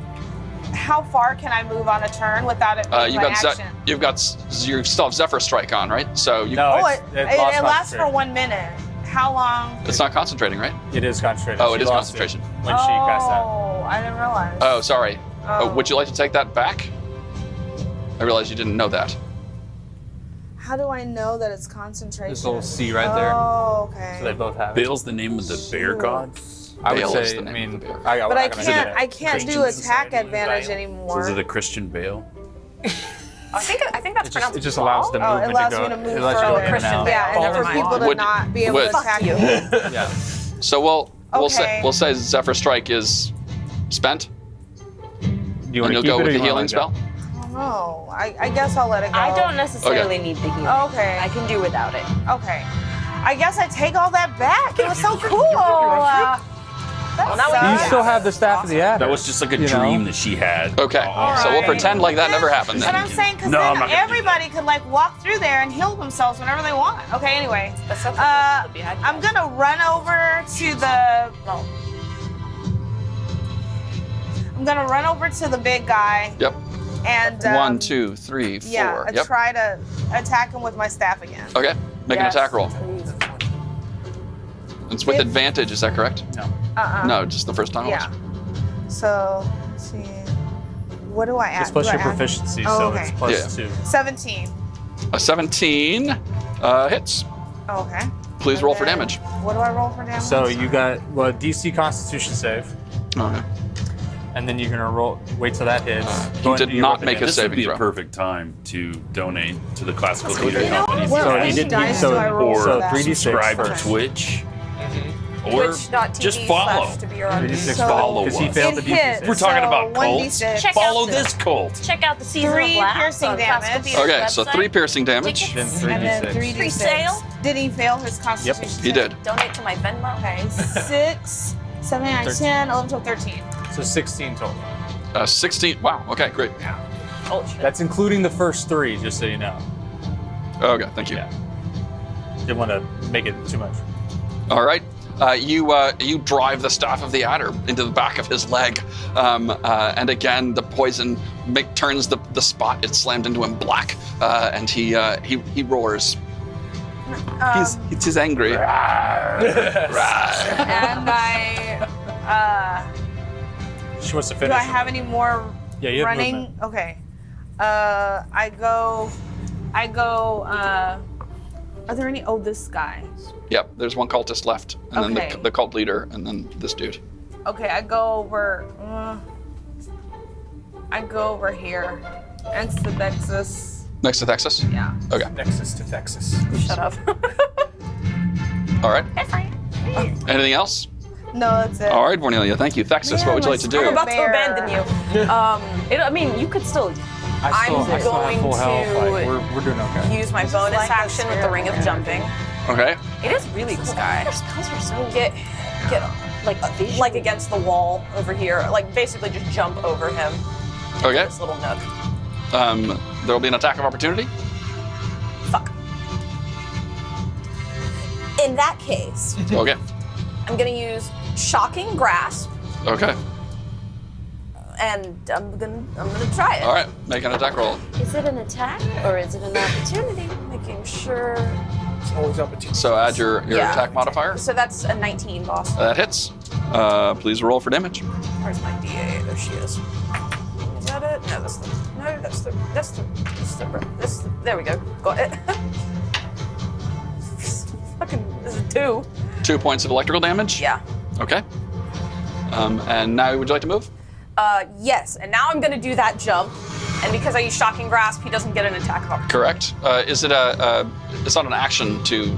How far can I move on a turn without it being my action? You still have Zephyr Strike on, right? So you. No, Oh, it it lasts for concentration. 1 minute. How long? It's not concentrating, right? It is concentration. Oh, it She is lost concentration. when she cast that. Oh, I didn't realize. Oh, sorry. Oh. Would you like to take that back? I realized you didn't know that. How do I know that it's concentration? This little C right there. Oh, okay. So they both have it. Baal's the name of the bear god? I would Baal is say, the I name mean, of the bear. But I can't. can't do Christian attack society, advantage Baal. anymore. Is it a Christian Baal? I think that's pronounced. It just allows the Oh, it movement allows to go. me to move it lets you go further. in and out. Yeah, and for Never people to Would- not be able would- to attack me. Yeah. So we'll Okay. say Zephyr Strike is spent, Do you and want to you'll keep go it, or with you the wanna healing let it go? spell. No, I guess I'll let it go. I don't necessarily need the healing. Okay. I can do without it. Okay. I guess I take all that back. It was so cool. Well, now we You Yeah. still have the staff of the adder. That was just like a you know? dream that she had. Okay, so we'll Alright. pretend like that never happened But then. I'm saying, because No, I'm then not gonna do everybody could like walk through there and heal themselves whenever they want. Okay, anyway. I'm gonna run over to the. No. I'm gonna run over to the big guy Yep. and. 1, 2, 3, 4. Yeah, Yep. try to attack him with my staff again. Okay. Make an Yes. attack roll. It's with If- advantage. Is that correct? Uh-uh. No, just the first time. Yeah. So, let's see. What do I add? It's plus Do I your add- proficiency, Oh, so okay. it's plus Yeah. 2. 17. A 17 hits. Oh, okay. Please And roll for then- damage. What do I roll for damage? So you got DC Constitution save, Okay. and then you're gonna roll. Wait till that hits. He Go ahead did and do your not weapon make a damage. This would saving be throw. a perfect time to donate to the Classical You Theater know, Company. what So range he did- dice so- do I roll or for that? 3d6 subscribe to first. Twitch. Or Twitch.tv just follow. / to be your own. 3d6 So- Follow because he us. failed the It DC hit. save. We're talking So, about cults. 1d6. Check Follow out the- this cult. Check out the season 3 of Blast piercing on Classical damage. Theater's Okay, so website. 3 piercing damage. Tickets. Then And then 3d6. 3d6. Free sale? Did he fail his constitution? He did. Donate to my Venmo. Okay, 6, 7, 9, 13. 10, 11, 12, 13. So 16 total. 16. Wow. Okay, great. Oh shit. That's including the first 3, just so you know. Okay, thank you. Yeah. Didn't want to make it too much. All right. You drive the staff of the adder into the back of his leg, and again the poison turns the spot it slammed into him black, and he roars. He's angry. And I, She wants to do finish. I have any more Yeah, you have running? movement. Okay. I go, are there any, this guy. Yep. There's one cultist left, and Okay. then the cult leader, and then this dude. Okay, I go over here. Next to Texas. Next to Texas. Yeah. Okay. Nexus to Texas. Shut up. All right. Anything else? No, that's it. All right, Cornelia. Thank you. Texas, what would you like to I'm do? about to Bear. abandon you. I mean, you could still. I still have going full health. to Like, we're doing okay. Use my bonus like the action with the Ring of Jumping. Okay. It is really cool. Guy. Your spells are so Get like against the wall over here. Like basically just jump over him. Okay. This little nook. There will be an attack of opportunity. Fuck. In that case, Okay. I'm gonna use Shocking Grasp, Okay. and I'm gonna try it. All right. Make an attack roll. Is it an attack or is it an opportunity? Making sure It's always opportunity. So add your Yeah. attack modifier. So that's a 19, boss. That hits. Please roll for damage. Where's my DA? There she is. Is that it? No, that's the. There we go. Got it. This is 2. 2 points of electrical damage. Yeah. Okay. And now would you like to move? Yes. And now I'm gonna do that jump. And because I use shocking grasp, he doesn't get an attack of opportunity. Correct. Is it it's not an action to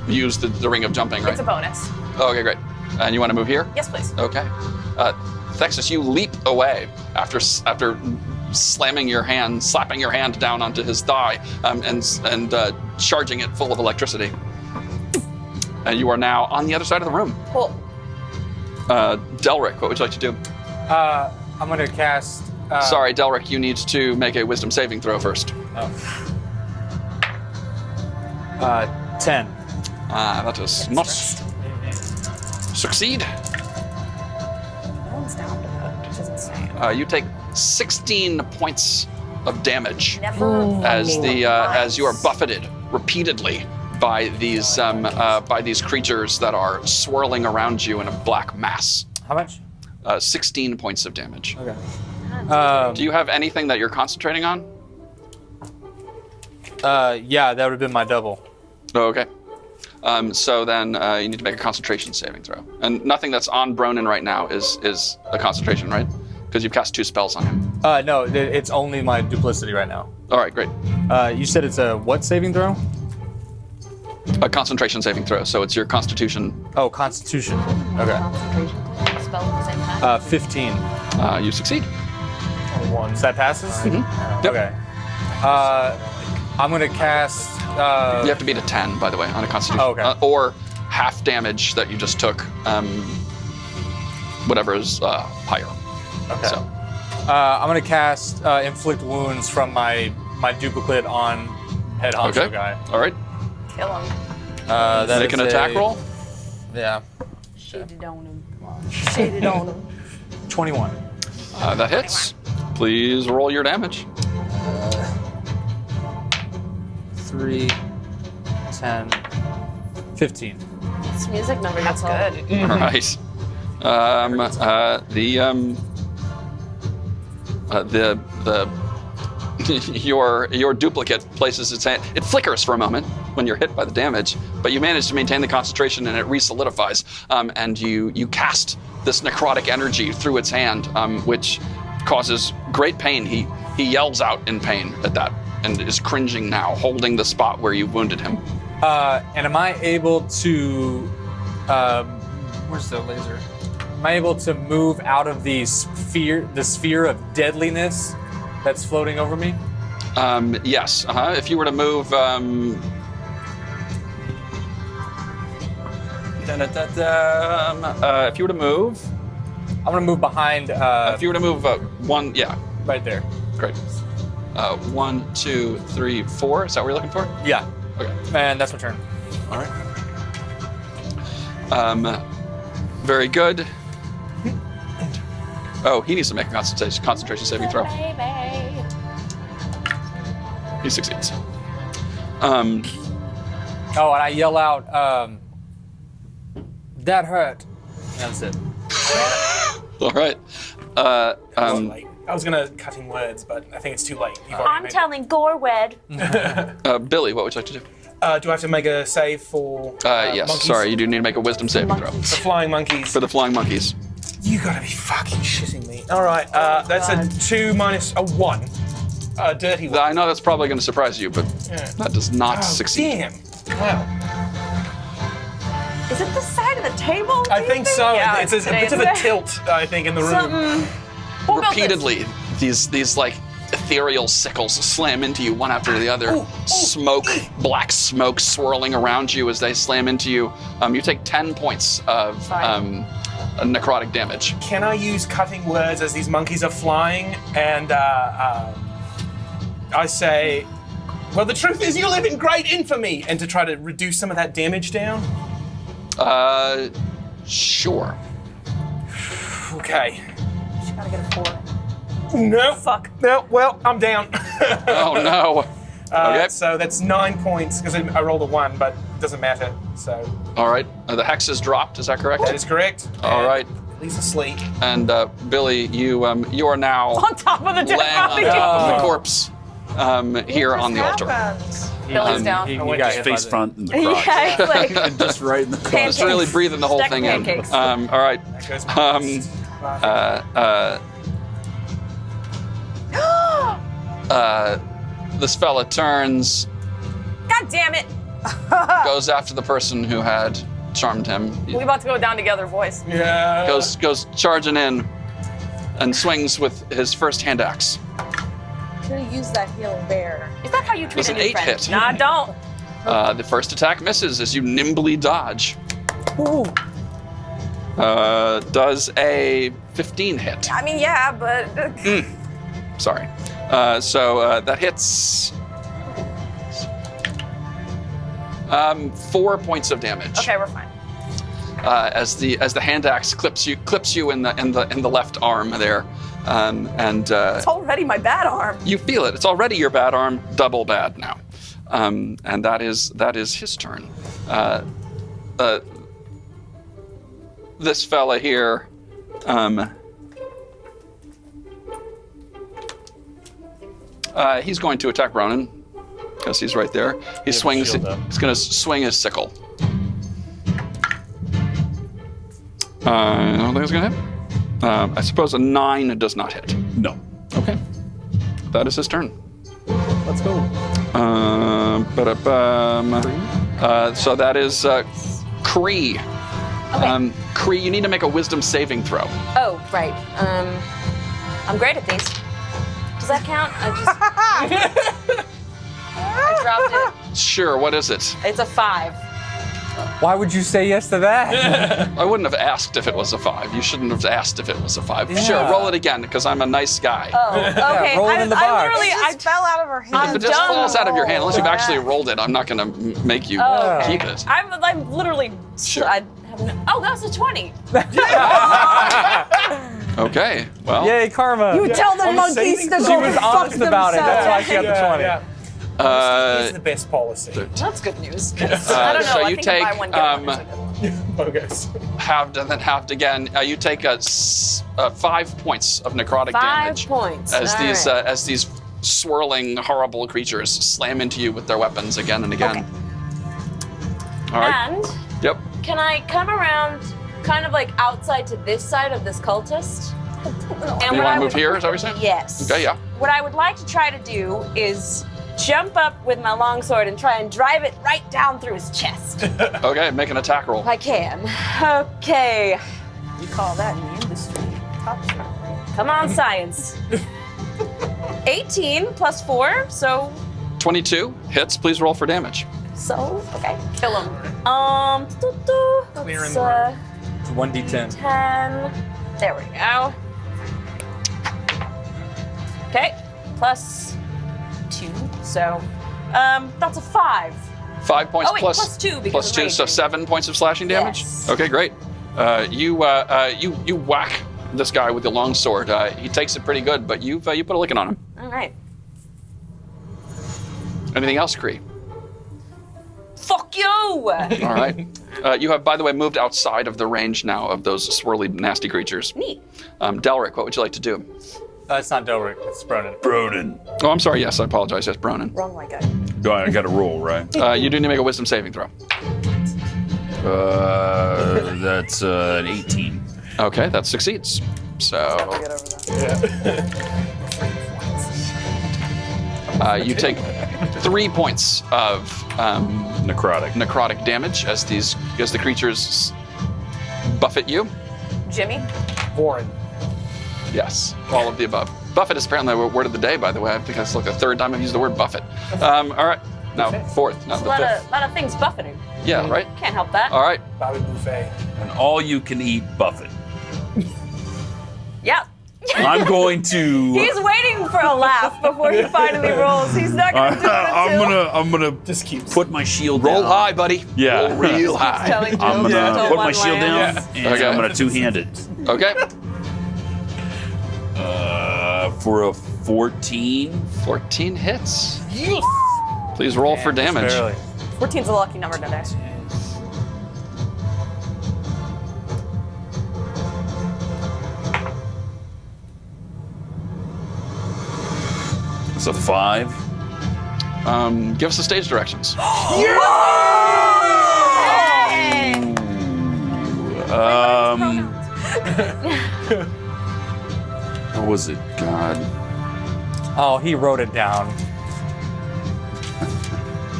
use the ring of jumping, right? It's a bonus. Oh, okay, great. And you want to move here? Yes, please. Okay. Thexus, you leap away after slapping your hand down onto his thigh and charging it full of electricity. And you are now on the other side of the room. Cool. Delric, what would you like to do? I'm gonna cast. Sorry, Delric, you need to make a wisdom saving throw first. 10. That does not succeed. No one's down to that, which is insane. You take 16 points of damage Never. as you are buffeted repeatedly by these creatures that are swirling around you in a black mass. How much? 16 points of damage. Okay. Do you have anything that you're concentrating on? Yeah, that would have been my double. Oh, okay. So then you need to make a concentration saving throw. And nothing that's on Bronin right now is a concentration, right? Because you've cast 2 spells on him. No, it's only my duplicity right now. All right, great. You said it's a what saving throw? A concentration saving throw. So it's your constitution. Oh, Constitution. Okay. Concentration spell at the same time. 15. You succeed. 21. So that passes? Yep. Okay. I'm gonna cast. You have to beat a 10, by the way, on a constitution. Oh, okay. Or half damage that you just took, whatever is higher. Okay. So, I'm gonna cast inflict wounds from my duplicate on head honcho okay. guy. All right. Kill him. That Make is an attack roll. Yeah. Shaded on him. Shaded on him. 21. That hits. Please roll your damage. 3, 10, 15. It's music number. That's good. All right. Your duplicate places its hand. It flickers for a moment when you're hit by the damage, but you manage to maintain the concentration and it re-solidifies. And you cast this necrotic energy through its hand, which causes great pain. He yells out in pain at that and is cringing now, holding the spot where you wounded him. And am I able to? Where's the laser? Am I able to move out of the sphere of deadliness that's floating over me? Yes. If you were to move. If you were to move. I'm gonna move behind. If you were to move one, yeah, Right there. great. 1, 2, 3, 4. Is that what you're looking for? Yeah. Okay. And that's my turn. All right. Very good. Oh, he needs to make a concentration saving throw. Baby. He succeeds. Oh, and I yell out, "That hurt." That's it. All right. I was gonna cut in words, but I think it's too late. You've already I'm made it. telling Gorwed. Billy, what would you like to do? Do I have to make a save for Yes. monkeys? Sorry, you do need to make a wisdom saving throw The flying monkeys. for the flying monkeys. You gotta be fucking shitting me. All right, that's a 2 minus a 1. Dirty one. I know that's probably going to surprise you, but Yeah. that does not Oh, succeed. damn. Wow. Is it the side of the table? I think so. Yeah, it's a bit of a tilt, I think, in the room. Something. What about this? Repeatedly, these like ethereal sickles slam into you one after the other. Smoke, black smoke swirling around you as they slam into you. You take 10 points of necrotic damage. Can I use cutting words as these monkeys are flying? And I say, well, the truth is you live in great infamy, and to try to reduce some of that damage down? Sure. Okay. She gotta get a 4. No. Fuck. No, well, I'm down. Oh no. Okay. So that's 9 points because I rolled a 1, but it doesn't matter. So All right. The hex is dropped. Is that correct? that is correct. All And right. He's asleep. And Billy, you are now On top of the dead laying on body. top of the corpse here on the altar. Billy's down. He I went got to hit by Face the- front in the crotch. Yeah, it's like And just right in the crotch. Pancakes. Just really breathing the whole Stack thing pancakes. in. All right. That goes This fella turns, God damn it. goes after the person who had charmed him. We about to go down together, boys. yeah. Goes charging in and swings with his first hand axe. Could have used that healing bear. Is that how you treat Does a an new 8 friend? hit? Nah, don't. The first attack misses as you nimbly dodge. Does a 15 hit? I mean, yeah, but Sorry. So that hits 4 points of damage. okay, we're fine. As the hand axe clips you in the left arm there, and It's already my bad arm. you feel it. It's already your bad arm, double bad now, and that is his turn. This fella here. He's going to attack Ronan because he's right there. He swings. shield up. He's going to swing his sickle. I don't think it's going to hit. I suppose a 9 does not hit. No. Okay. That is his turn. Let's go. So that is Kree. Kree, you need to make a wisdom saving throw. Oh, right. I'm great at these. Does that count? I dropped it. Sure, what is it? It's a 5. Why would you say yes to that? I wouldn't have asked if it was a 5. You shouldn't have asked if it was a 5. Yeah. Sure, roll it again, because I'm a nice guy. Oh, okay. roll it in the I box. literally, It just fell out of her hand. If it just done. falls out of your hand, unless you've actually rolled it, I'm not going to make you Oh, okay. keep it. I'm literally. Sure. I have no, oh, that's a 20. Okay, well, Yay, karma. You tell the On the monkeys saving to throw. go She was fuck honest about it. That's why she got the 20. Yeah. It's the best policy. That's good news. I don't know. so I you think take buy one, get one is a good one. Bogus. halved and then halved again. You take 5 points of necrotic 5 damage points. as All these right. as these swirling, horrible creatures slam into you with their weapons again and again. All right. And Yep. can I come around kind of like outside to this side of this cultist? And You what want I to move would- here? Is that what you're saying? Yes. Okay. Yeah. What I would like to try to do is jump up with my longsword and try and drive it right down through his chest. Okay. Make an attack roll. If I can. Okay. You call that in the industry top secret. Come on, science. 18 plus 4, so 22 hits. Please roll for damage. okay. Kill him. Clearing That's the room. It's 1d10. 10. There we go. Okay, plus 2, so that's a 5. 5 points Oh, wait, plus plus 2 because plus of 2, so raging. 7 points of slashing damage. Yes. Okay, great. You whack this guy with the long sword. He takes it pretty good, but you put a licking on him. All right. Anything else, Kree? Fuck you! All right. You have, by the way, moved outside of the range now of those swirly, nasty creatures. Neat. Delric, what would you like to do? It's not Delric, it's Bronin. Broden. Oh, I'm sorry. Yes, I apologize. Yes, Bronin. Wrong white guy. I got to roll, right? You do need to make a wisdom saving throw. That's an 18. Okay, that succeeds. So Get over that. you take 3 points of necrotic damage as the creatures buffet you. Jimmy. Warren. Yes, all of the above. Buffet is apparently a word of the day, by the way. I think that's like the 3rd time I've used the word buffet. All right, now 4th, not A the lot 5th. of things buffeting. Yeah, right. Can't help that. All right. Bobby Buffet. And all you can eat buffet. Yeah. I'm going to. He's waiting for a laugh before he finally rolls. He's not gonna do it until I'm gonna Just keep. put my shield Roll down. high, buddy. Yeah. Roll real high. telling I'm jokes gonna until put my one shield down lands. and Okay. I'm gonna two-hand it. Okay. For a 14. 14 hits. Please roll for damage. Barely. 14's a lucky number today. It's a 5. Give us the stage directions. What was it? God. Oh, he wrote it down.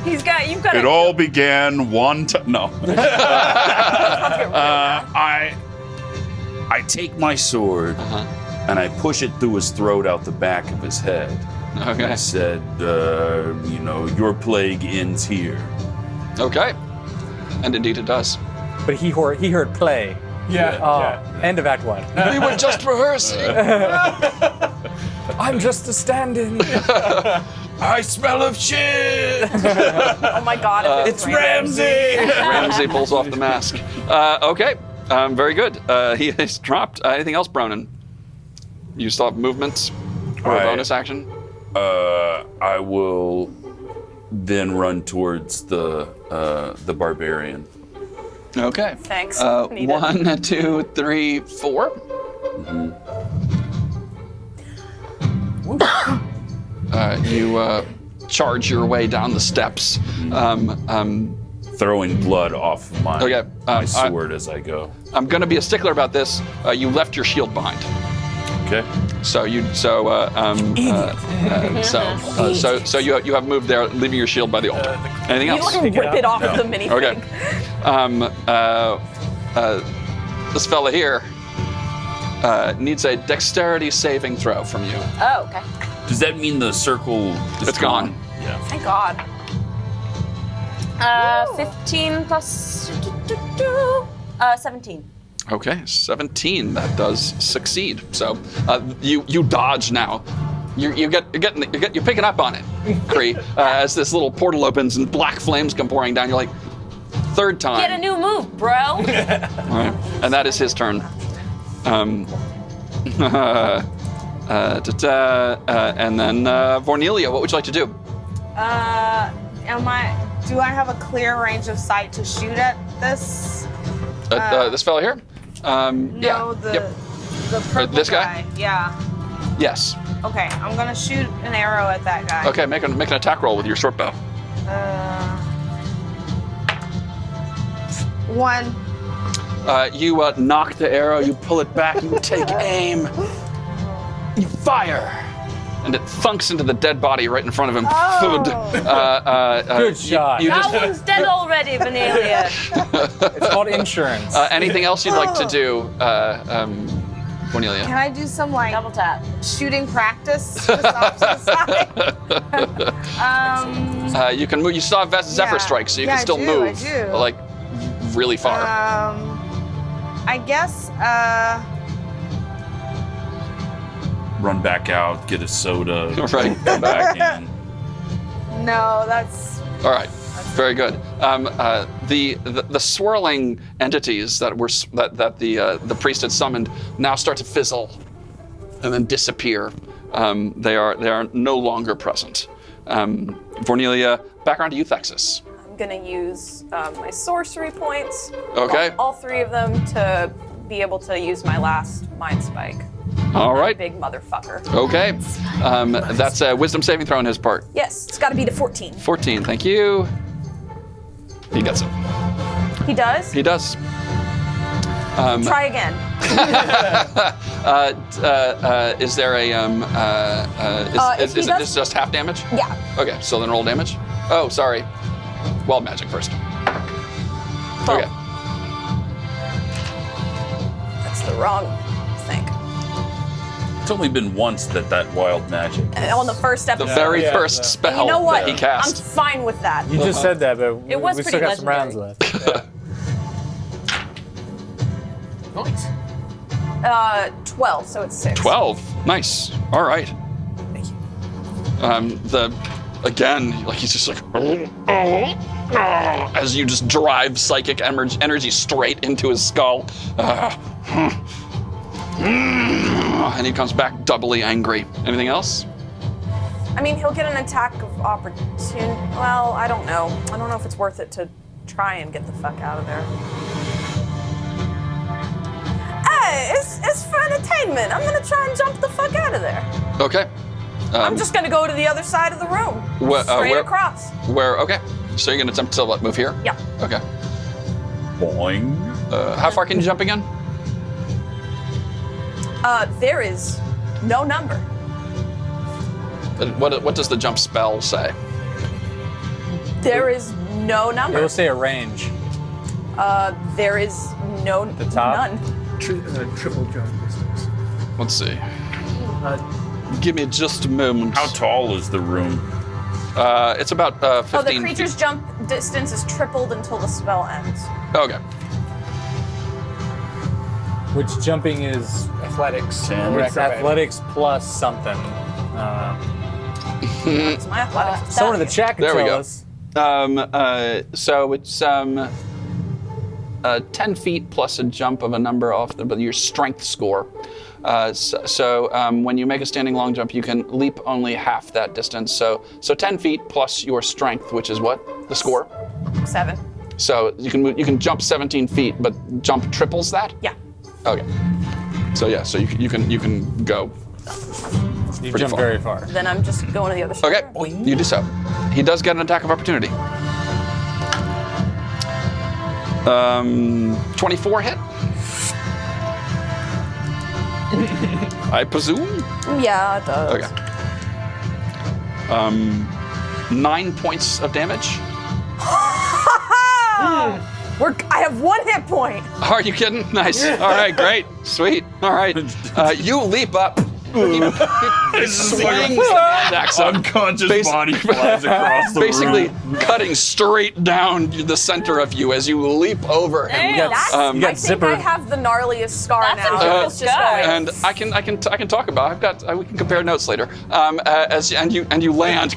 You've got It all began one time. No. I take my sword and I push it through his throat out the back of his head. Okay. I said, your plague ends here. Okay. And indeed it does. But he heard play. Yeah. End of Act 1. We were just rehearsing. I'm just a stand-in. I smell of shit. Oh my god, It's Ramsey. Ramsey pulls off the mask. Okay. Very good. He has dropped. Anything else, Bronin? You still have movements or a bonus action? I will then run towards the barbarian. Okay. Thanks. Need it. 1, 2, 3, 4. You charge your way down the steps. Throwing blood off my Okay, my sword as I go. I'm going to be a stickler about this. You left your shield behind. Okay. So you you have moved there, leaving your shield by the altar. Anything You else? like rip it off of the minifig. Okay. This fella here needs a dexterity saving throw from you. Oh, okay. Does that mean the circle is It's gone. Yeah. Thank God. 15 plus 17. Okay, 17. That does succeed. So you dodge now. You're picking up on it, Kree, as this little portal opens and black flames come pouring down. You're like, third time. Get a new move, bro. All right. And that is his turn. And then Vornelia, what would you like to do? Do I have a clear range of sight to shoot at this? This fellow here? No, Yep. the purple this guy? Yeah. Yes. Okay, I'm gonna shoot an arrow at that guy. Okay, make an attack roll with your short bow. 1. You knock the arrow, you pull it back, you take aim, you fire, and it thunks into the dead body right in front of him. Good shot. That one's dead already, Vanilla. It's called insurance. Anything else you'd like to do, Cornelia? Can I do some Double tap. shooting practice just off to the side? You can move. You still have Zephyr Strike, so you can still move. I do. Like really far. I guess. Run back out, get a soda, Right. come back in. No, that's. All right. Very good. The swirling entities that the priest had summoned now start to fizzle and then disappear. They are no longer present. Vornelia, back around to you, Thexus. I'm gonna use my sorcery points. Okay. All 3 of them to be able to use my last mind spike. All right. Big motherfucker. Okay. That's a wisdom saving throw on his part. Yes, it's got to be to 14. 14. Thank you. He gets it. He does. He does. Try again. Is there a is this just half damage? Yeah. Okay, so then roll damage. Oh, sorry. Wild magic first. Oh. Okay. That's the wrong thing. It's only been once that wild magic. On the first The episode. very first spell You know what? that he cast. I'm fine with that. You just said that, but It was we pretty still got some rounds legendary. left. Nice. 12, so it's 6. 12. Nice. All right. Thank you. He's just like as you just drive psychic energy straight into his skull. And he comes back doubly angry. Anything else? I mean, he'll get an attack of opportunity. Well, I don't know. I don't know if it's worth it to try and get the fuck out of there. Hey, it's for entertainment. I'm gonna try and jump the fuck out of there. Okay. I'm just gonna go to the other side of the room. Straight where- across. Where? Okay. So you're gonna attempt to what? Move here? Yeah. Okay. Boing. How far can you jump again? There is no number. What does the jump spell say? There is no number. It'll say a range. There is no the top? none. Triple jump distance. Let's see. Give me just a moment. How tall is the room? It's about 15 Oh, the creature's jump distance is tripled until the spell ends. Okay. Which jumping is Athletics. 10. or it's acrobatic. athletics plus something. It's my athletics. Someone in the chat can There we tell go. us. So it's 10 feet plus a jump of a number off your strength score. So when you make a standing long jump, you can leap only half that distance. So 10 feet plus your strength, which is what? The score? 7. So you can jump 17 feet, but jump triples that? Yeah. Okay. So yeah, so you can go. You Pretty jump far. very far. Then I'm just going to the other side. Okay, you do so. He does get an attack of opportunity. 24 hit. I presume. Yeah, it does. Okay. 9 points of damage. I have 1 hit point. Are you kidding? Nice. All right, great, sweet. All right, you leap up. He swings the hand axe up, Unconscious body flies across the basically room. cutting straight down the center of you as you leap over him. got- That's, you I got think zippered. I have the gnarliest scar That's now. a difficult It's just scar. going. And I can talk about. we can compare notes later. And you land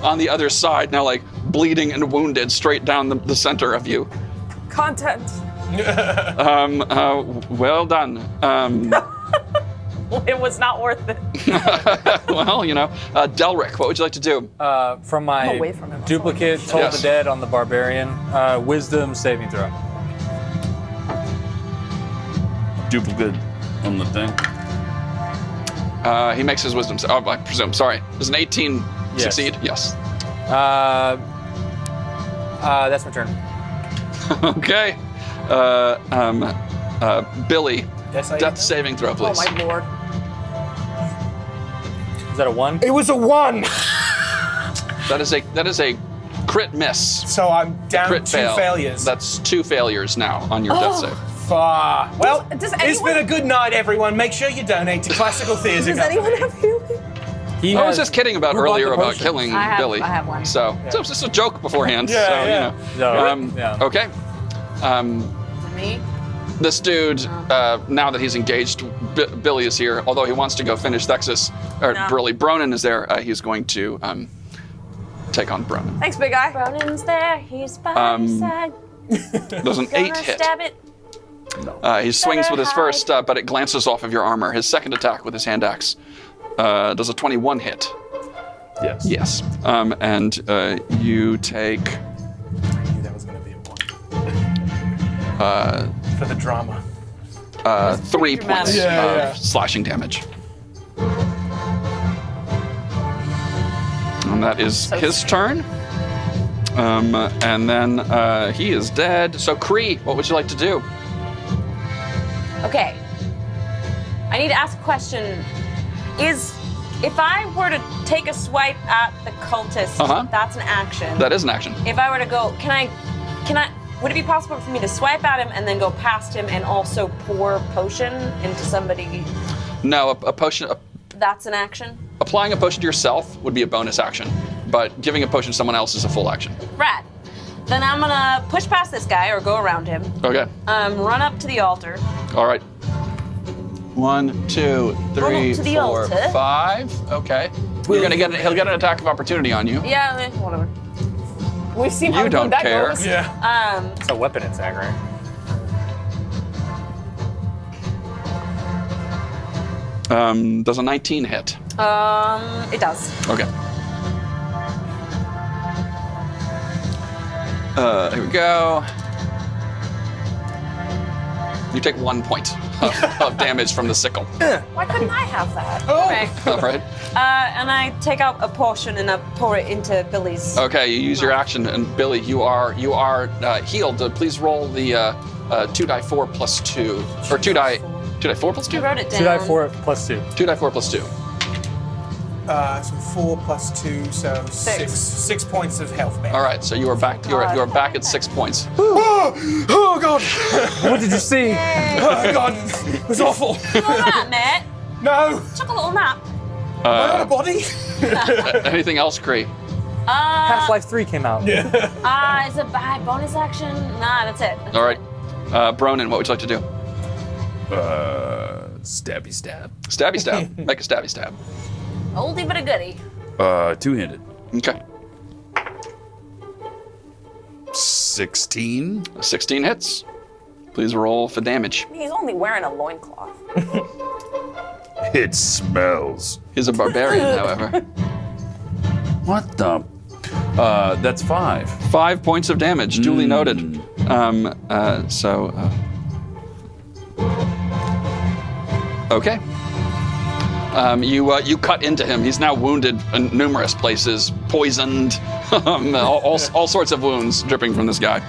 on the other side now, like bleeding and wounded, straight down the center of you. Content. Well done. It was not worth it. Well, Delric, what would you like to do? From my away from him. duplicate, Toll Yes. the Dead on the Barbarian, wisdom saving throw. Duplicate on the thing. He makes his wisdom. I presume. Sorry, does an 18 Yes. succeed? Yes. That's my turn. Okay. Billy, Yes, I death am. saving throw, Oh please. my lord. Is that a 1? It was a 1, That is a crit miss. so I'm down Crit 2 fail. failures. That's 2 failures now on your death save. Far. Well, Does it's anyone- been a good night, everyone. Make sure you donate to Classical Theatre Does anyone have healing? He I was has- just kidding about who bought earlier the about potions? killing I have- Billy. I have one. So it was just a joke beforehand. Yeah, so yeah. Yeah. Okay. Me? This dude, now that he's engaged, Billy is here. Although he wants to go finish Thexus, or No. Billy Bronin is there. He's going to take on Bronin. Thanks, big guy. Bronin's there, he's by your side. Does an 8 Gonna hit. stab it. He swings Better with his hide. first, but it glances off of your armor. His second attack with his hand axe does a 21 hit. Yes. Yes. And you take I knew that was going to be a 1. For the drama. 3 points dramatic. Yeah, of yeah. slashing damage. And that is his turn. And then he is dead. So Kree, what would you like to do? Okay. I need to ask a question. If I were to take a swipe at the cultist, that's an action. That is an action. If I were to go, would it be possible for me to swipe at him and then go past him and also pour potion into somebody? No, a potion. That's an action? Applying a potion to yourself would be a bonus action, but giving a potion to someone else is a full action. Rad. Then I'm gonna push past this guy or go around him. Okay. Run up to the altar. All right. 1, 2, 3, to the 4, altar. 5. Okay. He'll get an attack of opportunity on you. Yeah, whatever. We've seen how You don't good that care. goes. Yeah. It's a weapon attack, right? Does a 19 hit? It does. Okay. Here we go. You take 1 point of damage from the sickle. Why couldn't I have that? Okay. All right. And I take out a portion and I pour it into Billy's. Okay, you use your action, and Billy, you are healed. Please roll the 2d4 plus 2, or 2d4 plus 2. You wrote it down. 2d4 plus 2. 2d4 plus 2. So 4 plus 2, so 6 points of health back. All right, so you are back. You are back at 6 points. Oh God! What did you see? Oh God! It was awful. All that, Matt. No! Took a little nap. Am I on a body? Anything else, Kree? Half-Life 3 came out. Is it by bonus action? Nah, that's it. All right. Bronin, what would you like to do? Stabby stab. Stabby stab. Make a stabby stab. Oldie but a goodie. Two-handed. Okay. 16. 16 hits. Please roll for damage. He's only wearing a loincloth. It smells. He's a barbarian, however. What the? That's 5. 5 points of damage, duly noted. Okay. You cut into him. He's now wounded in numerous places, poisoned, all sorts of wounds dripping from this guy.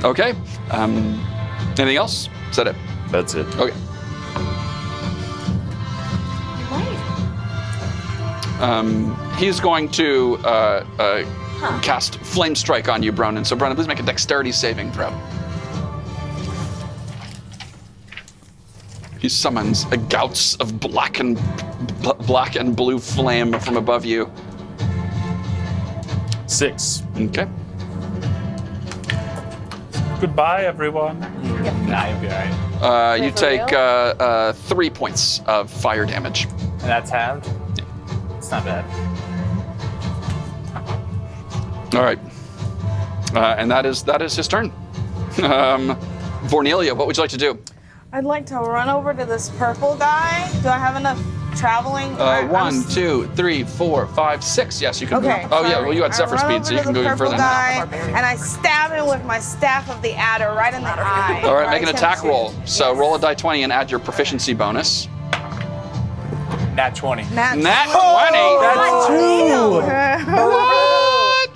Okay. Anything else? Is that it? That's it. Okay. He's going to cast Flame Strike on you, Bronin. So, Bronin, please make a dexterity saving throw. He summons a gouts of black and blue flame from above you. 6. Okay. Goodbye, everyone. Nah, you'll be alright. You for take 3 points of fire damage. And that's halved? Yeah. It's not bad. All right. And that is his turn. Vornelia, what would you like to do? I'd like to run over to this purple guy. Do I have enough traveling? 1, 2, 3, 4, 5, 6. Yes, you can Okay. move. Oh, yeah, well, you had Zephyr speed, so you can go even further than that. And I stab him with my staff of the adder right in the eye. All right, make an Attempt attack to- roll. So Yes. roll a die 20 and add your proficiency bonus. Nat 20. Nat Nat 20! That's 2!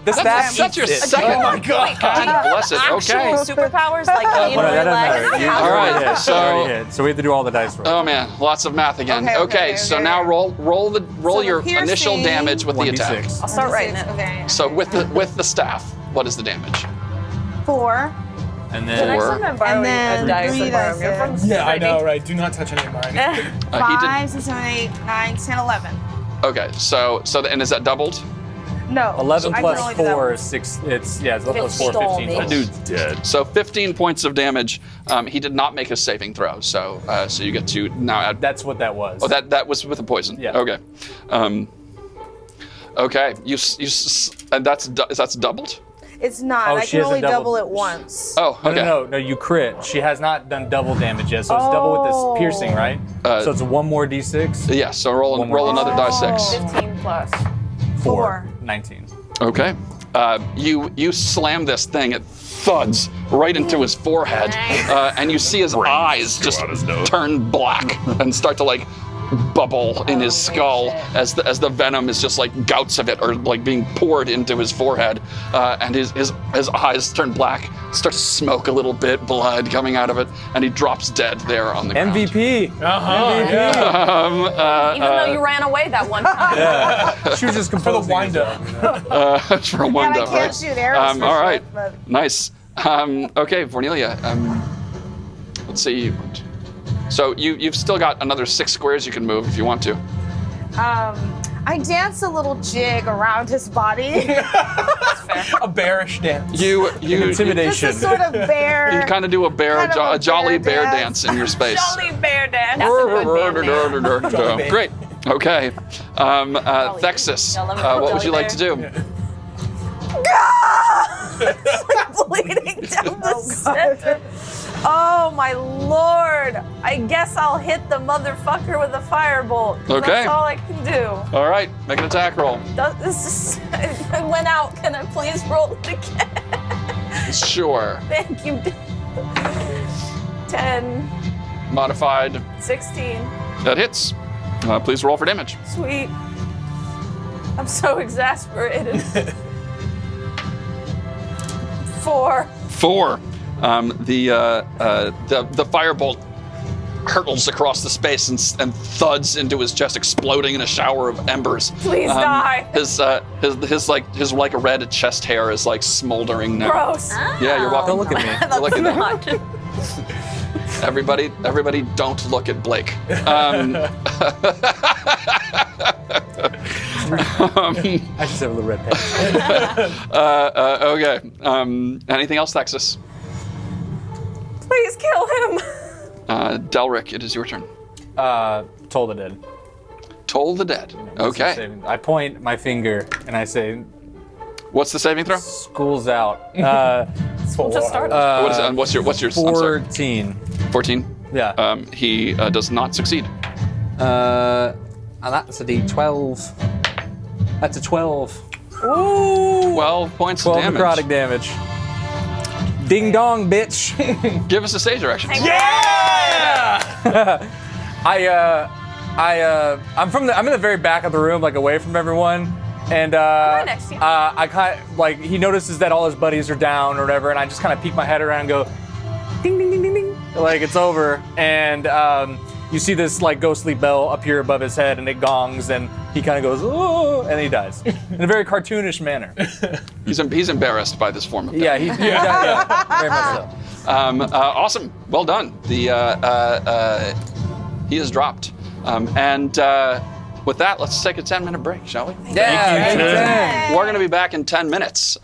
The That's stat such your beats it. second. Oh my God! God bless it. Actual Okay. superpowers like in Oh, no, that real doesn't life. matter. You All right, already hit. so- You already hit. So we have to do all the dice rolls. Oh man, lots of math again. Okay, So okay. now roll So your the initial piercing- damage with the attack. 1d6. I'll start writing it. Okay. So with the staff, what is the damage? 4. And Can I then 4. sometime borrow And then a dice 3 and borrow your dice. friends? Yeah, I know, right? Do not touch any of mine. He did. 5, 6, 7, 8, 9, 10, 11. Okay, and is that doubled? No. 11 I can plus only do that 4 one. is 6. It's 11 plus 4, Stole 15. me. That dude's dead. So 15 points of damage. He did not make a saving throw, so you get to now add. That's what that was. Oh, that was with a poison. Yeah. Okay. Okay. And that's doubled. It's not. Oh, I she can hasn't only double doubled. it once. Oh, okay. No, you crit. She has not done double damage yet, so it's double with this piercing, right? So it's 1 more d6. Yeah. So roll One more another die 6. 15 plus. 4. 19. Okay. You slam this thing. It thuds right into his forehead, and you see his eyes go just out his nose. turn black and start to like bubble in his skull as the venom is just like gouts of it are like being poured into his forehead, and his eyes turn black, start to smoke a little bit, blood coming out of it, and he drops dead there on the ground. MVP. Even though you ran away that one time. She was just For the composing wind up. For a And wind I up, can't right? shoot arrows for all right, shit, but nice. Okay, Vornelia. Let's see. So you've still got another 6 squares you can move if you want to. I dance a little jig around his body. A bearish dance. You Just Intimidation. a sort of bear. You kind of do a Kind of a jolly bear bear dance. dance in your space. Jolly bear dance. Jolly Great. Okay. Thexus, Y'all love it. what would you Jolly like to do? Bleeding down the center. Oh my lord! I guess I'll hit the motherfucker with a firebolt. Okay. That's all I can do. All right, make an attack roll. This is, it went out. Can I please roll it again? Sure. Thank you. 10, Modified. 16. That hits. Please roll for damage. Sweet. I'm so exasperated. 4. 4. The firebolt hurtles across the space and thuds into his chest, exploding in a shower of embers. Please die. His like a red chest hair is like smoldering now. Gross. Yeah, you're welcome. Don't look at me. You're looking at me. Everybody, don't look at Blake. I just have a little red pants. Okay. Anything else, Texas? Please kill him. Delric, it is your turn. Toll the dead. Toll the dead. Okay. I point my finger and I say, What's the saving throw? "School's out." Just started. What is it? And what's your? I'm sorry. 14. 14. Yeah. He does not succeed. And that's a D12. That's a 12. Ooh. 12 points 12 of damage. necrotic damage. Ding dong, bitch. Give us a stage direction. I'm in the very back of the room, like away from everyone. And right next to you. I kind of like he notices that all his buddies are down or whatever, and I just kind of peek my head around and go, ding ding ding ding ding, like it's over. And you see this like ghostly bell up here above his head, and it gongs, and he kind of goes, oh, and he dies in a very cartoonish manner. He's embarrassed by this form of death. Yeah, he yeah, very much so. Awesome. Well done. He is dropped. With that, let's take a 10-minute break, shall we? Yeah, We're going to be back in 10 minutes. In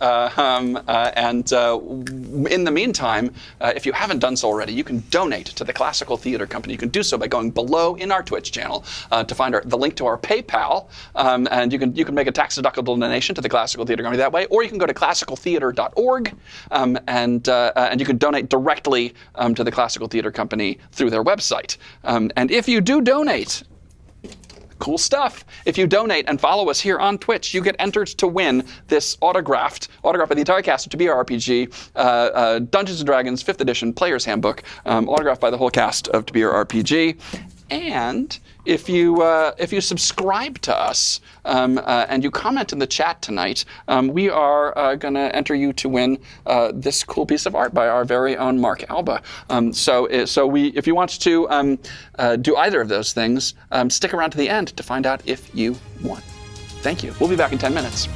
the meantime, if you haven't done so already, you can donate to the Classical Theater Company. You can do so by going below in our Twitch channel to find the link to our PayPal. And you can make a tax-deductible donation to the Classical Theater Company that way, or you can go to classicaltheater.org and you can donate directly to the Classical Theater Company through their website. And if you do donate, cool stuff. If you donate and follow us here on Twitch, you get entered to win this autograph of the entire cast of To Be Our RPG, Dungeons & Dragons 5th edition Player's Handbook, autographed by the whole cast of To Be Our RPG. And if you subscribe to us and you comment in the chat tonight, we are going to enter you to win this cool piece of art by our very own Mark Alba. If you want to do either of those things, stick around to the end to find out if you won. Thank you. We'll be back in 10 minutes.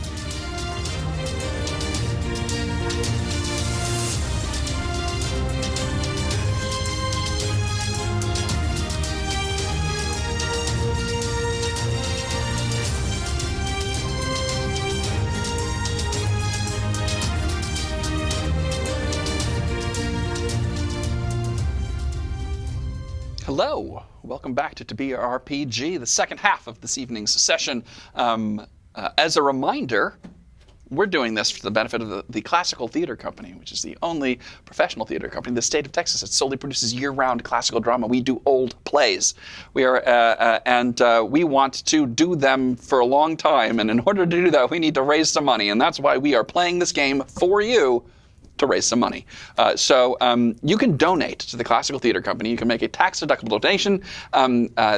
Hello, welcome back to Be Our RPG, the second half of this evening's session. As a reminder, we're doing this for the benefit of the Classical Theater Company, which is the only professional theater company in the state of Texas that solely produces year-round classical drama. We do old plays. We want to do them for a long time, and in order to do that, we need to raise some money, and that's why we are playing this game for you, to raise some money. So you can donate to the Classical Theater Company. You can make a tax-deductible donation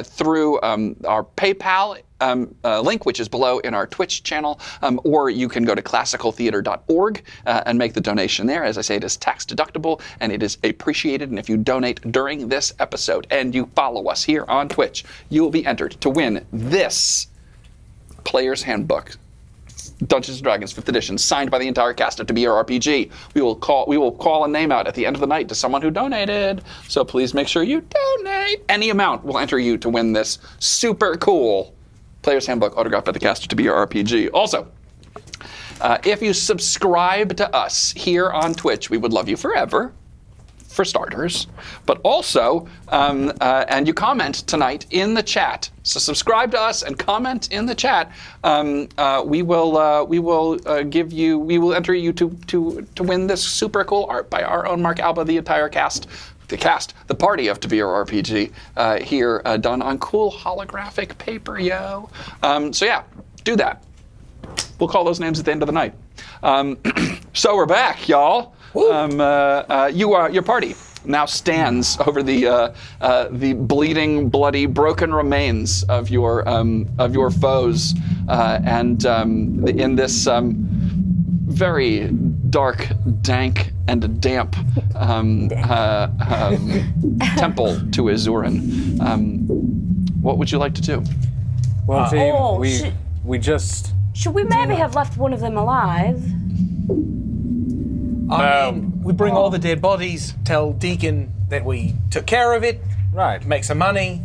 through our PayPal link, which is below in our Twitch channel, or you can go to classicaltheater.org and make the donation there. As I say, it is tax-deductible, and it is appreciated. And if you donate during this episode and you follow us here on Twitch, you will be entered to win this Player's Handbook, Dungeons & Dragons 5th edition, signed by the entire cast of To Be Our RPG. We will call a name out at the end of the night to someone who donated. So please make sure you donate. Any amount will enter you to win this super cool Player's Handbook autographed by the cast of To Be Our RPG. Also, if you subscribe to us here on Twitch, we would love you forever, for starters, but also, and you comment tonight in the chat. So subscribe to us and comment in the chat. We will enter you to win this super cool art by our own Mark Alba, the entire cast. The party of To Be Our RPG here, done on cool holographic paper, yo. So yeah, do that. We'll call those names at the end of the night. So we're back, y'all. Your party now stands over the bleeding, bloody, broken remains of your foes, and in this very dark, dank, and damp temple to Izurin. What would you like to do? Well, team, we just. Should we maybe have left one of them alive? I mean, we bring all the dead bodies, tell Deacon that we took care of it, Right. make some money.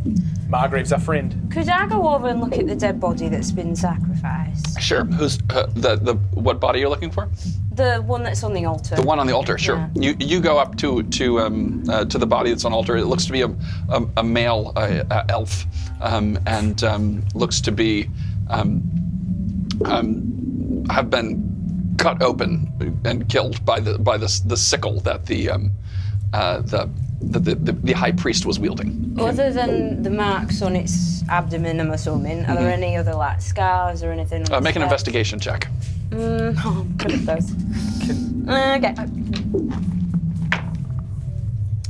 Margrave's our friend. Could I go over and look at the dead body that's been sacrificed? Sure. Who's the what body you're looking for? The one that's on the altar. The one on the altar. Sure. Yeah. You go up to the body that's on the altar. It looks to be a male elf, and looks to be have been cut open and killed by the sickle that the high priest was wielding. Other than the marks on its abdomen, I'm assuming, are there any other like scars or anything? On Make an its investigation check. Oh, I'm good at those. Okay.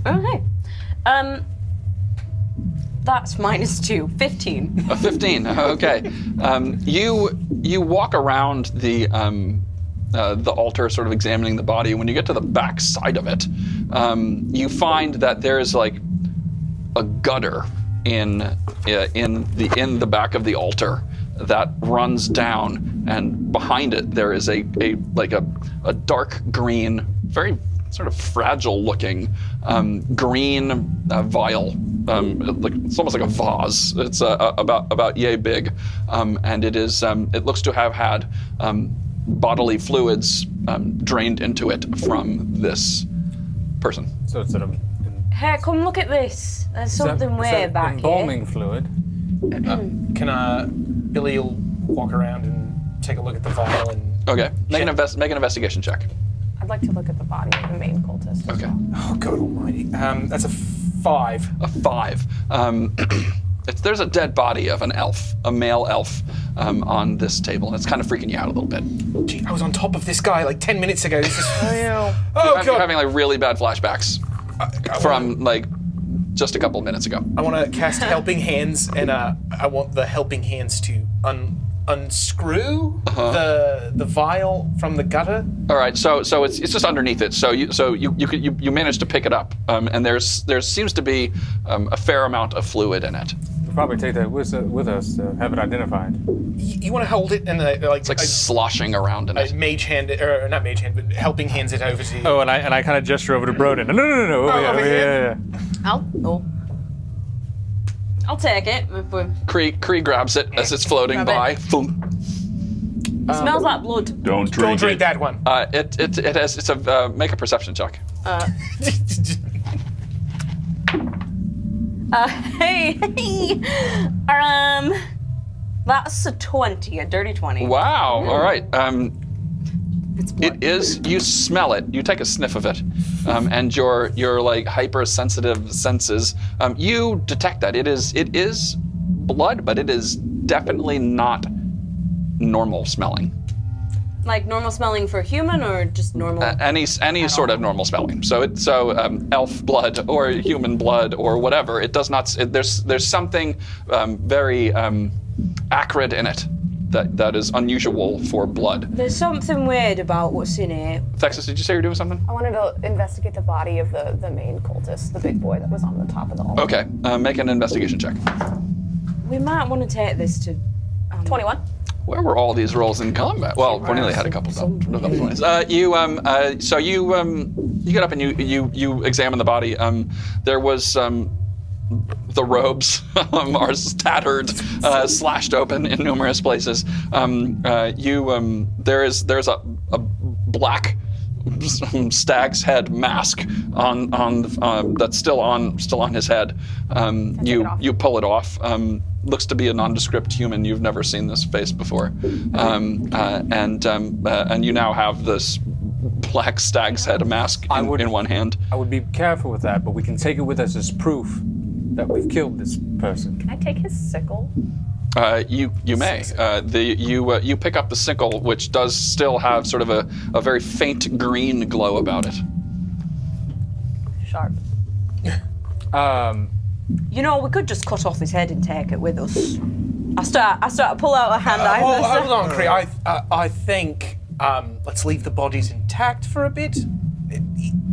Okay. That's -2. 15. A 15. Okay. You walk around the altar, sort of examining the body. When you get to the back side of it, you find that there is like a gutter in the back of the altar that runs down, and behind it there is a dark green, very sort of fragile looking green vial. It's almost like a vase. It's about yay big, and it looks to have had bodily fluids drained into it from this person. So it's sort of. Hey, come look at this. There's something way back embalming fluid. Billy will walk around and take a look at the vial and. Okay. Make an investigation check. I'd like to look at the body of the main cultist. Okay. Oh God Almighty! That's a 5. A 5. There's a dead body of an elf, a male elf, on this table, and it's kind of freaking you out a little bit. Gee, I was on top of this guy like 10 minutes ago. This is. know. Oh You're God! having like really bad flashbacks from like just a couple of minutes ago. I want to cast Helping Hands, and I want the Helping Hands to unscrew the vial from the gutter. All right, so it's just underneath it. So you managed to pick it up, and there seems to be a fair amount of fluid in it. We'll probably take that with us to have it identified. You want to hold it and It's like sloshing around in it. mage hand, or not mage hand, but Helping Hands it over to you. Oh, and I kind of gesture over to Broden. No. over here. I'll take it. Cree grabs it as it's floating by. Boom. It smells like blood. Don't Don't drink that one. It's a make a perception check. Hey. That's a 20, a dirty 20. Wow. All right. It is. You smell it. You take a sniff of it, and your like hypersensitive senses. You detect that it is blood, but it is definitely not normal smelling. Like normal smelling for human or just normal? Any sort of normal smelling. So elf blood or human blood or whatever. It does not. There's something very acrid in it. That is unusual for blood. There's something weird about what's in it. Texas, did you say you're doing something? I wanted to investigate the body of the main cultist, the big boy that was on the top of the altar. Okay, make an investigation check. We might want to take this to. 21. Where were all these rolls in combat? Well, Cornelia had a couple of 20s. So you get up and you examine the body. There was the robes are tattered, slashed open in numerous places. There's a black stag's head mask on that's still on his head. You pull it off. Looks to be a nondescript human. You've never seen this face before, and you now have this black stag's head mask in one hand. I would be careful with that, but we can take it with us as proof that we've killed this person. Can I take his sickle? You may. You pick up the sickle, which does still have sort of a very faint green glow about it. Sharp. You know, we could just cut off his head and take it with us. I start to pull out a hand knife. Hold on, Cree. I think let's leave the bodies intact for a bit.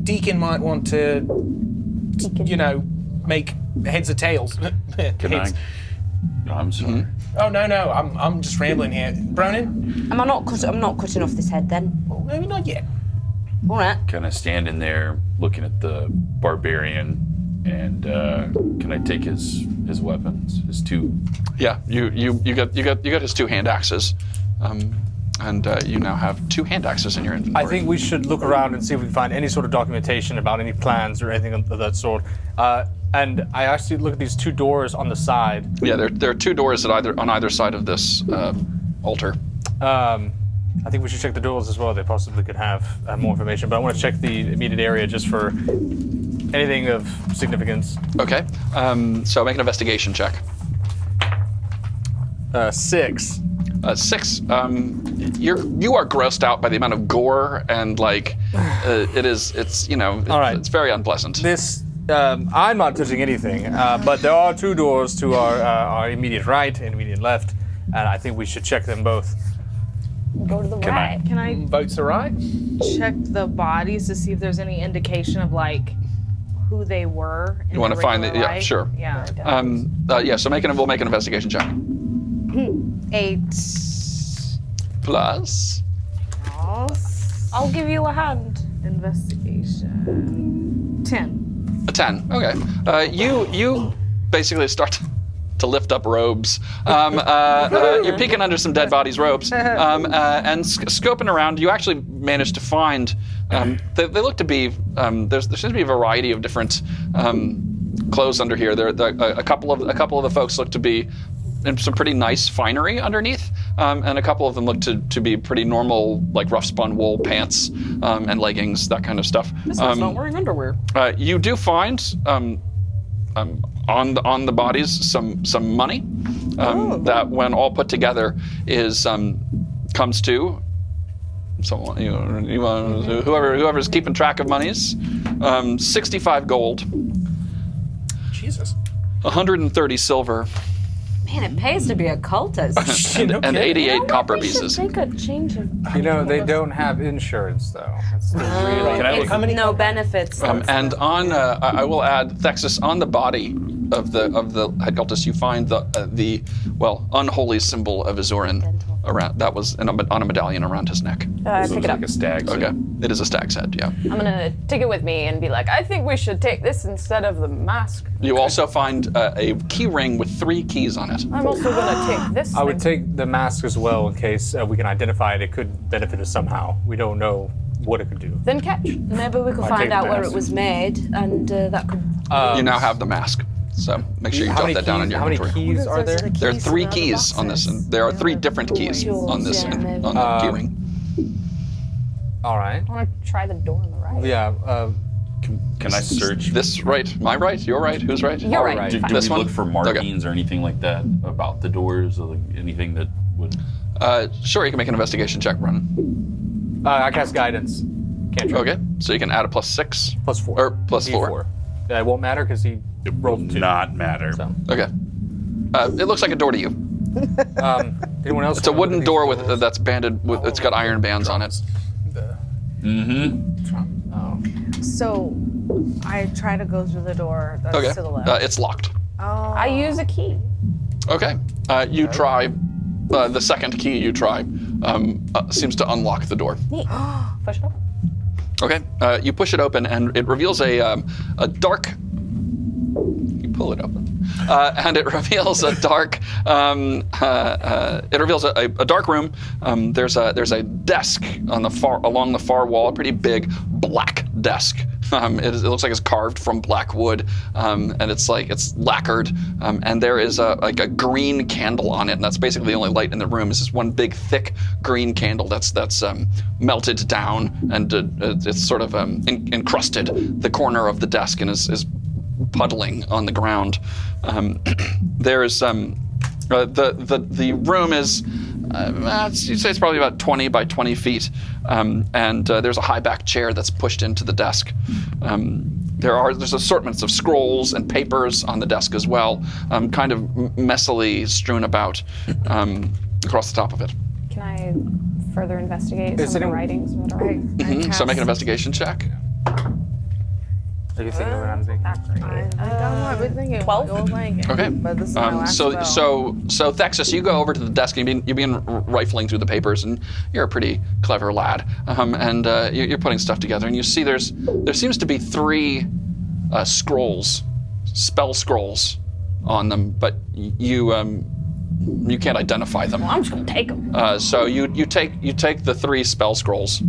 Deacon might want to, make heads or tails. Can I? I'm sorry. Oh no, I'm just rambling here. Bronin? I'm not cutting off this head then. Well, maybe not yet. All right. Can I stand in there looking at the barbarian, and can I take his weapons, his two? Yeah, you got his 2 hand axes, and you now have 2 hand axes in your inventory. I think we should look around and see if we can find any sort of documentation about any plans or anything of that sort. And I actually look at these 2 doors on the side. Yeah, there are 2 doors on either side of this altar. I think we should check the doors as well. They possibly could have more information, but I want to check the immediate area just for anything of significance. Okay, so make an investigation check. 6. 6. You are grossed out by the amount of gore and it's very unpleasant. This, I'm not touching anything, but there are 2 doors to our immediate right and immediate left, and I think we should check them both. Go to the right. Can I Votes are right. check the bodies to see if there's any indication of who they were? You want to find the? Yeah, sure. Yeah. So we'll make an investigation check. 8. Plus. I'll give you a hand. Investigation. 10. A 10. Okay. You basically start to lift up robes. You're peeking under some dead bodies' robes, and scoping around. You actually manage to find. They look to be. There seems to be a variety of different clothes under here. A couple of the folks look to be in some pretty nice finery underneath, and a couple of them look to be pretty normal, like rough spun wool pants and leggings, that kind of stuff. This one's not wearing underwear. You do find on the bodies some money that, when all put together, is comes to someone. Whoever's keeping track of monies. 65 gold. Jesus. 130 silver. Man, it pays to be a cultist. and 88 copper pieces. Take a change of. They don't have insurance though. That's really. Can I look? How many? No benefits. And on, I will add, Thexus, on the body of the head cultist, you find the unholy symbol of Izurin around. That was on a medallion around his neck. I So pick it's it up. like a stag's head. Okay, it is a stag's head. Yeah. I'm gonna take it with me and be like, I think we should take this instead of the mask. You also find a key ring with 3 keys on it. I'm also gonna take this. I would thing. take the mask as well in case we can identify it. It could benefit us somehow. We don't know what it could do. Then catch. Maybe we could I'll find take out the where mask. it was made, and that could. You now have the mask, so make sure you jot that down in your How many inventory. keys are there? There are 3 keys on this, and there are 3 different keys on this on the key ring. All right. I want to try the door on the right. Yeah. Can I search? This right? My right? Your right? Who's right? You're right. Alright. Do This we one? look for markings or anything like that about the doors, or anything that would? Sure, you can make an investigation check, Brennan. I cast guidance. Cantrip. Okay, so you can add a +6. +4. Or +4. It won't matter because he It will rolled 2. not matter. So, Okay. It looks like a door to you. anyone else? It's a wanna look wooden at these door doors? with that's banded with. It's got iron bands on it. Mm-hmm. Oh. So I try to go through the door that's Okay. to the left. It's locked. I use a key. Okay. You try. The second key you try seems to unlock the door. Neat. Push it up. Okay. You push it open, and it reveals a dark. You pull it open, and it reveals a dark. It reveals a dark room. There's a desk along the far wall, a pretty big black desk. It looks like it's carved from black wood, and it's lacquered. And there is a green candle on it, and that's basically the only light in the room. Is this one big thick green candle that's melted down, and it's sort of encrusted the corner of the desk and is puddling on the ground. There's The room is, you'd say it's probably about 20 by 20 feet, and there's a high back chair that's pushed into the desk. There's assortments of scrolls and papers on the desk as well, kind of messily strewn about across the top of it. Can I further investigate some of the writings? So make an investigation check. Are you thinking what I'm thinking? I've been thinking 12? Okay. But this is my last so spell. Thexus, you go over to the desk and you begin rifling through the papers, and you're a pretty clever lad. And you're putting stuff together, and you see there seems to be 3 scrolls, spell scrolls, on them, but you can't identify them. Well, I'm just gonna take them. So you take the 3 spell scrolls.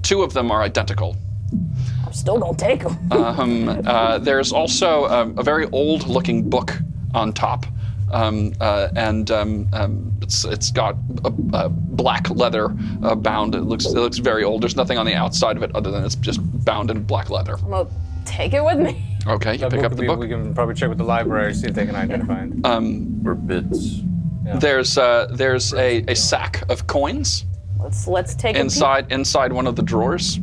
2 of them are identical. I'm still gonna take them. There's also a very old-looking book on top, and it's got a black leather bound. It looks very old. There's nothing on the outside of it other than it's just bound in black leather. I'm gonna take it with me. Okay, you pick up the book. We can probably check with the library, see if they can identify it. Or bits. There's a sack of coins Let's take inside one of the drawers.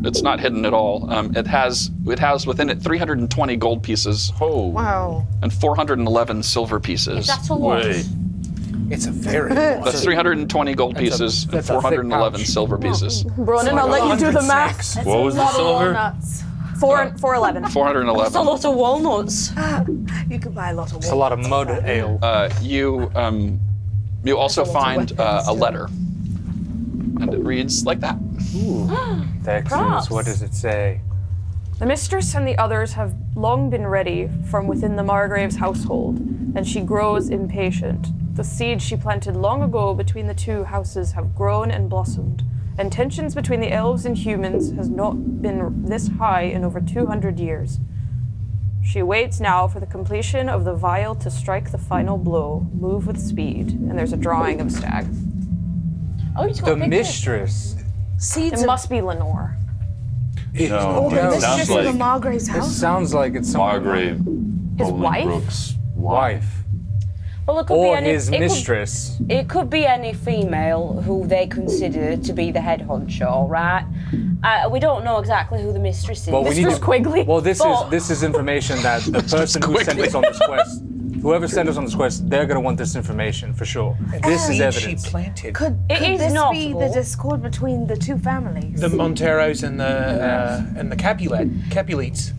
It's not hidden at all. It has within it 320 gold pieces. Oh. Wow. And 411 silver pieces. That's a lot. Wait. It's a very long. That's 320 gold pieces and that's a thick 411 pouch. silver pieces. Bronan, I'll let you do the math. What was the silver? Nuts. 411. 411. That's a lot of walnuts. You could buy a lot of It's a lot of mud ale. You also find a letter, and it reads like that. Texas, what does it say? The mistress and the others have long been ready from within the Margrave's household, and she grows impatient. The seeds she planted long ago between the 2 houses have grown and blossomed, and tensions between the elves and humans has not been this high in over 200 years. She waits now for the completion of the vial to strike the final blow. Move with speed. And there's a drawing of a stag. Oh, you just The got mistress. seeds. It must be Lenore. No, This it is sounds just the like Margrave's It house. sounds like it's someone. Margrave His wife? Bolingbroke's Wife. Well, it could Or be any, his it could- mistress. It could be any female who they consider to be the head honcho, right? We don't know exactly who the mistress is. Well, we need Mistress to- Quigley. Well, this But- is information that the person who sent us on this quest, whoever sent us on this quest, they're gonna want this information for sure. This is Seed evidence. she planted. Could It is this be notable. the discord between the 2 families? The Monteros and the Capulets.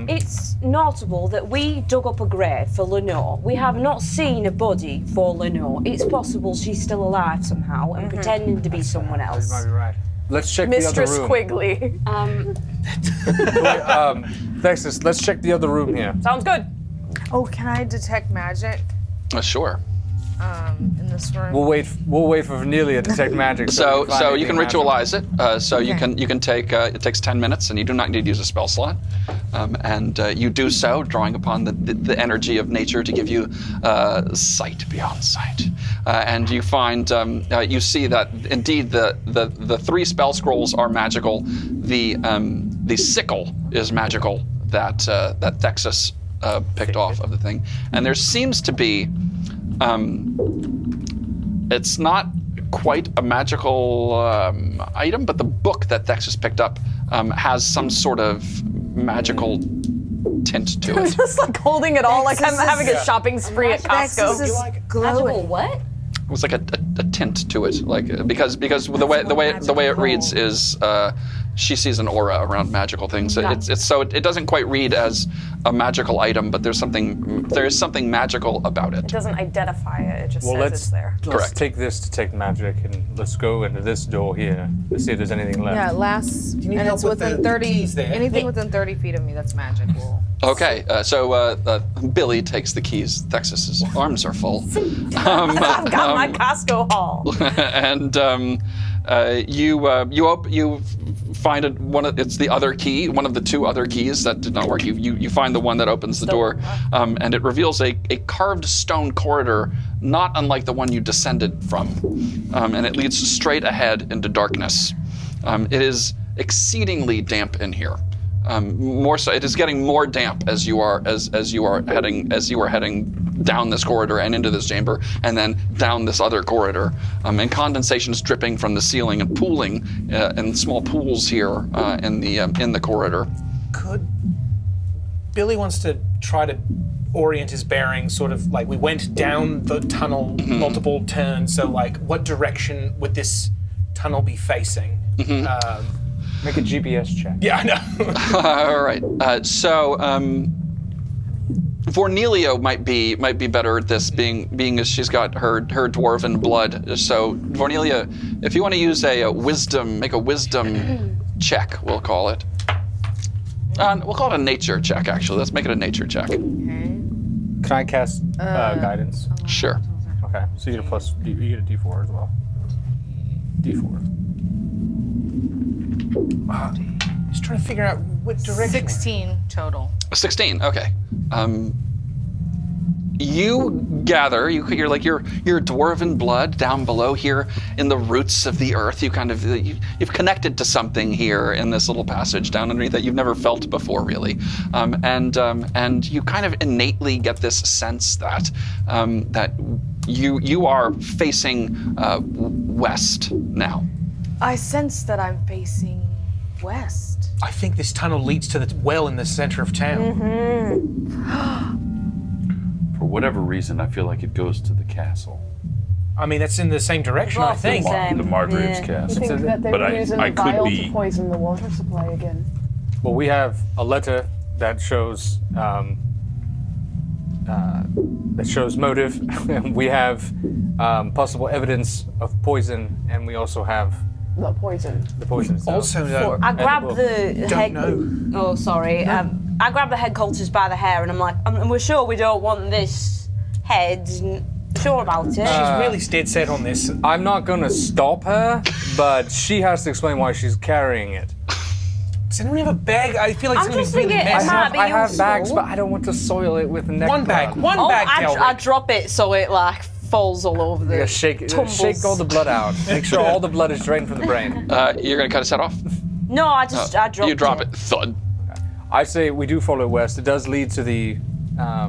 It's notable that we dug up a grave for Lenore. We have not seen a body for Lenore. It's possible she's still alive somehow and pretending to be someone You else. might be right. Let's check Mistress the other room. Quigley. Texas, let's check the other room here. Sounds good. Oh, can I detect magic Sure. in this room? We'll wait for Vernelia to detect magic. So we find you can anything ritualize it. So you Okay. can take. It takes 10 minutes, and you do not need to use a spell slot. And you do so, drawing upon the energy of nature to give you sight beyond sight. And you find you see that indeed the 3 spell scrolls are magical. The sickle is magical that Thexus picked off of the thing, and there seems to be. It's not quite a magical item, but the book that Thexus picked up has some sort of magical tint to I'm it. just like holding it all like I'm Texas having is- a shopping spree at Texas Costco. is Magical glowing. what? It's like a tint to it, like because the way it reads is she sees an aura around magical things. It doesn't quite read as a magical item, but there's something magical about It it. doesn't identify it, it just Well, says it's there. let's Correct. take this to take magic and let's go into this door here. Let's see if there's anything left. Yeah, last, you need and help it's with within the 30, keys there? anything within 30 feet of me that's magical. Okay, so Billy takes the keys. Thexus's arms are full. I've got my Costco haul. And you find it's the other key, one of the 2 other keys that did not work. You find the one that opens the door, and it reveals a carved stone corridor, not unlike the one you descended from, and it leads straight ahead into darkness. It is exceedingly damp in here. More so, it is getting more damp as you are heading down this corridor and into this chamber, and then down this other corridor. And condensation is dripping from the ceiling and pooling in small pools here in the corridor. Could Billy wants to try to orient his bearings, sort of like we went down the tunnel multiple turns. So like, what direction would this tunnel be facing? Make a GPS check. Yeah, I know. All right. So Vornelia might be better at this, being as she's got her dwarven blood. So Vornelia, if you want to use a wisdom, make a wisdom check. We'll call it. We'll call it a nature check. Actually, let's make it a nature check. Can I cast guidance? Sure. Okay, so you get a plus. You get a D4 as well. D4. Just trying to figure out what direction. 16 total. 16. Okay. You gather. You're dwarven blood down below here in the roots of the earth. You kind of you've connected to something here in this little passage down underneath that you've never felt before, really, and you kind of innately get this sense that that you are facing west now. I sense that I'm facing west. I think this tunnel leads to the well in the center of town. For whatever reason, I feel like it goes to the castle. I mean, that's in the same direction, I think. The Margrave's I castle. think that they But were using I the could vial be. to poison the water supply again. Well, we have a letter that shows motive. We have possible evidence of poison, and we also have Not poison. the poison itself. Also, I grab book. the head. know. Oh, sorry. I grab the head cultist by the hair, and I'm like, and we're sure we don't want this head. Sure about it. She's really dead set on this. I'm not gonna stop her, but she has to explain why she's carrying it. Does anyone have a bag? I feel like it's I'm going just to be really thinking it messy. might be I have useful. bags, but I don't want to soil it with nectar. One bag, Oh, I Delric. drop it so it like falls all over the. Yeah, shake all the blood out. Make sure all the blood is drained from the brain. You're gonna cut his head off. No, I drop it. You drop it. Thud. I say we do follow west. It does lead to the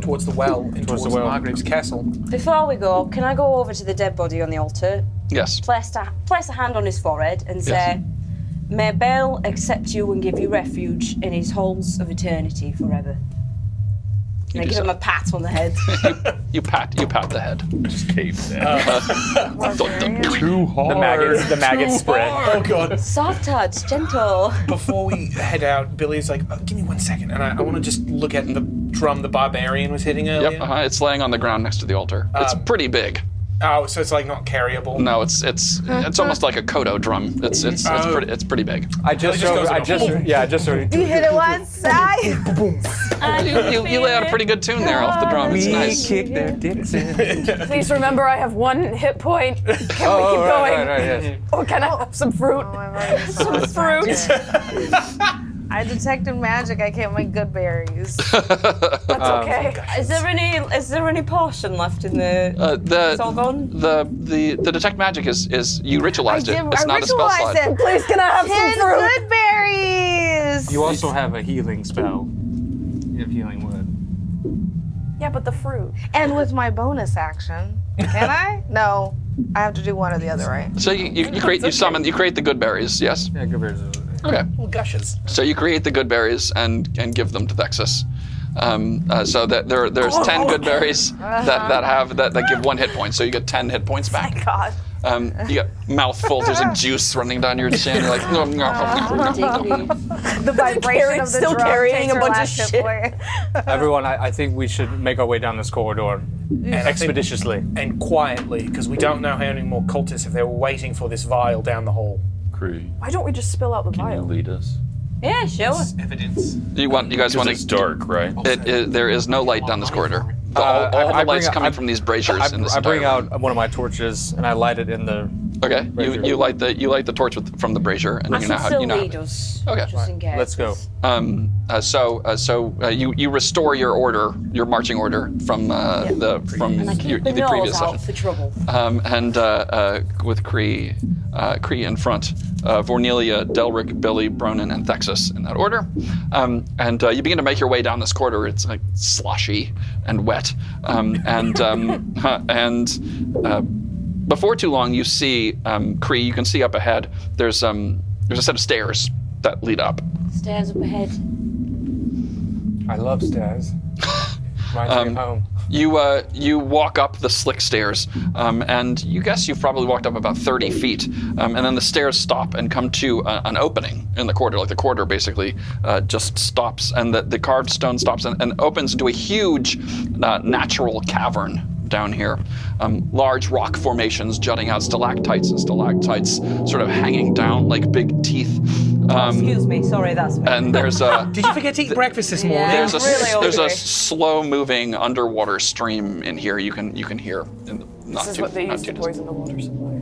Towards the well and towards the Margrave's castle. Before we go, can I go over to the dead body on the altar, Yes. place a hand on his forehead, and say, "May Bel accept you and give you refuge in his halls of eternity forever." And I do give so. him a pat on the head. You pat the head. Just cave that. Too hard. the maggots spread. Oh, God. Soft touch, gentle. Before we head out, Billy's like, give me 1 second. And I want to just look at the drum the barbarian was hitting earlier. Yep. It's laying on the ground next to the altar. It's pretty big. Oh, so it's like not carryable? No, it's almost like a kodo drum. It's pretty big. I just You hit it once, side. You lay out a pretty good tune there off the drum. It's nice. kick their dicks in. Please remember, I have 1 hit point. Can we keep going? Right, yes. Or can I have some fruit? Some fruit. I detected magic. I can't make good berries. That's okay. Is there any potion left in the? It's all gone. The detect magic is you ritualized it. It's I not a spell ritualized slot. it. Please, can I have 10 some fruit? good berries. You also have a healing spell. You have healing word. Yeah, but the fruit. And with my bonus action, can I? No, I have to do one or the other, right? So you create the good berries. Yes. Yeah, good bears. Okay. Little gushes. So you create the good berries and give them to Thexus. So that there's 10 good berries that give 1 hit point. So you get 10 hit points back. God. You get mouthfuls. There's like juice running down your chin. You're like, The vibration of the Still drum carrying takes a her bunch of last hit shit. point. Everyone, I think we should make our way down this corridor expeditiously. And quietly, because we don't know how many more cultists if they were waiting for this vial down the hall. Cree, Why don't we just spill out the can you vial? lead us? Yeah, sure. Evidence. you guys want It's to? dark, right? There is no light down this corridor. All the light's coming from these braziers in the I bring diagram. out one of my torches and I light it in the Okay. You light the torch from the brazier, and I you should know how still you know. lead us. Okay. Just in case. Let's go. You restore your order, your marching order from And I keep the the previous nose out session. for trouble. And with Kree in front, Vornelia, Delric, Billy, Bronin, and Thexus in that order. And you begin to make your way down this corridor. It's like sloshy and wet. Before too long, you see Kree. You can see up ahead. There's a set of stairs that lead up. Stairs up ahead. I love stairs. Reminds me of home. You walk up the slick stairs, and you guess you've probably walked up about 30 feet, and then the stairs stop and come to an opening in the corridor. Like the corridor basically just stops, and the carved stone stops and opens into a huge natural cavern down here. Large rock formations jutting out, stalactites and stalactites sort of hanging down like big teeth. Excuse me, sorry, that's me. And there's a Did you forget to eat breakfast this morning? there's a really there's a hungry. slow-moving underwater stream in here. You can hear. This is what they use to poison the water supply.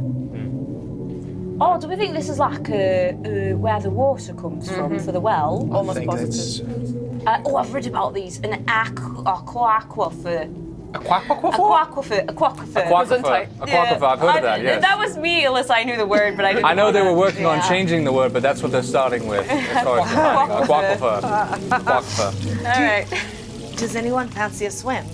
Oh, do we think this is like where the water comes from for the well? Almost positive. I've read about these. An aquifer. Aquaquifer? Aquifer, I've heard of that, yes. That was me, unless I knew the word, but I didn't I know they were working on Yeah. changing the word, but that's what they're starting with. As far as aquifer. Aquifer. All right. Does anyone fancy a swim?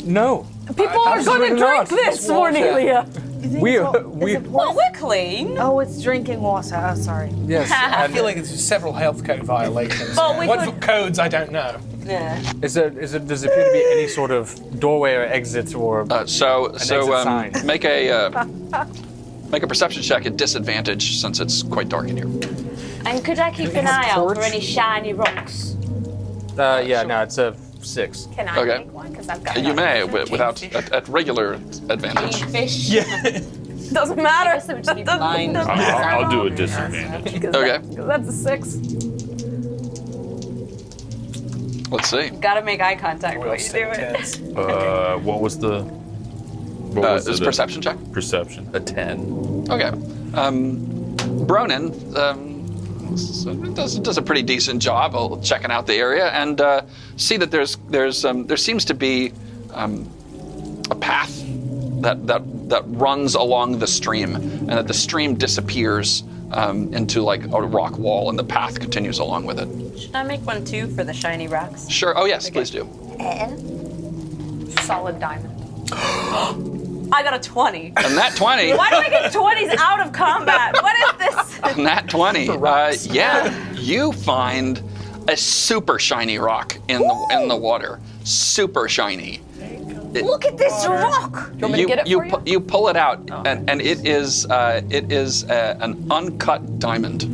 No. People are going to drink this, Cornelia. You think We- so? we- Is it Well, poison? we're clean. Oh, it's drinking water. Oh, sorry. Yes. I and feel like there's several health code violations. But we What could- codes, I don't know. Yeah. does there appear to be any sort of doorway or exit or exit sign. make a perception check at disadvantage since it's quite dark in here. And could I keep an eye out for any shiny rocks? no, it's a 6. Can I Okay. make one? Because I've got You may one. without at regular advantage. Fish. Doesn't matter. I guess it would just be blind. I'll do a disadvantage. Okay. That's a 6. Let's see. Gotta make eye contact while you do it. What was the? What was This the perception check. Perception. A 10. Okay. Bronin does a pretty decent job of checking out the area and see that there seems to be a path that runs along the stream, and that the stream disappears into like a rock wall, and the path continues along with it. Should I make one too for the shiny rocks? Sure. Oh yes, please do. Solid diamond. I got a 20. And that 20. Why do I get 20s out of combat? What is this? Nat 20. You find a super shiny rock in the water. Super shiny. Look at this rock. You want me to get it for you? You pull it out, and it is an uncut diamond.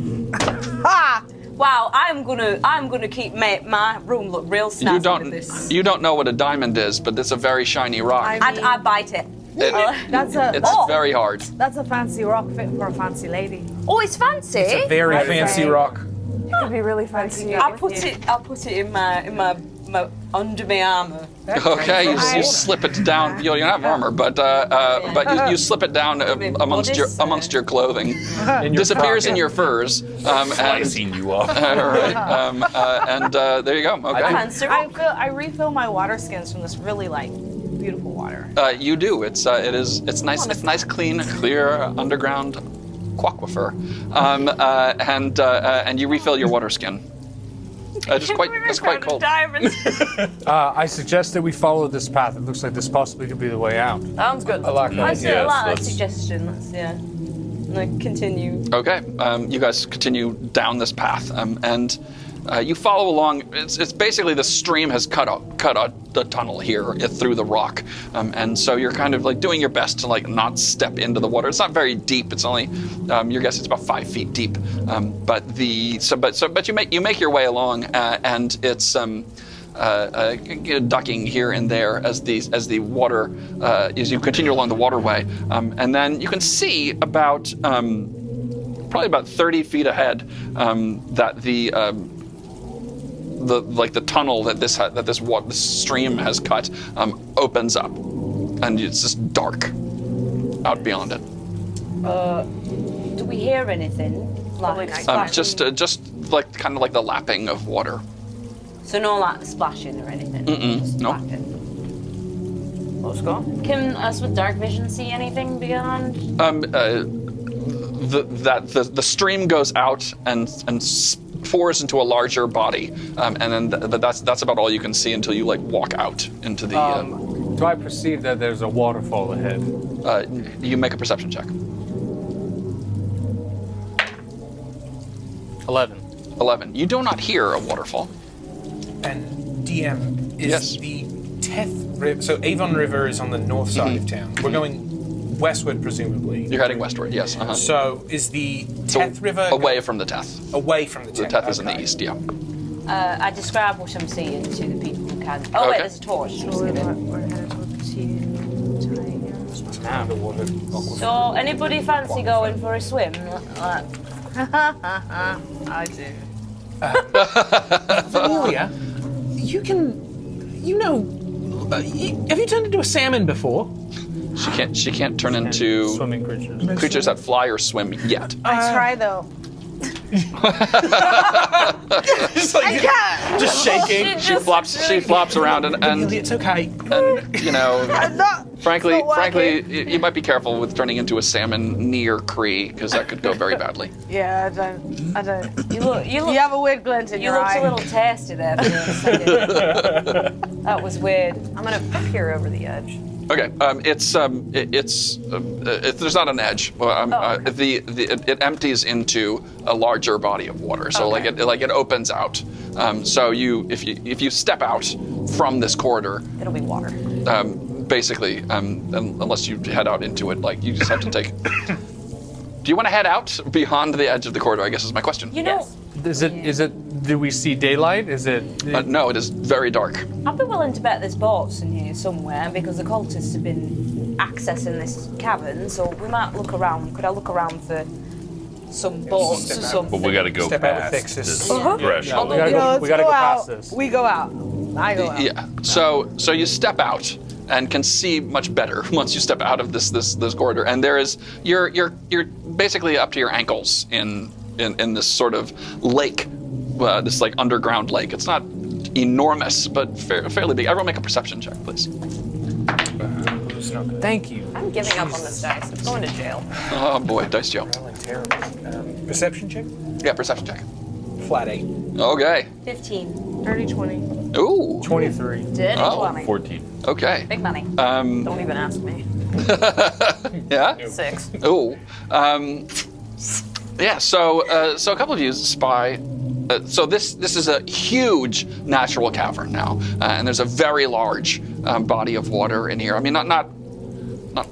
Wow, I'm gonna keep my room look real snazzy with this. You don't know what a diamond is, but it's a very shiny rock. I bite it. It's very hard. That's a fancy rock fit for a fancy lady. Oh, it's fancy. It's a very fancy rock. It could be really fancy. I'll put it in my under my armor. Okay, you slip it down. You don't have armor, but you slip it down amongst your clothing. Disappears in your furs. Slicing you off. And there you go. Okay. Fancy rock. I refill my water skins from this really beautiful water. You do. It's nice. It's nice, clean, clear underground aquifer, and you refill your water skin. It's quite cold. Diamonds. I suggest that we follow this path. It looks like this possibly could be the way out. Sounds good. I like that. That's a lot of let's- suggestion. Let's continue. Okay, you guys continue down this path, and you follow along. It's basically the stream has cut a tunnel here through the rock, and so you're kind of like doing your best to like not step into the water. It's not very deep. It's only your guess it's about 5 feet deep. But you make your way along, and it's ducking here and there as the water as you continue along the waterway, and then you can see about probably about 30 feet ahead that the tunnel that this stream has cut opens up, and it's just dark out beyond it. Do we hear anything? Like splashing? Just like kind of like the lapping of water. So no like splashing or anything? Mm-mm, no. Let's go. Can us with dark vision see anything beyond? The stream goes out and pours into a larger body, and then that's about all you can see until you like walk out into the. Do I perceive that there's a waterfall ahead? You make a perception check. 11. You do not hear a waterfall. And DM, is Yes. the Teth River... So Avon River is on the north side of town. We're going westward, presumably. You're heading westward, yes. Uh-huh. So is the Teth River... Away from the Teth. Away from the Teth. The Teth is in the east, yeah. I describe what I'm seeing to the people who can. Oh wait, Okay. there's a torch. We're headed to So anybody fancy going for a swim? I do. Amelia, you can... You know... have you turned into a salmon before? She can't turn into Swimming creatures. creatures that fly or swim yet. I try though. Just like, just shaking. She flops around and Amelia, it's okay. you know, I'm not. frankly, so wacky. you might be careful with turning into a salmon near Cree because that could go very badly. Yeah, I don't. You look. You have a weird glint in You your looked eye. a little tasty there for a second. That was weird. I'm gonna peer over the edge. Okay, there's not an edge. It empties into a larger body of water, so Okay. it opens out. So if you step out from this corridor, It'll be water. basically, unless you head out into it, like you just have to take. Do you want to head out beyond the edge of the corridor? I guess is my question. You know, Is it? Do we see daylight? Is it? No, it is very dark. I'd be willing to bet there's boats in here somewhere because the cultists have been accessing this cavern, so we might look around. Could I look around for some boats or something? But we got to go Step out with past Thixus. this Yeah, threshold. we gotta go. Let's We gotta go go out. past this. We go out. I go out. Yeah. So you step out and can see much better once you step out of this corridor. And there is you're basically up to your ankles in this sort of lake, this like underground lake. It's not enormous, but fairly big. Everyone make a perception check, please. Thank you. I'm giving up on this dice. I'm going to jail. Oh boy, dice Joe. Terrible. Perception check? Yeah, perception check. Flat 8. Okay. 15. Dirty 20. Ooh. 23. Dirty Oh. 20. 14. Okay. Big money. Don't even ask me. Yeah. 6. Ooh. Yeah. So a couple of you spy. So this is a huge natural cavern now, and there's a very large body of water in here. I mean, not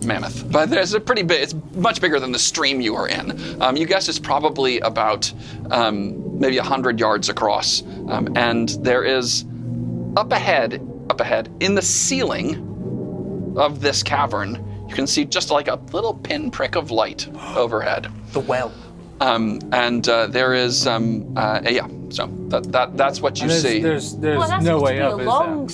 mammoth, but there's a pretty big. It's much bigger than the stream you are in. You guess it's probably about maybe 100 yards across, and there is up ahead in the ceiling of this cavern. You can see just like a little pinprick of light overhead. The well. And there is yeah. So that's what you see. There's Well, that's no supposed way to be up. a Is long.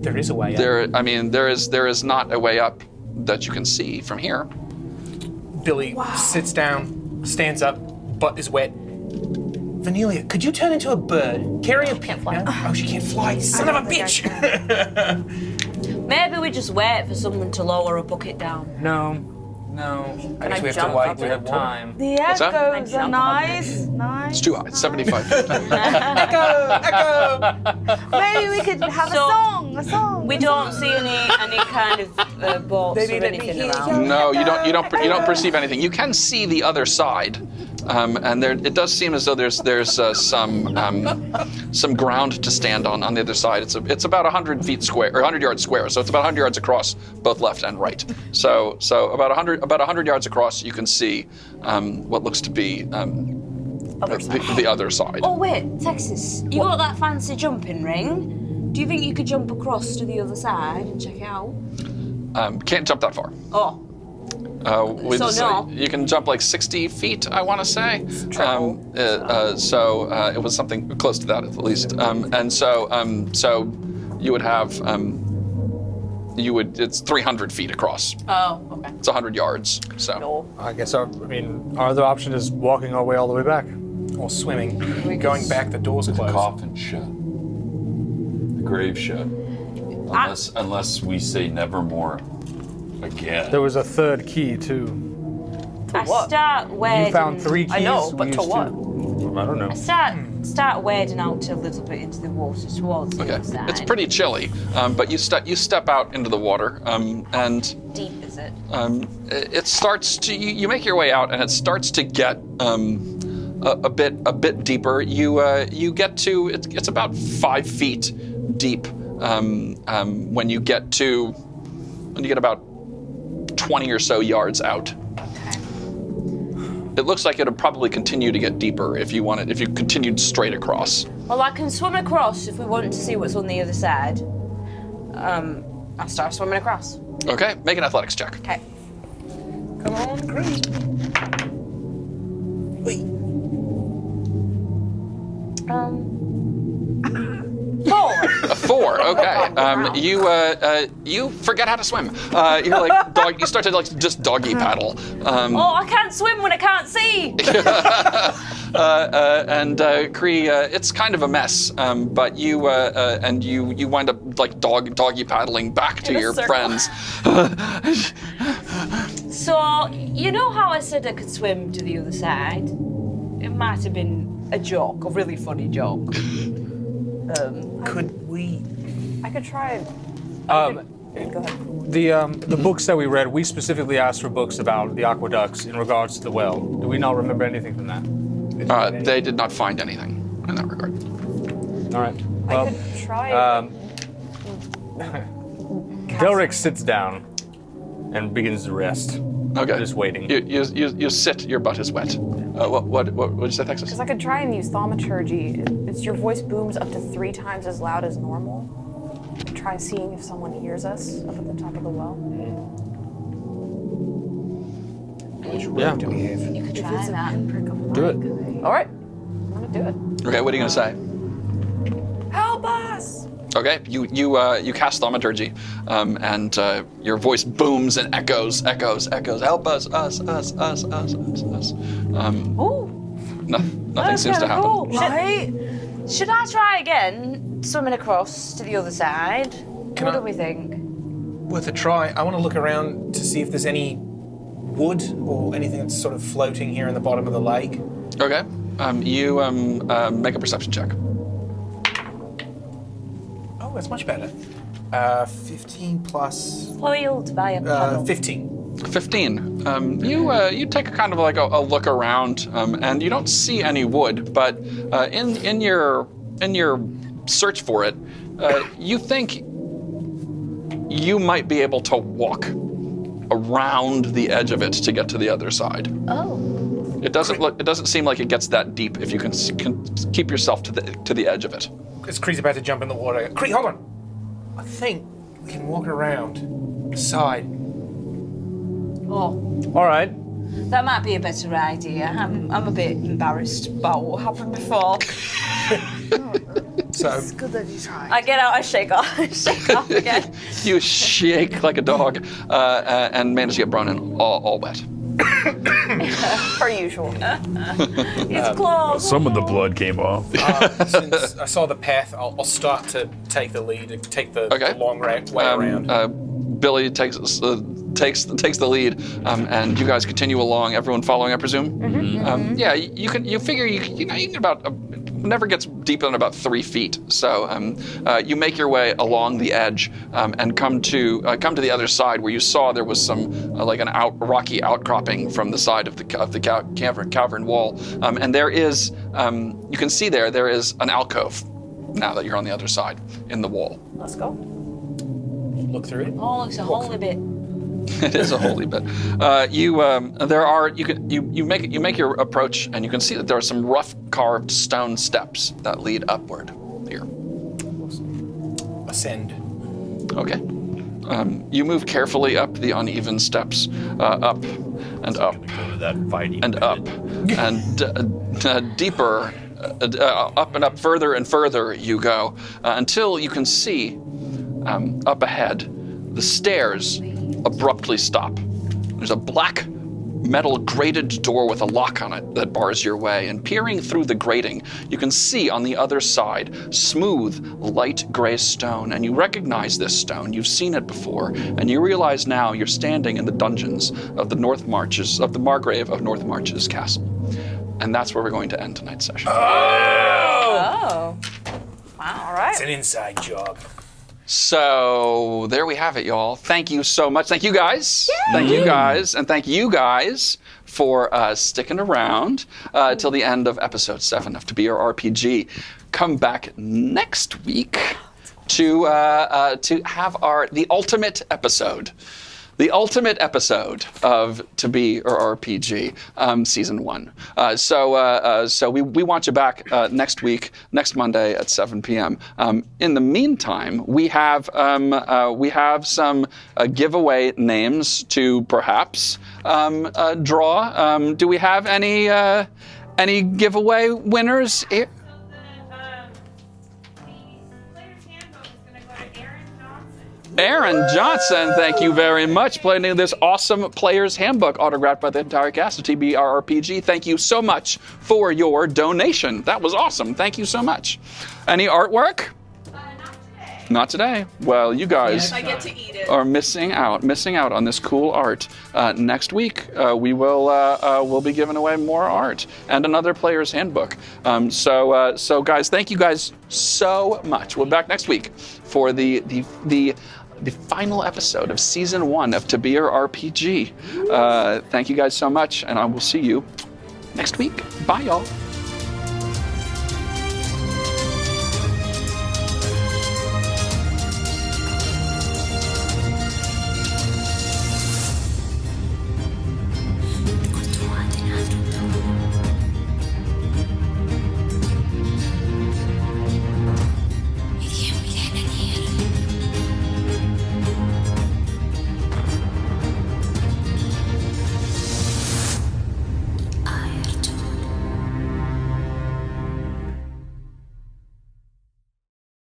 There is a way out. There is not a way up that you can see from here. Billy sits down, stands up, butt is wet. Vanelia, could you turn into a bird? Carry a can't fly. No? Oh, she can't fly. Son of a bitch! Maybe we just wait for someone to lower a bucket down. No. I guess we have to jump wait. up We have time. The What's that? echoes are jump nice. It's too high. It's 75 feet. Echo! Maybe we could have So- a song. We don't see any kind of boats Baby, or let me anything hear around. No, you don't perceive anything. You can see the other side, and it does seem as though there's some ground to stand on the other side. It's about 100 feet square or 100 yards square, so it's about 100 yards across both left and right. So about 100 yards across, you can see what looks to be the other side. Oh wait, Texas, you got that fancy jumping ring? Do you think you could jump across to the other side and check it out? Can't jump that far. Oh, no. You can jump like 60 feet, I want to say. Triple. So it was something close to that at least. And so you would have It's 300 feet across. Oh, okay. It's 100 yards. So No. I guess our other option is walking our way all the way back. Or swimming. Going back, the door's The closed. coffin shut. The grave shut. Unless we say nevermore again. There was a third key too. I what? start wading. You found 3 keys. I know, we but to used what? I don't know. I start wading out a little bit into the water towards the okay, other side. it's pretty chilly, but you step out into the water, and deep, is it? it starts to you make your way out, and it starts to get a bit deeper. You get to it's about 5 feet deep when you get about 20 or so yards out. It looks like it'll probably continue to get deeper if you continued straight across. Well, I can swim across if we want to see what's on the other side. I'll start swimming across. Okay, make an athletics check. Okay. Come on, Green. Four. A 4. Okay. You forget how to swim. You're like dog. You start to just doggy paddle. Oh, I can't swim when I can't see. And Cree, it's kind of a mess. But you wind up doggy paddling back to In a your circle. friends. So, you know how I said I could swim to the other side? It might have been a joke, a really funny joke. Could we? I could try. Um, Go ahead. The books that we read, we specifically asked for books about the aqueducts in regards to the well. Do we not remember anything from that? They did not find anything in that regard. All right. I Well, could try. Delric sits down and begins to rest. Okay. Just waiting. You sit. Your butt is wet. What did you say, Texas? Because I could try and use thaumaturgy. It's your voice booms up to 3 times as loud as normal. Try seeing if someone hears us up at the top of the well. Yeah. You could try that. Do it. All right, I'm gonna do it. Okay. What are you gonna say? Help us! Okay, you cast thaumaturgy, and your voice booms and echoes. Help us. Ooh. Nothing seems to happen. Cool. Should I try again, swimming across to the other side? What do we think? Worth a try. I want to look around to see if there's any wood or anything that's sort of floating here in the bottom of the lake. Okay, you make a perception check. Oh, that's much better. 15 plus Foiled by a puddle. 15. 15. You take a kind of like a look around, and you don't see any wood, but in your search for it, you think you might be able to walk around the edge of it to get to the other side. Oh. It doesn't seem like it gets that deep if you can keep yourself to the edge of it. As Cree's about to jump in the water. Cree, hold on. I think we can walk around the side. Oh. All right. That might be a better idea. I'm a bit embarrassed about what happened before. So It's good that you tried. I get out, I shake off again. You shake like a dog and manage to get Bronin all wet. Per usual. It's close. Some of the blood came off. since I saw the path, I'll start to take the lead and take the long way around. Billy takes the lead, and you guys continue along. Everyone following, I presume. Yeah, you figure you can about never gets deeper than about 3 feet. So you make your way along the edge and come to the other side where you saw there was some like rocky outcropping from the side of the cavern wall, and there is you can see there is an alcove now that you're on the other side in the wall. Let's go. Look through it. Oh, it's a holy bit. It is a holy bit. You make your approach, and you can see that there are some rough carved stone steps that lead upward here. Ascend. Okay. You move carefully up the uneven steps, up and up That fighting and up and deeper, up and up, further and further you go until you can see up ahead the stairs abruptly stop. There's a black metal grated door with a lock on it that bars your way, and peering through the grating, you can see on the other side smooth, light gray stone, and you recognize this stone. You've seen it before, and you realize now you're standing in the dungeons of the North Marches, of the Margrave of North Marches Castle. And that's where we're going to end tonight's session. Oh. Wow. All right. It's an inside job. So there we have it, y'all. Thank you so much. Thank you guys. Yay! Thank you guys. And thank you guys for sticking around till the end of episode 7 of To Be Your RPG. Come back next week to have the ultimate episode. The ultimate episode of To Be Your RPG, season 1. So we want you back next week, next Monday at 7 p.m. In the meantime, we have some giveaway names to perhaps draw. Do we have any giveaway winners here? Aaron Johnson, thank you very much. Playing this awesome Player's Handbook autographed by the entire cast of TBRRPG. Thank you so much for your donation. That was awesome. Thank you so much. Any artwork? Not today. Well, you guys I get to eat it. are missing out on this cool art. Next week, we'll be giving away more art and another Player's Handbook. So guys, thank you guys so much. We'll be back next week for the final episode of season 1 of To Be Your RPG. Thank you guys so much, and I will see you next week. Bye, y'all.